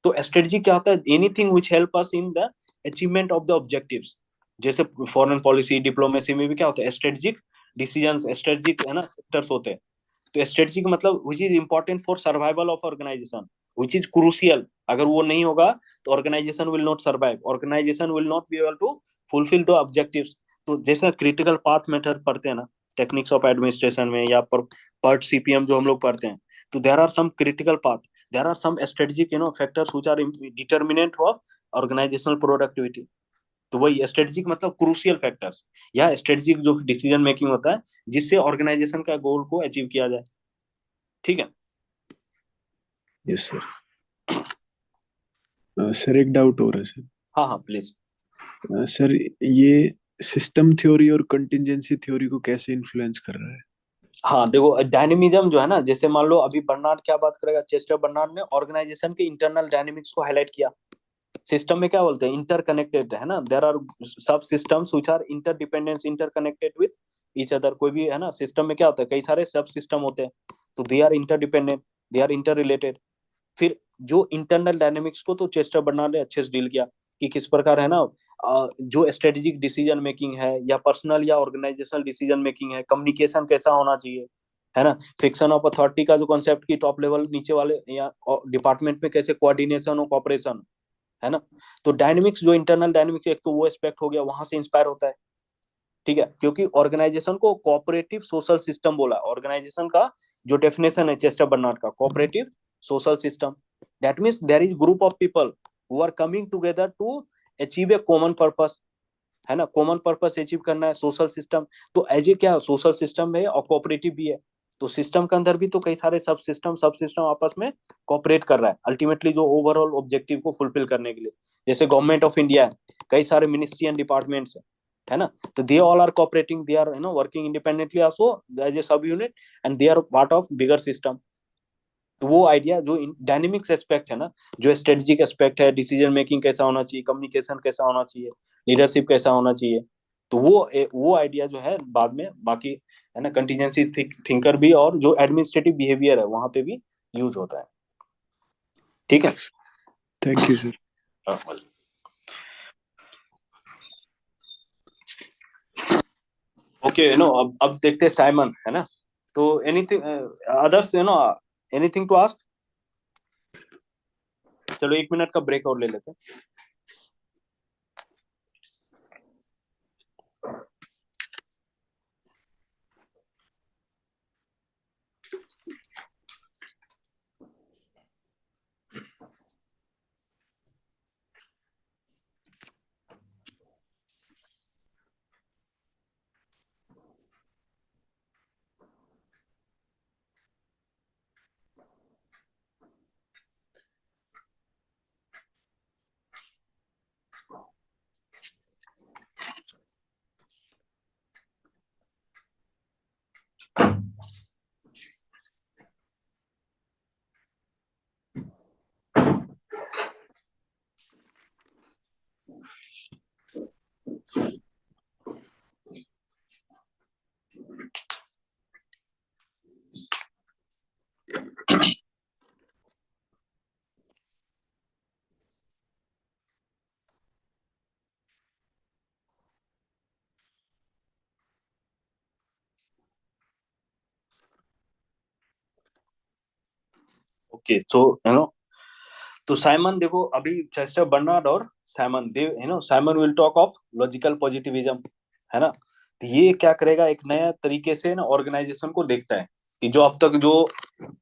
तो स्ट्रेटेजी क्या होता है, anything which help us in the achievement of the objectives. जैसे फॉरेन पॉलिसी, डिप्लोमेसी में भी क्या होता है, स्ट्रेटेजिक डिसीजंस, स्ट्रेटेजिक है ना सेक्टर्स होते हैं। तो स्ट्रेटेजिक मतलब which is important for survival of organization, which is crucial. अगर वो नहीं होगा तो organisation will not survive, organization will not be able to fulfil the objectives. तो जैसे क्रिटिकल पाथ मेथड पढ़ते हैं ना टेक्निक्स ऑफ एडमिनिस्ट्रेशन में, या पर्ट सीपीएम जो हम लोग पढ़ते हैं, तो there are some critical path, there are some strategic factors which are determinant of organizational productivity। तो वही स्ट्रेटेजिक मतलब क्रूशियल फैक्टर्स या स्ट्रेटेजिक जो डिसीजन मेकिंग होता है जिससे ऑर्गेनाइजेशन का गोल को अचीव किया जाए। ठीक है। Yes sir. सर एक डाउट हो रहा है सर। हाँ हाँ प्लीज। सर ये सिस्टम थ्योरी और कंटिजेंसी थ्योरी को कैसे इन्फ्लुएंस कर रहा है? हाँ देखो, डायनेमिज्म जो है ना, जैसे मान लो अभी बर्नार्ड क्या बात करेगा, चेस्टर बर्नार्ड ने ऑर्गेनाइजेशन के इंटरनल डायनेमिक्स को हाईलाइट किया। सिस्टम में क्या बोलते हैं, इंटरकनेक्टेड है ना, there are sub systems which are interdependence interconnected with each other. कोई भी है ना सिस्टम में क्या होता है, कई सारे सब सिस्टम होते हैं, तो they are interdependent, they are inter related. फिर जो इंटरनल डायनेमिक्स को तो चेस्टर बर्नार्ड ने अच्छे से डील किया कि किस प्रकार है ना जो स्ट्रेटेजिक डिसीजन मेकिंग है या पर्सनल या ऑर्गेनाइजेशनल डिसीजन मेकिंग है, कम्युनिकेशन कैसा होना चाहिए, है ना, फिक्शन ऑफ अथॉरिटी का जो कॉन्सेप्ट की टॉप लेवल नीचे वाले या डिपार्टमेंट में कैसे कोऑर्डिनेशन और कॉपरेशन, है ना। तो डायनेमिक्स जो इंटरनल डायनेमिक्स एक तो वो एस्पेक्ट हो गया, वहां से इंस्पायर होता है, ठीक है, क्योंकि ऑर्गेनाइजेशन को कोऑपरेटिव सोशल सिस्टम बोला। ऑर्गेनाइजेशन का जो डेफिनेशन है चेस्टर बर्नार्ड का, cooperative social system, that means there is group of people who are coming together to achieve a common purpose, है ना, कॉमन पर्पस अचीव करना है, सोशल सिस्टम। तो एज ए क्या सोशल सिस्टम है और कोऑपरेटिव भी है, तो सिस्टम के अंदर भी तो कई सारे सब सिस्टम आपस में कोऑपरेट कर रहा है अल्टीमेटली जो ओवरऑल ऑब्जेक्टिव को फुलफिल करने के लिए। जैसे गवर्नमेंट ऑफ इंडिया है, कई सारे मिनिस्ट्री एंड डिपार्टमेंट्स है ना, तो they all are cooperating, they are you know working independently also as a sub unit and they are part of bigger system. तो वो आइडिया जो डायनेमिक्स एस्पेक्ट है ना, जो स्ट्रेटेजिक एस्पेक्ट है, डिसीजन मेकिंग कैसा होना चाहिए, कम्युनिकेशन कैसा होना चाहिए, लीडरशिप कैसा होना चाहिए, तो वो आइडिया जो है बाद में बाकी है ना कंटीजेंसी थिंकर भी और जो एडमिनिस्ट्रेटिव बिहेवियर है वहां पे भी यूज होता है, ठीक है। Thank you sir. Okay you know अब देखते हैं साइमन, है ना, तो anything others you know anything to ask. चलो 1 मिनट का ब्रेक और ले लेते हैं। ओके सो यू नो तो साइमन देखो अभी चेस्टर बर्नार्ड और Simon they you know Simon will talk of logical positivism, है ना। तो ये क्या करेगा, एक नया तरीके से ना ऑर्गेनाइजेशन को देखता है कि जो अब तक जो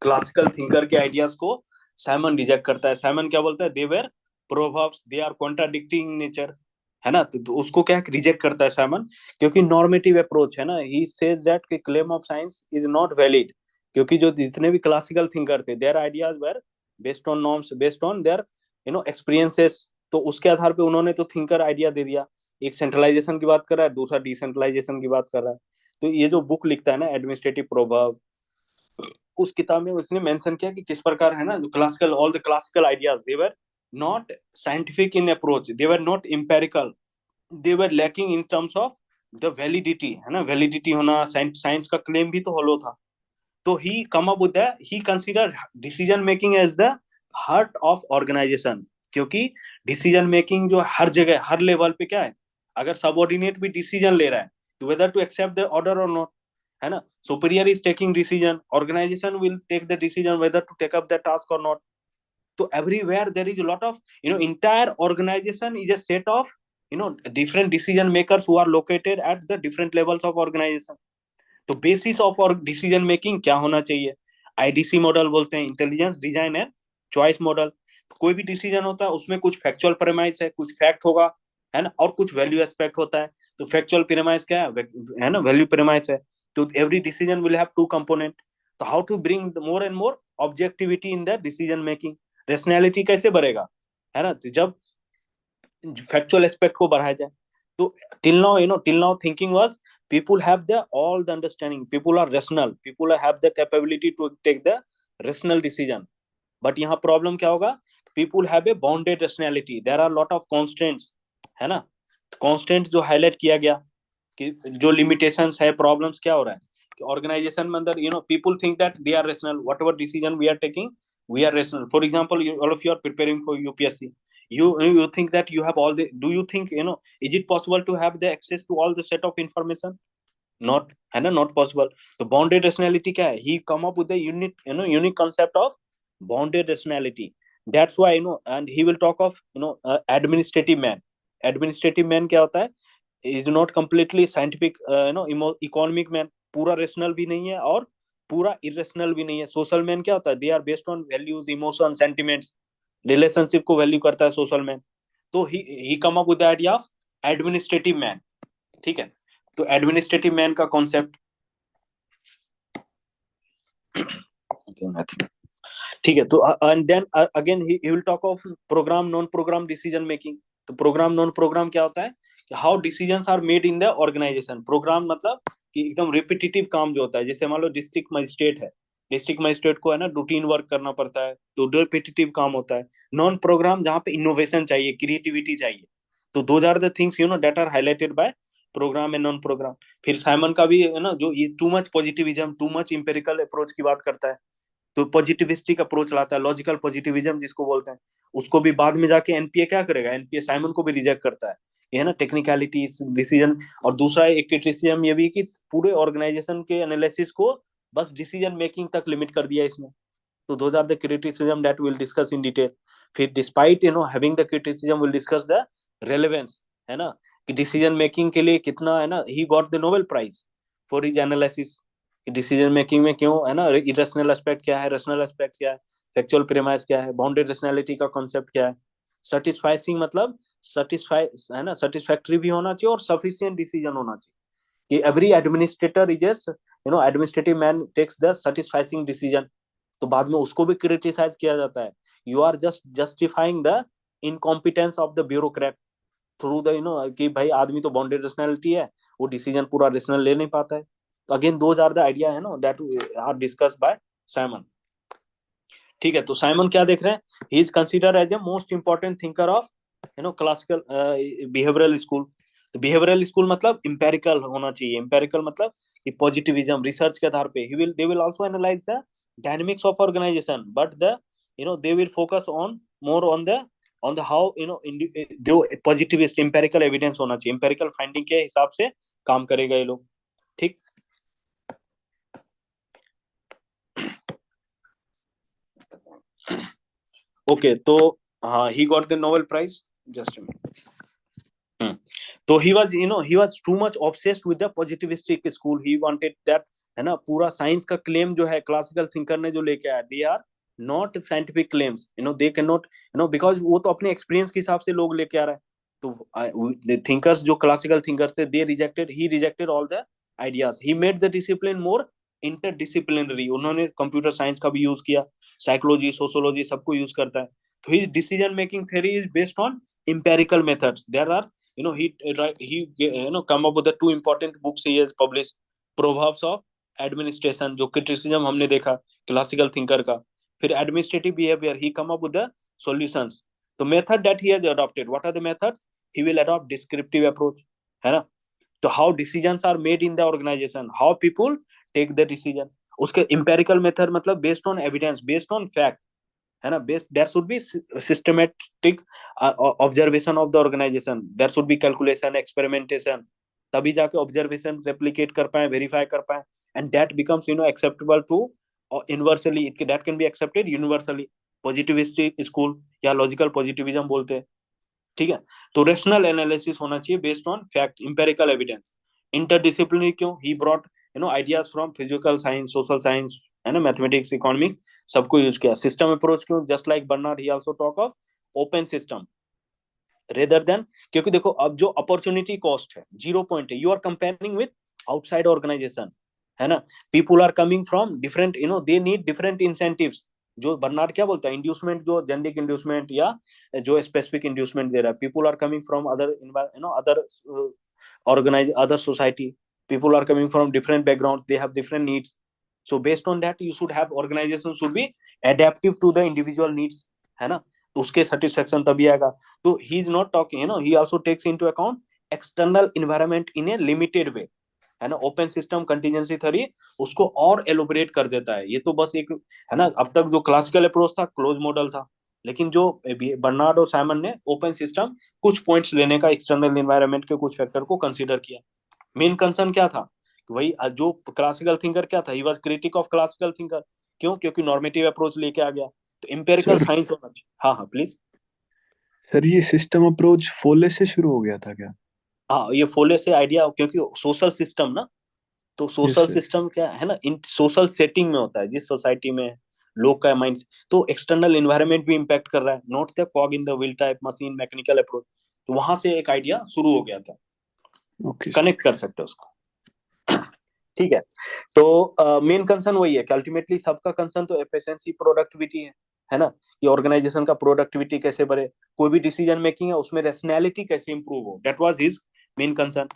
क्लासिकल थिंकर के आइडियाज को साइमन रिजेक्ट करता है। साइमन क्या बोलता है, they were proverbs, they are contradicting nature, है ना। तो उसको क्या रिजेक्ट करता है साइमन, क्योंकि नॉर्मेटिव अप्रोच है ना, ही सेज दैट कि claim of science is not valid, क्योंकि जो जितने भी क्लासिकल थिंकर थे their ideas were based on norms, based on their you know experiences. तो उसके आधार पे उन्होंने तो थिंकर आइडिया दे दिया, एक सेंट्रलाइजेशन की बात कर रहा है, दूसरा डिसेंट्रलाइजेशन की बात कर रहा है। तो ये जो बुक लिखता है ना एडमिनिस्ट्रेटिव प्रोवर्ब, उस किताब में उसने मेंशन किया कि किस प्रकार है ना जो classical all the classical ideas they were not scientific in approach, they were not empirical, they were lacking in terms of the validity, है ना, वैलिडिटी होना, साइंस का क्लेम भी तो हॉलो था। तो he come up with he consider decision making as the heart of organization, क्योंकि decision making जो हर जगह हर लेवल पे क्या है, अगर सबऑर्डिनेट भी डिसीजन ले रहा है तो whether to accept the order और नॉट, है ना, superior is taking decision, organisation will take the decision whether to take up the task or not. तो everywhere there is a lot of entire organization is a set of different decision makers who are located at the different levels of organization। तो basis of और decision making क्या होना चाहिए, IDC model बोलते हैं, intelligence design and choice model. तो कोई भी डिसीजन होता है उसमें कुछ फैक्चुअल प्रेमाइस है, कुछ फैक्ट होगा, है ना, और कुछ वैल्यू एस्पेक्ट होता है। तो फैक्चुअल प्रेमाइस क्या है ना, वैल्यू प्रेमाइस है। तो every decision will have two component. तो how to bring more and more objectivity in the decision making, rationality कैसे बढ़ेगा, है ना, जब फैक्चुअल एस्पेक्ट को बढ़ाया जाए। तो till now thinking was people have the all the understanding, people are rational, people have the capability to take the rational decision, but यहाँ प्रॉब्लम क्या होगा, people have a bounded rationality, there are lot of constraints, है ना. constraints जो highlight किया गया कि जो limitations है, problems क्या हो रहा है कि organization में अंदर, people think that they are rational, whatever decision we are taking, we are rational. For example, all of you are preparing for UPSC, you think that you have all the, do you think, is it possible to have the access to all the set of information? Not, है ना, not possible. तो bounded rationality क्या है? He come up with the unique concept of bounded rationality. That's why, and he will talk of, administrative man. Administrative man क्या होता है? Is not completely scientific, economic man. पूरा rational भी नहीं है और पूरा irrational भी नहीं है. Social man क्या होता है? They are based on values, emotions, sentiments. Relationship को value करता है social man. तो he come up with the idea of administrative man. ठीक है. तो एडमिनिस्ट्रेटिव मैन का कॉन्सेप्ट, ठीक है. तो and then again he will talk of programme non programme decision making. तो प्रोग्राम नॉन प्रोग्राम क्या होता है कि how decisions are made in the organisation. Programme मतलब कि एकदम रिपीटेटिव काम जो होता है, जैसे मान लो डिस्ट्रिक्ट मजिस्ट्रेट है, डिस्ट्रिक्ट मजिस्ट्रेट को है ना रूटीन वर्क करना पड़ता है, तो रिपीटेटिव काम होता है. नॉन प्रोग्राम जहाँ पे इनोवेशन चाहिए, क्रिएटिविटी चाहिए. तो those are the things that are highlighted by programme and non programme. फिर साइमन का भी है ना, जो ये too much positivism, too much empirical approach की बात करता है, तो पॉजिटिविस्टिक अप्रोच लाता है, लॉजिकल पॉजिटिविज्म जिसको बोलते हैं. उसको भी बाद में जाके एनपीए क्या करेगा, एनपीए साइमन को भी रिजेक्ट करता है, ये है ना, टेक्निकलिटी डिसीजन. और दूसरा एक क्रिटिसिज्म ये भी कि पूरे ऑर्गेनाइजेशन के एनालिसिस को बस डिसीजन मेकिंग तक लिमिट कर दिया इसने. तो those are the criticism that will discuss in detail. फिर despite having the criticism will discuss the relevance, है ना, कि डिसीजन मेकिंग के लिए कितना, है ना, he got the Nobel prize for his analysis. Decision making में क्यों, है ना, इरेशनल एस्पेक्ट क्या है, रेशनल एस्पेक्ट क्या है, फैक्चुअल प्रीमाइस क्या है, बाउंडेड रेशनैलिटी का कॉन्सेप्ट क्या है, सेटिस्फाइंग मतलब सेटिस्फाई, है ना, सेटिस्फैक्टरी भी होना चाहिए और सफिशिएंट डिसीजन होना चाहिए. कि every administrator is administrative man takes the satisfying decision. तो बाद में उसको भी क्रिटिसाइज किया जाता है, you are just justifying the incompetence of the bureaucrat through the कि भाई आदमी तो बाउंडेड रेशनैलिटी है, वो डिसीजन पूरा रेशनल ले नहीं पाता है. तो again those are the idea, है ना, that are discussed by Simon. ठीक है. तो साइमन क्या देख रहे हैं, he is consider as a most important thinker of classical behavioural school. Behavioural school मतलब इंपेरिकल होना चाहिए. इंपेरिकल मतलब कि पॉजिटिविज्म, रिसर्च के आधार पे they will also analyse the dynamics of organisation, but the they will focus on more on the how जो positivist empirical evidence होना चाहिए, इंपेरिकल फाइंडिंग के हिसाब से काम करेगा ये लोग. ठीक. ओके. तो हाँ, he got the Nobel Prize. Just a minute. तो he was too much obsessed with the positivistic school. He wanted that, है ना, पूरा साइंस का क्लेम जो है क्लासिकल थिंकर ने जो लेके आया, they are not scientific claims. They cannot, because वो तो अपने एक्सपीरियंस के हिसाब से लोग लेके आ रहा है. तो the thinkers जो क्लासिकल थिंकर्स थे, he rejected all the ideas. He made the discipline more interdisciplinary. उन्होंने कंप्यूटर साइंस का भी यूज किया, साइकोलॉजी, सोशियोलॉजी सबको यूज करता है. तो his decision making theory is based on empirical methods. There are, he come up with the two important books he has published. Proverbs of Administration, जो criticism हमने देखा क्लासिकल थिंकर का. फिर administrative behavior, he come up with the solutions. तो method that he has adopted, what are the methods? He will adopt descriptive approach, है ना. तो how decisions are made in the organization, how people take the decision. उसके empirical method मतलब based on evidence, based on fact, है ना. there should be systematic observation of the organization. There should be calculation, experimentation. तभी जाके observation replicate कर पाए, verify कर पाए, and that becomes acceptable to universally. That can be accepted universally. Positivistic school या logical positivism बोलते हैं. ठीक है. तो रेशनल एनालिसिस होना चाहिए based on fact, empirical evidence. Interdisciplinary क्यों? He brought ideas from physical science, social science, है ना, मैथमेटिक्स, इकोनॉमिक्स, सबको यूज किया. सिस्टम अप्रोच क्यों? Just like Barnard, he also talk of open system rather than, क्योंकि देखो अब जो अपॉर्चुनिटी कॉस्ट है 0 पॉइंट है. You are comparing with outside organisation, है ना. People are coming from different, they need different incentives. जो बर्नार्ड क्या बोलता है, इंड्यूसमेंट, जो जेनेरिक इंड्यूसमेंट या जो स्पेसिफिक इंड्यूसमेंट दे रहा है. People are coming from other other organise, other society. People are coming from different background, they have different needs. So based on that, you should have organization should be adaptive to the individual needs, है ना. तो उसके satisfaction तभी आएगा। तो he is not talking, he also takes into account external environment in a limited way, है ना। Open system contingency theory उसको और एलोबरेट कर देता है। ये तो बस एक, है ना, अब तक जो क्लासिकल अप्रोच था क्लोज मॉडल था, लेकिन जो बर्नार्ड और साइमन ने ओपन सिस्टम कुछ पॉइंट्स लेने का एक्सटर्नल एनवायरनमेंट के कुछ फैक्टर को कंसीडर किया। मेन कंसर्न क्या था, वही जो क्लासिकल थिंकर क्या था, he was critic of classical thinker. क्यों? क्योंकि नॉर्मेटिव अप्रोच लेके आ गया। तो एम्पिरिकल सर साइंस होना चाहिए। हाँ हाँ प्लीज। सर ये सिस्टम अप्रोच फोले से शुरू हो गया था क्या? हाँ, ये फोले से आइडिया, क्योंकि सोशल सिस्टम ना, तो यस सोशल सर। सिस्टम क्या है ना, इन सोशल सेटिंग में होता है, जिस सोसाइटी में लोग का माइंड, तो एक्सटर्नल एनवायरनमेंट भी इम्पैक्ट कर रहा है, not the कॉग in the wheel type machine mechanical approach. तो वहां से एक आइडिया शुरू हो गया था, ओके सर। कनेक्ट कर सकते हैं उसको। ठीक है। तो मेन कंसर्न वही है कि अल्टीमेटली सबका कंसर्न तो एफिशिएंसी प्रोडक्टिविटी है ना। ये ऑर्गेनाइजेशन का प्रोडक्टिविटी कैसे बढ़े, कोई भी डिसीजन मेकिंग है उसमें रैशनैलिटी कैसे इंप्रूव हो, that was his main concern.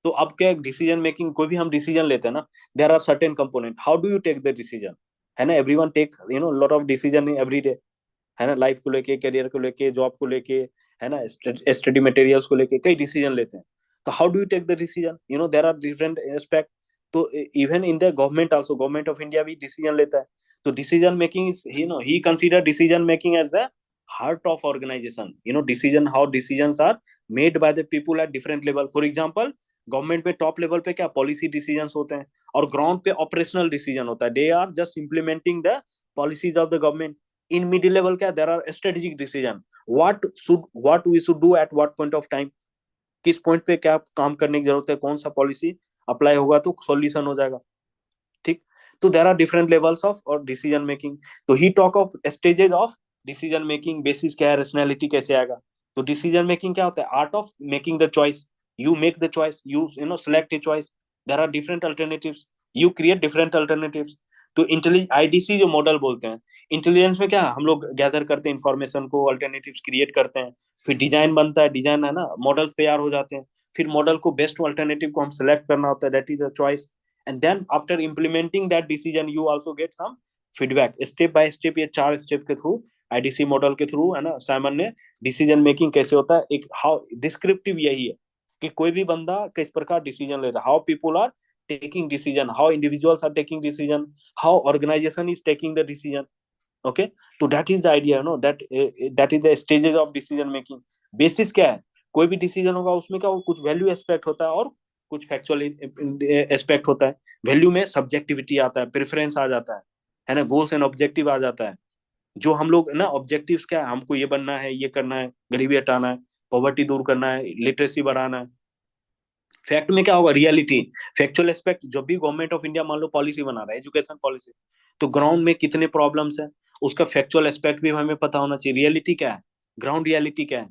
तो अब क्या, डिसीजन मेकिंग, कोई भी हम डिसीजन लेते हैं ना, there are certain component, how do you take the decision, है ना। Everyone take lot of decision every day, है ना, लाइफ को लेके, करियर को लेके, जॉब को लेके, है ना, स्टडी मटेरियल्स को लेके कई डिसीजन लेते हैं। तो how do you take the decision, there are different aspect. तो even in the government also, government of India भी डिसीजन लेता है। तो decision making is, he consider decision making as the heart of organization, decision, how decisions are made by the people at different level. For example, government पे top level पे क्या policy decisions होते हैं, और ground पे operational decision होता है, they are just implementing the policies of the government. In middle level क्या, there are strategic decision, what we should do at what point of time, किस पॉइंट पे क्या काम करने की जरूरत है, कौन सा पॉलिसी अप्लाई होगा तो सॉल्यूशन हो जाएगा। ठीक। तो there are different levels of और डिसीजन मेकिंग। तो he talk of stages of decision making, basis क्या है, रेशनैलिटी कैसे आएगा। तो डिसीजन मेकिंग क्या होता है, art of making the choice, you make the choice, you select a choice, there are different alternatives, you create different alternatives. तो IDC जो मॉडल बोलते हैं, इंटेलिजेंस में क्या हम लोग गैदर करते हैं इन्फॉर्मेशन को, अल्टरनेटिव्स क्रिएट करते हैं, फिर डिजाइन बनता है, डिजाइन, है ना, मॉडल्स तैयार हो जाते हैं, फिर मॉडल को बेस्ट अल्टरनेटिव को हम सेलेक्ट करना होता है, that is a choice. and then after implementing that decision you also get some feedback step by step। ये 4 स्टेप के थ्रू, आईडीसी मॉडल के थ्रू, है ना, साइमन ने डिसीजन मेकिंग कैसे होता है, एक हाउ डिस्क्रिप्टिव यही है कि कोई भी बंदा किस प्रकार डिसीजन ले रहा है, how people are taking decision, how individuals are taking decision, how organization is taking the decision. Okay. तो that is the idea, that is the stages of decision making. Basis क्या है, कोई भी डिसीजन होगा उसमें क्या, वो कुछ वैल्यू एस्पेक्ट होता है और कुछ फैक्चुअल एस्पेक्ट होता है। वैल्यू में सब्जेक्टिविटी आता है, प्रेफरेंस आ जाता है ना, गोल्स एंड ऑब्जेक्टिव आ जाता है। जो हम लोग ना, ऑब्जेक्टिव्स क्या है, हमको ये बनना है, ये करना है, गरीबी हटाना है, पॉवर्टी दूर करना है, लिटरेसी बढ़ाना है। फैक्ट में क्या होगा, रियलिटी, फैक्चुअल एस्पेक्ट। जब भी गवर्नमेंट ऑफ इंडिया मान लो पॉलिसी बना रहा है, एजुकेशन पॉलिसी, तो ग्राउंड में कितने प्रॉब्लम्स है, उसका फैक्चुअल एस्पेक्ट भी हमें पता होना चाहिए, रियलिटी क्या है, ग्राउंड रियलिटी क्या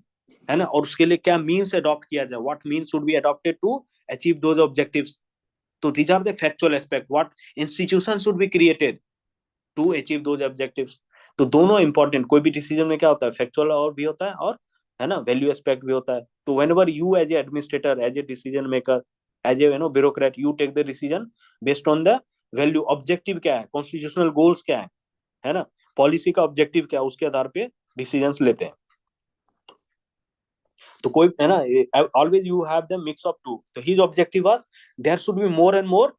है ना, और उसके लिए क्या मीन्स अडॉप्ट किया जाए, what means should be adopted to achieve those objectives. तो these are the factual aspect, what institution should be created to achieve those objectives। तो दोनों इंपॉर्टेंट, कोई भी डिसीजन में क्या होता है, फैक्चुअल और भी होता है, और, है ना, वैल्यू एस्पेक्ट भी होता है। तो whenever you as a administrator, as a decision maker, as a bureaucrat, you take the decision based on the value, objective क्या है, कॉन्स्टिट्यूशनल गोल्स क्या है ना, पॉलिसी का ऑब्जेक्टिव क्या है, उसके आधार पे डिसीजंस लेते हैं। तो कोई, है ना, always you have the mix of two. तो his objective was there should be more and more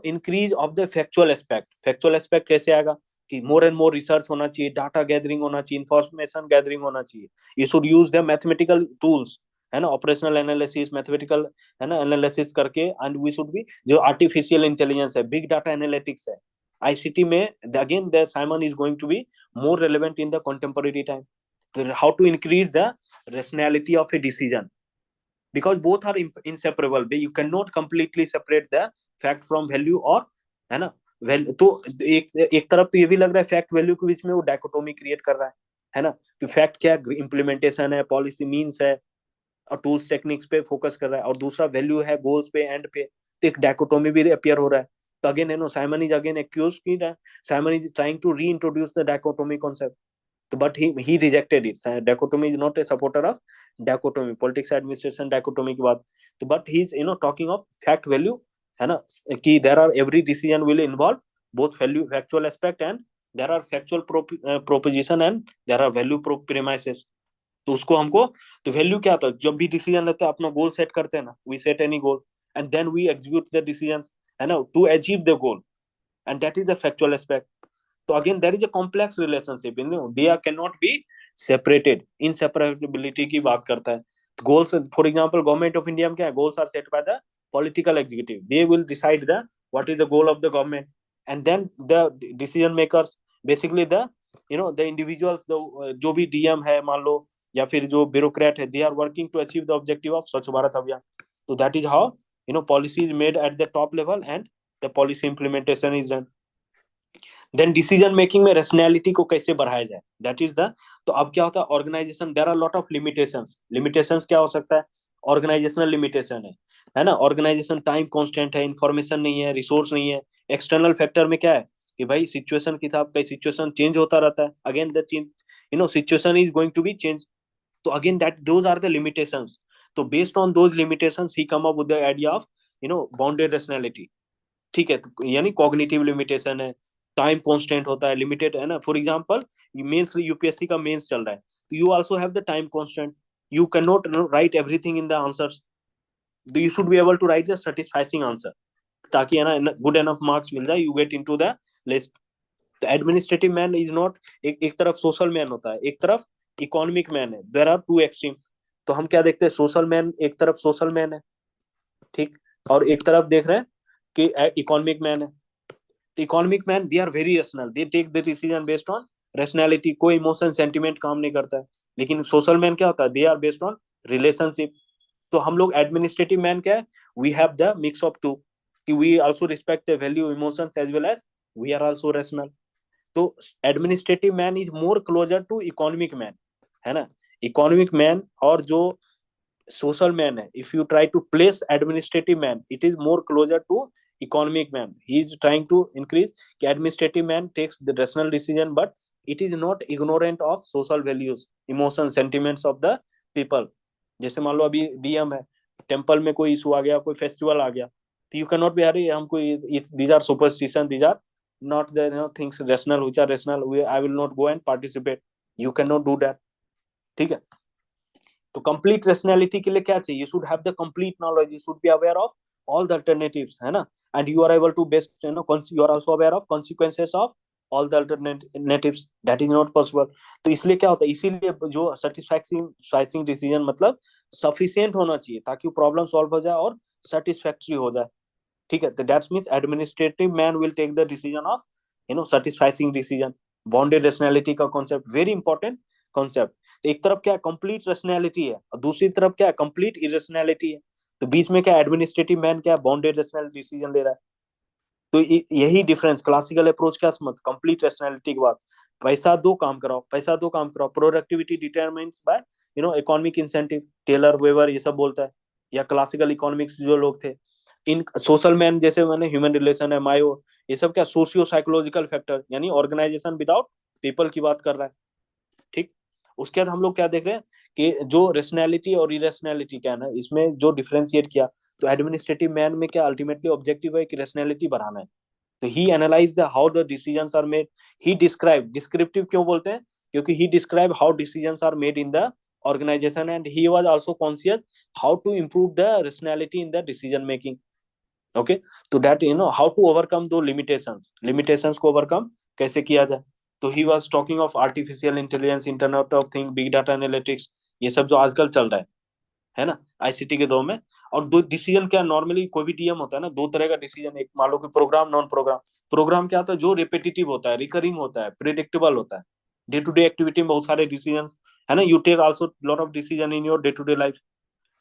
increase of the factual aspect. Factual aspect कैसे आएगा कि मोर एंड मोर रिसर्च होना चाहिए, डाटा गैदरिंग होना चाहिए, इंफॉर्मेशन गैदरिंग होना चाहिए। You should use the mathematical tools, है ना, ऑपरेशनल एनालिसिस, मैथमेटिकल, है ना, एनालिसिस करके। एंड वी शुड बी, जो आर्टिफिशियल इंटेलिजेंस है, बिग डाटा एनालिटिक्स है, आईसीटी में, again the Simon is going to be more relevant in the contemporary time. How to increase the rationality of a decision, because both are inseparable, you cannot completely separate the fact from value, और, है ना, तो एक तरफ तो ये भी लग रहा है फैक्ट वैल्यू के बीच में वो डायकोटोमी क्रिएट कर रहा है ना, कि फैक्ट क्या है, इम्प्लीमेंटेशन है, पॉलिसी मीन्स है, और टूल्स टेक्निक्स पे फोकस कर रहा है, और दूसरा वैल्यू है, गोल्स पे, एंड पे। तो एक डायकोटोमी भी अपियर हो रहा है। तो again, Simon is again accuse की, Simon is trying to reintroduce the dichotomy concept. but he rejected it। dichotomy is not a supporter of dichotomy, politics administration dichotomy की बात। तो but he is talking of fact value, है ना, कि there are every decision will involve both value factual aspect and there are factual proposition and there are value premises. तो उसको हमको, तो वैल्यू क्या होता है, जब भी डिसीजन लेते हैं अपना गोल सेट करते हैं ना, we set any goal and then we execute the decisions, है ना, to achieve the goal, and that is the factual aspect. तो again there is a complex relationship, you know, they are can not be separated, inseparability की बात करता है। Goals, for example government of India में क्या है, goals are set by the political executive, they will decide the what is the goal of the government, and then the decision makers, basically the, you know, the individuals, जो भी DM है मान लो, या फिर जो ब्यूरोक्रेट है, they are working to achieve the objective of Swachh Bharat Abhiyan. तो that is how, you know, policy is made at the top level and the policy implementation is done. Then decision making में rationality को कैसे बढ़ाया जाए, that is the, तो अब क्या होता है, organisation, there are lot of limitations. Limitations क्या हो सकता है, ऑर्गेनाइजेशनल लिमिटेशन है ना, ऑर्गेनाइजेशन टाइम कांस्टेंट है, इंफॉर्मेशन नहीं है, रिसोर्स नहीं है। एक्सटर्नल फैक्टर में क्या है कि भाई सिचुएशन की, था कई सिचुएशन चेंज होता रहता है, again the change, you know, situation is going to be change. तो again that those are the limitations. तो based on those limitations he come up with the idea of, you know, bounded rationality. ठीक है, तो यानी cognitive limitation है, time constant होता है, limited है ना। फॉर एग्जांपल मेंस, यूपीएससी का मेंस चल रहा है, तो you also have the time constant, you can not write everything in the answers, you should be able to write the satisfying answer, ताकि है ना गुड एनफ मार्क्स मिल जाए, you get into the list. तो administrative man is not, एक तरफ social man होता है, एक तरफ इकोनॉमिक मैन है, देयर आर टू एक्सट्रीम। तो हम क्या देखते हैं, सोशल मैन, एक तरफ सोशल मैन है, ठीक, और एक तरफ देख रहे हैं कि इकोनॉमिक मैन है। Economic man, they are very rational, they take the decision based on rationality, कोई इमोशन सेंटिमेंट काम नहीं करता है। लेकिन सोशल मैन क्या होता है, they are based on relationship. तो हम लोग एडमिनिस्ट्रेटिव मैन क्या है, we have the mix of two, कि we also respect the value emotions as well as we are also rational. तो administrative man is more closer to economic man, है ना। Economic man और जो social man hai, if you try to place administrative man, it is more closer to economic man. He is trying to increase कि administrative man takes the rational decision, but it is not ignorant of social values, emotions, sentiments of the people. जैसे मान लो अभी DM है, temple में कोई issue आ गया, कोई festival आ गया, तो यू कैन नॉट बी, अरे हमको these are superstition, these are not the, you know, things rational, which are rational, I will not go and participate. You cannot do that, ठीक है। तो कंप्लीट रेशनैलिटी के लिए क्या चाहिए, you should have the complete knowledge, you should be aware of all the alternatives, है ना, and you are able to best, you know, you are also aware of consequences of all the alternatives, that is not possible. तो इसलिए क्या होता है, इसीलिए जो सेटिस्फैक्टिंग decision मतलब सफिशिएंट होना चाहिए, ताकि प्रॉब्लम सॉल्व हो जाए और सेटिस्फैक्टरी हो जाए, ठीक है। तो that's means administrative man will take the decision of, you know, satisfying decision. Bounded rationality का कॉन्सेप्ट वेरी इंपॉर्टेंट कॉन्सेप्ट। तो एक तरफ क्या कंप्लीट रेशनैलिटी है और दूसरी तरफ क्या कंप्लीट इरेशनैलिटी है, तो बीच में क्या एडमिनिस्ट्रेटिव मैन क्या बाउंडेड रेशनल डिसीजन ले रहा है। तो यही डिफरेंस, क्लासिकल अप्रोच क्या समझ, कंप्लीट रेशनैलिटी के बाद पैसा दो काम कराओ, पैसा दो काम कराओ, productivity determines by, you know, economic incentive, Taylor Weber ये सब बोलता है, या क्लासिकल इकोनॉमिक्स जो लोग थे। इन सोशल मैन जैसे मैंने ह्यूमन रिलेशन है, मायो, ये सब क्या सोशियो साइकोलॉजिकल फैक्टर, यानी ऑर्गेनाइजेशन विदाउट पीपल की बात कर रहा है, ठीक। उसके बाद हम लोग क्या देख रहे हैं कि जो रेशनैलिटी और इरेशनैलिटी क्या है ना, इसमें जो डिफरेंशिएट किया, तो एडमिनिस्ट्रेटिव मैन में क्या अल्टीमेटली ऑब्जेक्टिव है कि रेशनैलिटी बढ़ाना है। तो he analyze the how the decisions are made, he describe, descriptive क्यों बोलते हैं, क्योंकि he describe how decisions are made in the organization, and he was also conscious how to improve the rationality in the decision making, okay। तो that, you know, how to overcome those limitations को overcome कैसे किया जाए। तो he was talking of artificial intelligence, internet of thing, big data analytics, ये सब जो आजकल चल रहा है ना, आईसीटी के दौर में। और दो डिसीजन क्या, नॉर्मली कोई भी डीएम होता है ना, दो तरह का डिसीजन, एक मान लो कि प्रोग्राम, नॉन प्रोग्राम। प्रोग्राम क्या होता है, जो रिपीटेटिव होता है, रिकरिंग होता है, प्रिडिक्टेबल होता है, डे टू डे एक्टिविटी में बहुत सारे डिसीजन, है ना, you take also lot of decision in your day to day life.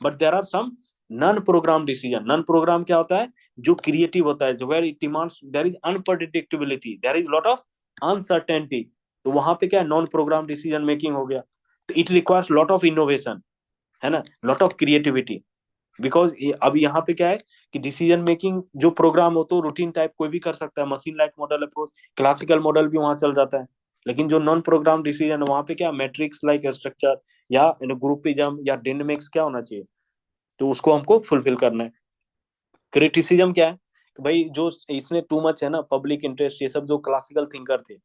But there are some non programme decision. Non programme क्या होता है, जो क्रिएटिव होता है, जो where it demands, there is unpredictability, there is lot of uncertainty. तो वहां पे क्या नॉन प्रोग्राम डिसीजन मेकिंग हो गया। तो it requires lot of innovation, है ना, लॉट ऑफ क्रिएटिविटी। बिकॉज अब यहाँ पे क्या है कि डिसीजन मेकिंग जो प्रोग्राम हो तो रूटीन टाइप कोई भी कर सकता है, machine like model approach, classical model भी वहां चल जाता है। लेकिन जो नॉन प्रोग्राम डिसीजन है वहां पे क्या मैट्रिक्स लाइक स्ट्रक्चर या ग्रुपिज्म या डायनेमिक्स क्या होना चाहिए, तो उसको हमको फुलफिल करना है। क्रिटिसिज्म क्या है कि भाई जो इसने टू मच है ना, पब्लिक इंटरेस्ट, ये सब जो क्लासिकल थिंकर थे,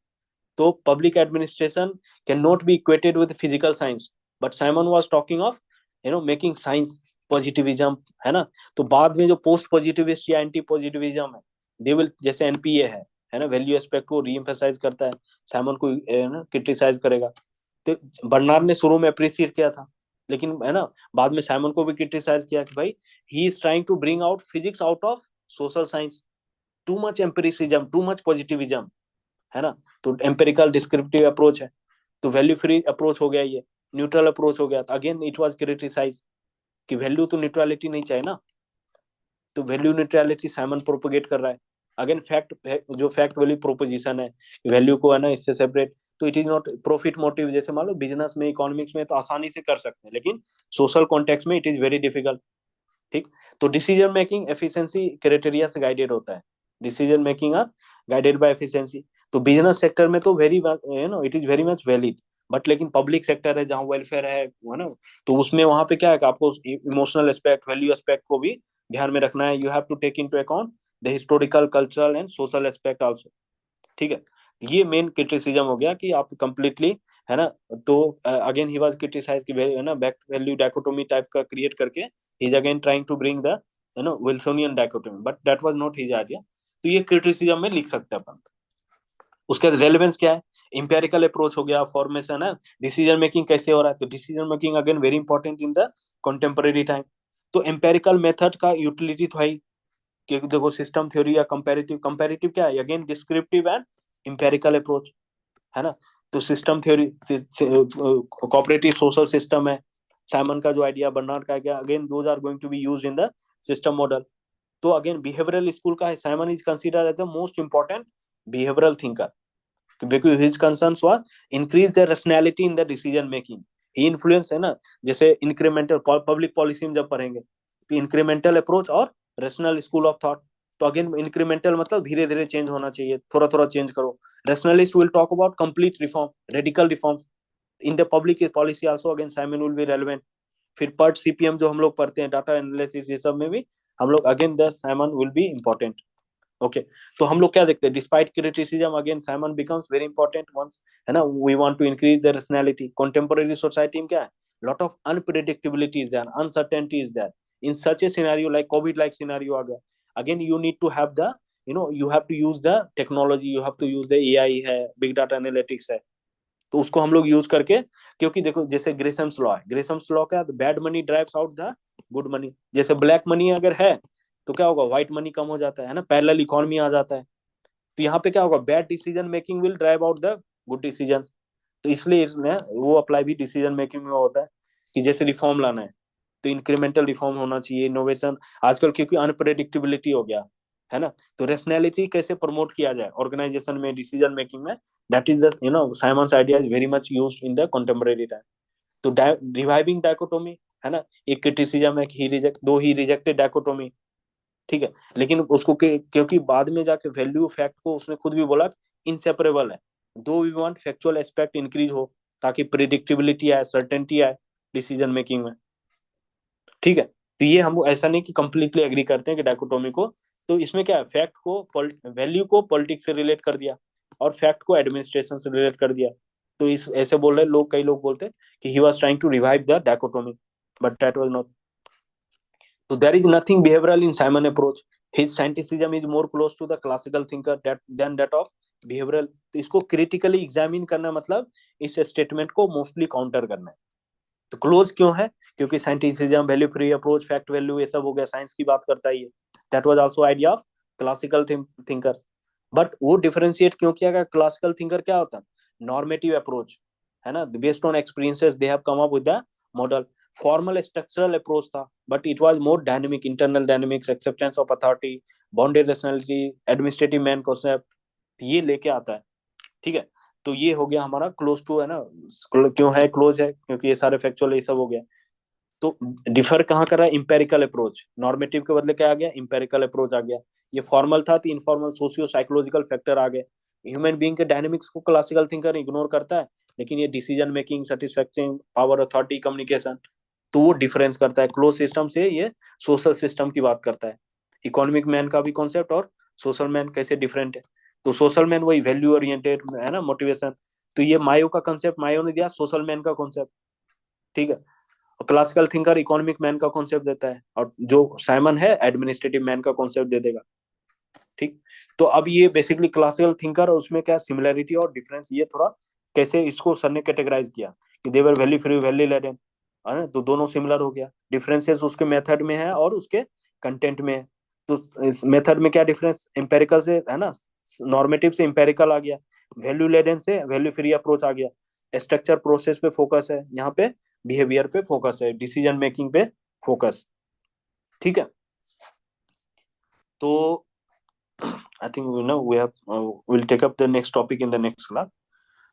तो public administration can not be equated with physical science, but Simon was talking of making science positivism, है ना। तो बाद में जो पोस्ट पॉजिटिविस्ट या एंटी पॉजिटिविज्म है, दे विल, जैसे एनपीए है ना, वैल्यू एस्पेक्ट को रीएम्फेसाइज करता है, साइमन को क्रिटिसाइज करेगा। तो बर्नार्ड ने शुरू में अप्रिशिएट किया था, लेकिन है ना बाद में साइमन को भी क्रिटिसाइज किया कि भाई he is trying to bring out physics out of social science, too much empiricism, too much positivism, है ना। तो एम्पेरिकल डिस्क्रिप्टिव अप्रोच है, तो वैल्यू फ्री अप्रोच हो गया, ये न्यूट्रल अप्रोच हो गया। अगेन इट वाज क्रिटिसाइज कि वैल्यू तो न्यूट्रलिटी नहीं चाहिए ना, तो वैल्यू न्यूट्रलिटी साइमन प्रोपोगेट कर रहा है। अगेन फैक्ट, जो फैक्ट वैल्यू प्रोपोजिशन है, वैल्यू को है ना इससे सेपरेट, तो it is not profit motive. जैसे मान लो बिजनेस में, इकोनॉमिक्स में तो आसानी से कर सकते हैं, लेकिन सोशल कॉन्टेक्स्ट में इट इज वेरी डिफिकल्ट। ठीक, तो डिसीजन मेकिंग एफिशिएंसी क्राइटेरिया से गाइडेड होता है, decision making are guided by efficiency. तो बिजनेस सेक्टर में तो very it is very much valid, but लेकिन पब्लिक सेक्टर है जहाँ वेलफेयर है ना, तो उसमें वहां पे क्या है कि आपको इमोशनल एस्पेक्ट, वैल्यू एस्पेक्ट को भी ध्यान में रखना है। You have to take into account the historical, cultural and social aspect also. ठीक है, ये मेन क्रिटिसिज्म हो गया कि आप कंप्लीटली, है ना। तो अगेन ही वाज क्रिटिसाइज कि है ना बैक वैल्यू डायकोटोमी टाइप का क्रिएट करके he is again trying to bring the Wilsonian dichotomy, but that was not his idea. तो ये क्रिटिसिज्म में लिख सकते हैं अपन। उसके बाद रेलेवेंस क्या है, इंपेरिकल अप्रोच हो गया, फॉर्मेशन है, डिसीजन मेकिंग कैसे हो रहा है, तो decision making again very important in the contemporary time. तो एम्पेरिकल मेथड का यूटिलिटी तो है ही, क्योंकि देखो सिस्टम थ्योरी या कंपैरेटिव, कंपैरेटिव क्या है, again descriptive and empirical approach, है ना। तो system theory, cooperative social system है, साइमन का जो आइडिया, बर्नार्ड का idea, again those are going to be used in the system model. तो अगेन बिहेवियरल स्कूल का है, Simon is considered as the most important behavioural thinker, because his concerns were increase the rationality in the decision making. he influence, है ना, जैसे incremental public policy में जब पढ़ेंगे तो इंक्रीमेंटल अप्रोच और रेशनल स्कूल ऑफ थॉट। तो again incremental मतलब धीरे धीरे चेंज होना चाहिए, थोड़ा थोड़ा चेंज करो। Rationalist will talk about complete reform, radical reforms in the public policy also, again Simon will B relevant. फिर पर्ट सीपीएम जो हम लोग पढ़ते हैं, डाटा एनालिसिस, ये सब में भी हम लोग again the Simon will be important. Okay, तो हम लोग क्या देखते हैं, despite criticism again Simon becomes very important once, है ना, we want to increase the rationality. Contemporary society में क्या है, lot of unpredictability is there, uncertainty is there. In such a scenario like Covid like scenario आ गया, again you need to have the, you have to use the technology, you have to use the AI है, big data analytics है, तो उसको हम लोग use करके, क्योंकि देखो जैसे ग्रेसम्स लॉ है, ग्रेसम्स लॉ क्या है, bad money drives out the good money. जैसे ब्लैक मनी अगर है तो क्या होगा, व्हाइट मनी कम हो जाता है ना, पैरेलल इकोनॉमी आ जाता है। तो यहाँ पे क्या होगा, bad decision making will drive out the good decision. तो इसलिए इसमें वो अप्लाई भी डिसीजन मेकिंग में होता है कि जैसे रिफॉर्म लाना है तो इंक्रीमेंटल रिफॉर्म होना चाहिए, इनोवेशन आजकल क्योंकि अनप्रेडिक्टेबिलिटी हो गया, है ना। तो रैशनैलिटी कैसे प्रमोट किया जाए ऑर्गेनाइजेशन में, डिसीजन मेकिंग में, that is the Simons idea is very much used in the contemporary time. तो रिवाइविंग डायकोटोमी, है ना, एक क्रिटिसिज्म है कि ही रिजेक्टेड डायकोटोमी। ठीक है, लेकिन उसको क्योंकि बाद में जाके वैल्यू फैक्ट को उसने खुद भी बोला इनसेपरेबल है, though we want factual aspect increase हो ताकि प्रिडिक्टेबिलिटी आए, सर्टेनिटी आए डिसीजन मेकिंग में। ठीक है, तो ये हम ऐसा नहीं कि कंप्लीटली एग्री करते हैं कि डायकोटोमी को, तो इसमें क्या है, फैक्ट को, वैल्यू को पॉलिटिक्स से रिलेट कर दिया और फैक्ट को एडमिनिस्ट्रेशन से रिलेट कर दिया। तो इस ऐसे बोल रहे लोग, कई लोग बोलते हैं कि he was trying to revive the dichotomy, but that was not. So there is nothing behavioral in Simon approach. His scientificism is more close to the classical thinker than that of behavioral. तो इसको critically examine करना मतलब इस statement को mostly counter करना है। तो close क्यों है, क्योंकि scientifism, value free approach, fact value, ये सब हो गया, साइंस की बात करता है ये। That was also idea of classical thinker. But वो डिफरेंशिएट क्यों किया गया, क्लासिकल थिंकर क्या होता है, नॉर्मेटिव अप्रोच, है ना, based on experiences they have come up with the model. Formal structural approach था, but it was more dynamic, internal dynamics, acceptance of authority, bounded rationality, administrative man concept, ये लेके आता है। ठीक है, तो ये हो गया हमारा क्लोज टू, है ना, क्यों है क्लोज है, क्योंकि ये सारे फैक्चुअल ये सब हो गया। तो डिफर कहाँ कर रहा है, इंपेरिकल अप्रोच, नॉर्मेटिव के बदले क्या आ गया, इंपेरिकल अप्रोच आ गया। ये फॉर्मल था तो इनफॉर्मल सोशियो साइकोलॉजिकल फैक्टर आ गए। ह्यूमन बीइंग के डायनेमिक्स को क्लासिकल थिंकर इग्नोर करता है, लेकिन ये decision making, satisfaction, power, authority, communication, तो वो डिफरेंस करता है क्लोज सिस्टम से, ये सोशल सिस्टम की बात करता है। इकोनॉमिक मैन का भी कॉन्सेप्ट और सोशल मैन कैसे डिफरेंट है। तो सोशल मैन वही वैल्यू ओरिएंटेड है ना, मोटिवेशन। तो ये मायो का कंसेप्ट मायो ने दिया, सोशल मैन का कॉन्सेप्ट, ठीक है। क्लासिकल थिंकर इकोनॉमिक मैन का कॉन्सेप्ट देता है, और जो साइमन है एडमिनिस्ट्रेटिव मैन का कॉन्सेप्ट दे देगा, ठीक। तो अब ये बेसिकली क्लासिकल थिंकर और उसमें क्या सिमिलरिटी और डिफरेंस, ये थोड़ा कैसे इसको सर ने कैटेगराइज किया कि देवर वैल्यू फ्री वैल्यू लेडन, है ना, तो दोनों सिमिलर हो गया। डिफरेंसेस उसके मेथड में है और उसके कंटेंट में है। तो इस मेथड में क्या डिफरेंस, एम्पेरिकल से है ना, नॉर्मेटिव से एम्पेरिकल आ गया, वैल्यू लेडन से वैल्यू फ्री अप्रोच आ गया। स्ट्रक्चर प्रोसेस पे फोकस है, यहाँ पे बिहेवियर पे फोकस है, डिसीजन मेकिंग पे फोकस, ठीक है। तो I think we'll take up the next topic in the next class.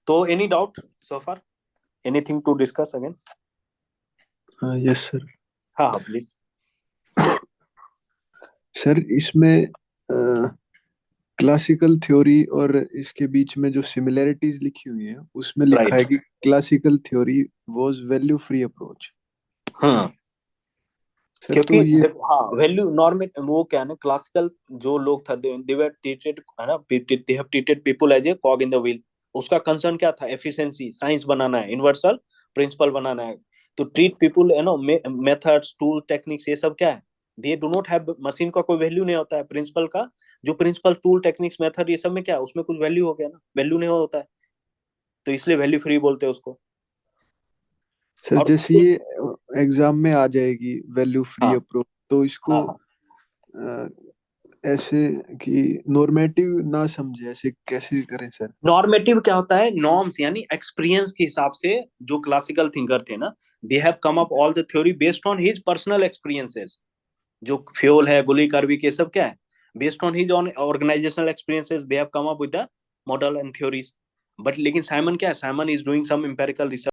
So any doubt so far? Anything to discuss again? Yes sir. हाँ प्लीज। सर इसमें क्लासिकल थ्योरी और इसके बीच में जो सिमिलरिटीज लिखी हुई है उसमें लिखा है कि classical theory was value free approach. हाँ, सर क्योंकि तो ये हाँ वैल्यू नॉर्मेट वो क्या है ना, क्लासिकल जो लोग था दे वर ट्रीटेड है ना, they have treated people as a cog in the wheel. उसका कंसर्न क्या था, एफिशिएंसी, साइंस बनाना है, यूनिवर्सल प्रिंसिपल बनाना है। तो ट्रीट पीपल है ना, मेथड्स टूल टेक्निक्स ये सब क्या है, they do not have, machine का कोई वैल्यू नहीं होता है, प्रिंसिपल का जो प्रिंसिपल टूल टेक्निक्स मेथड ये सब में क्या है, उसमें कुछ वैल्यू हो गया ना, वैल्यू नहीं होता है, तो इसलिए वैल्यू फ्री बोलते हैं उसको। सर और जैसे ये एग्जाम में आ जाएगी वैल्यू फ्री हाँ अप्रोच, तो इसको हाँ, अ, ऐसे कि नॉर्मेटिव ना समझे, ऐसे कैसे करें सर? नॉर्मेटिव क्या होता है, नॉर्म्स यानी एक्सपीरियंस के हिसाब से। जो क्लासिकल थिंकर थे ना, they have come up all the theory based on his personal experiences. जो फ्योल है, गुली कार्बी के सब क्या है, based on his own organisational experiences they have come up with the model and theories. But लेकिन साइमन क्या है, Simon is doing some empirical research.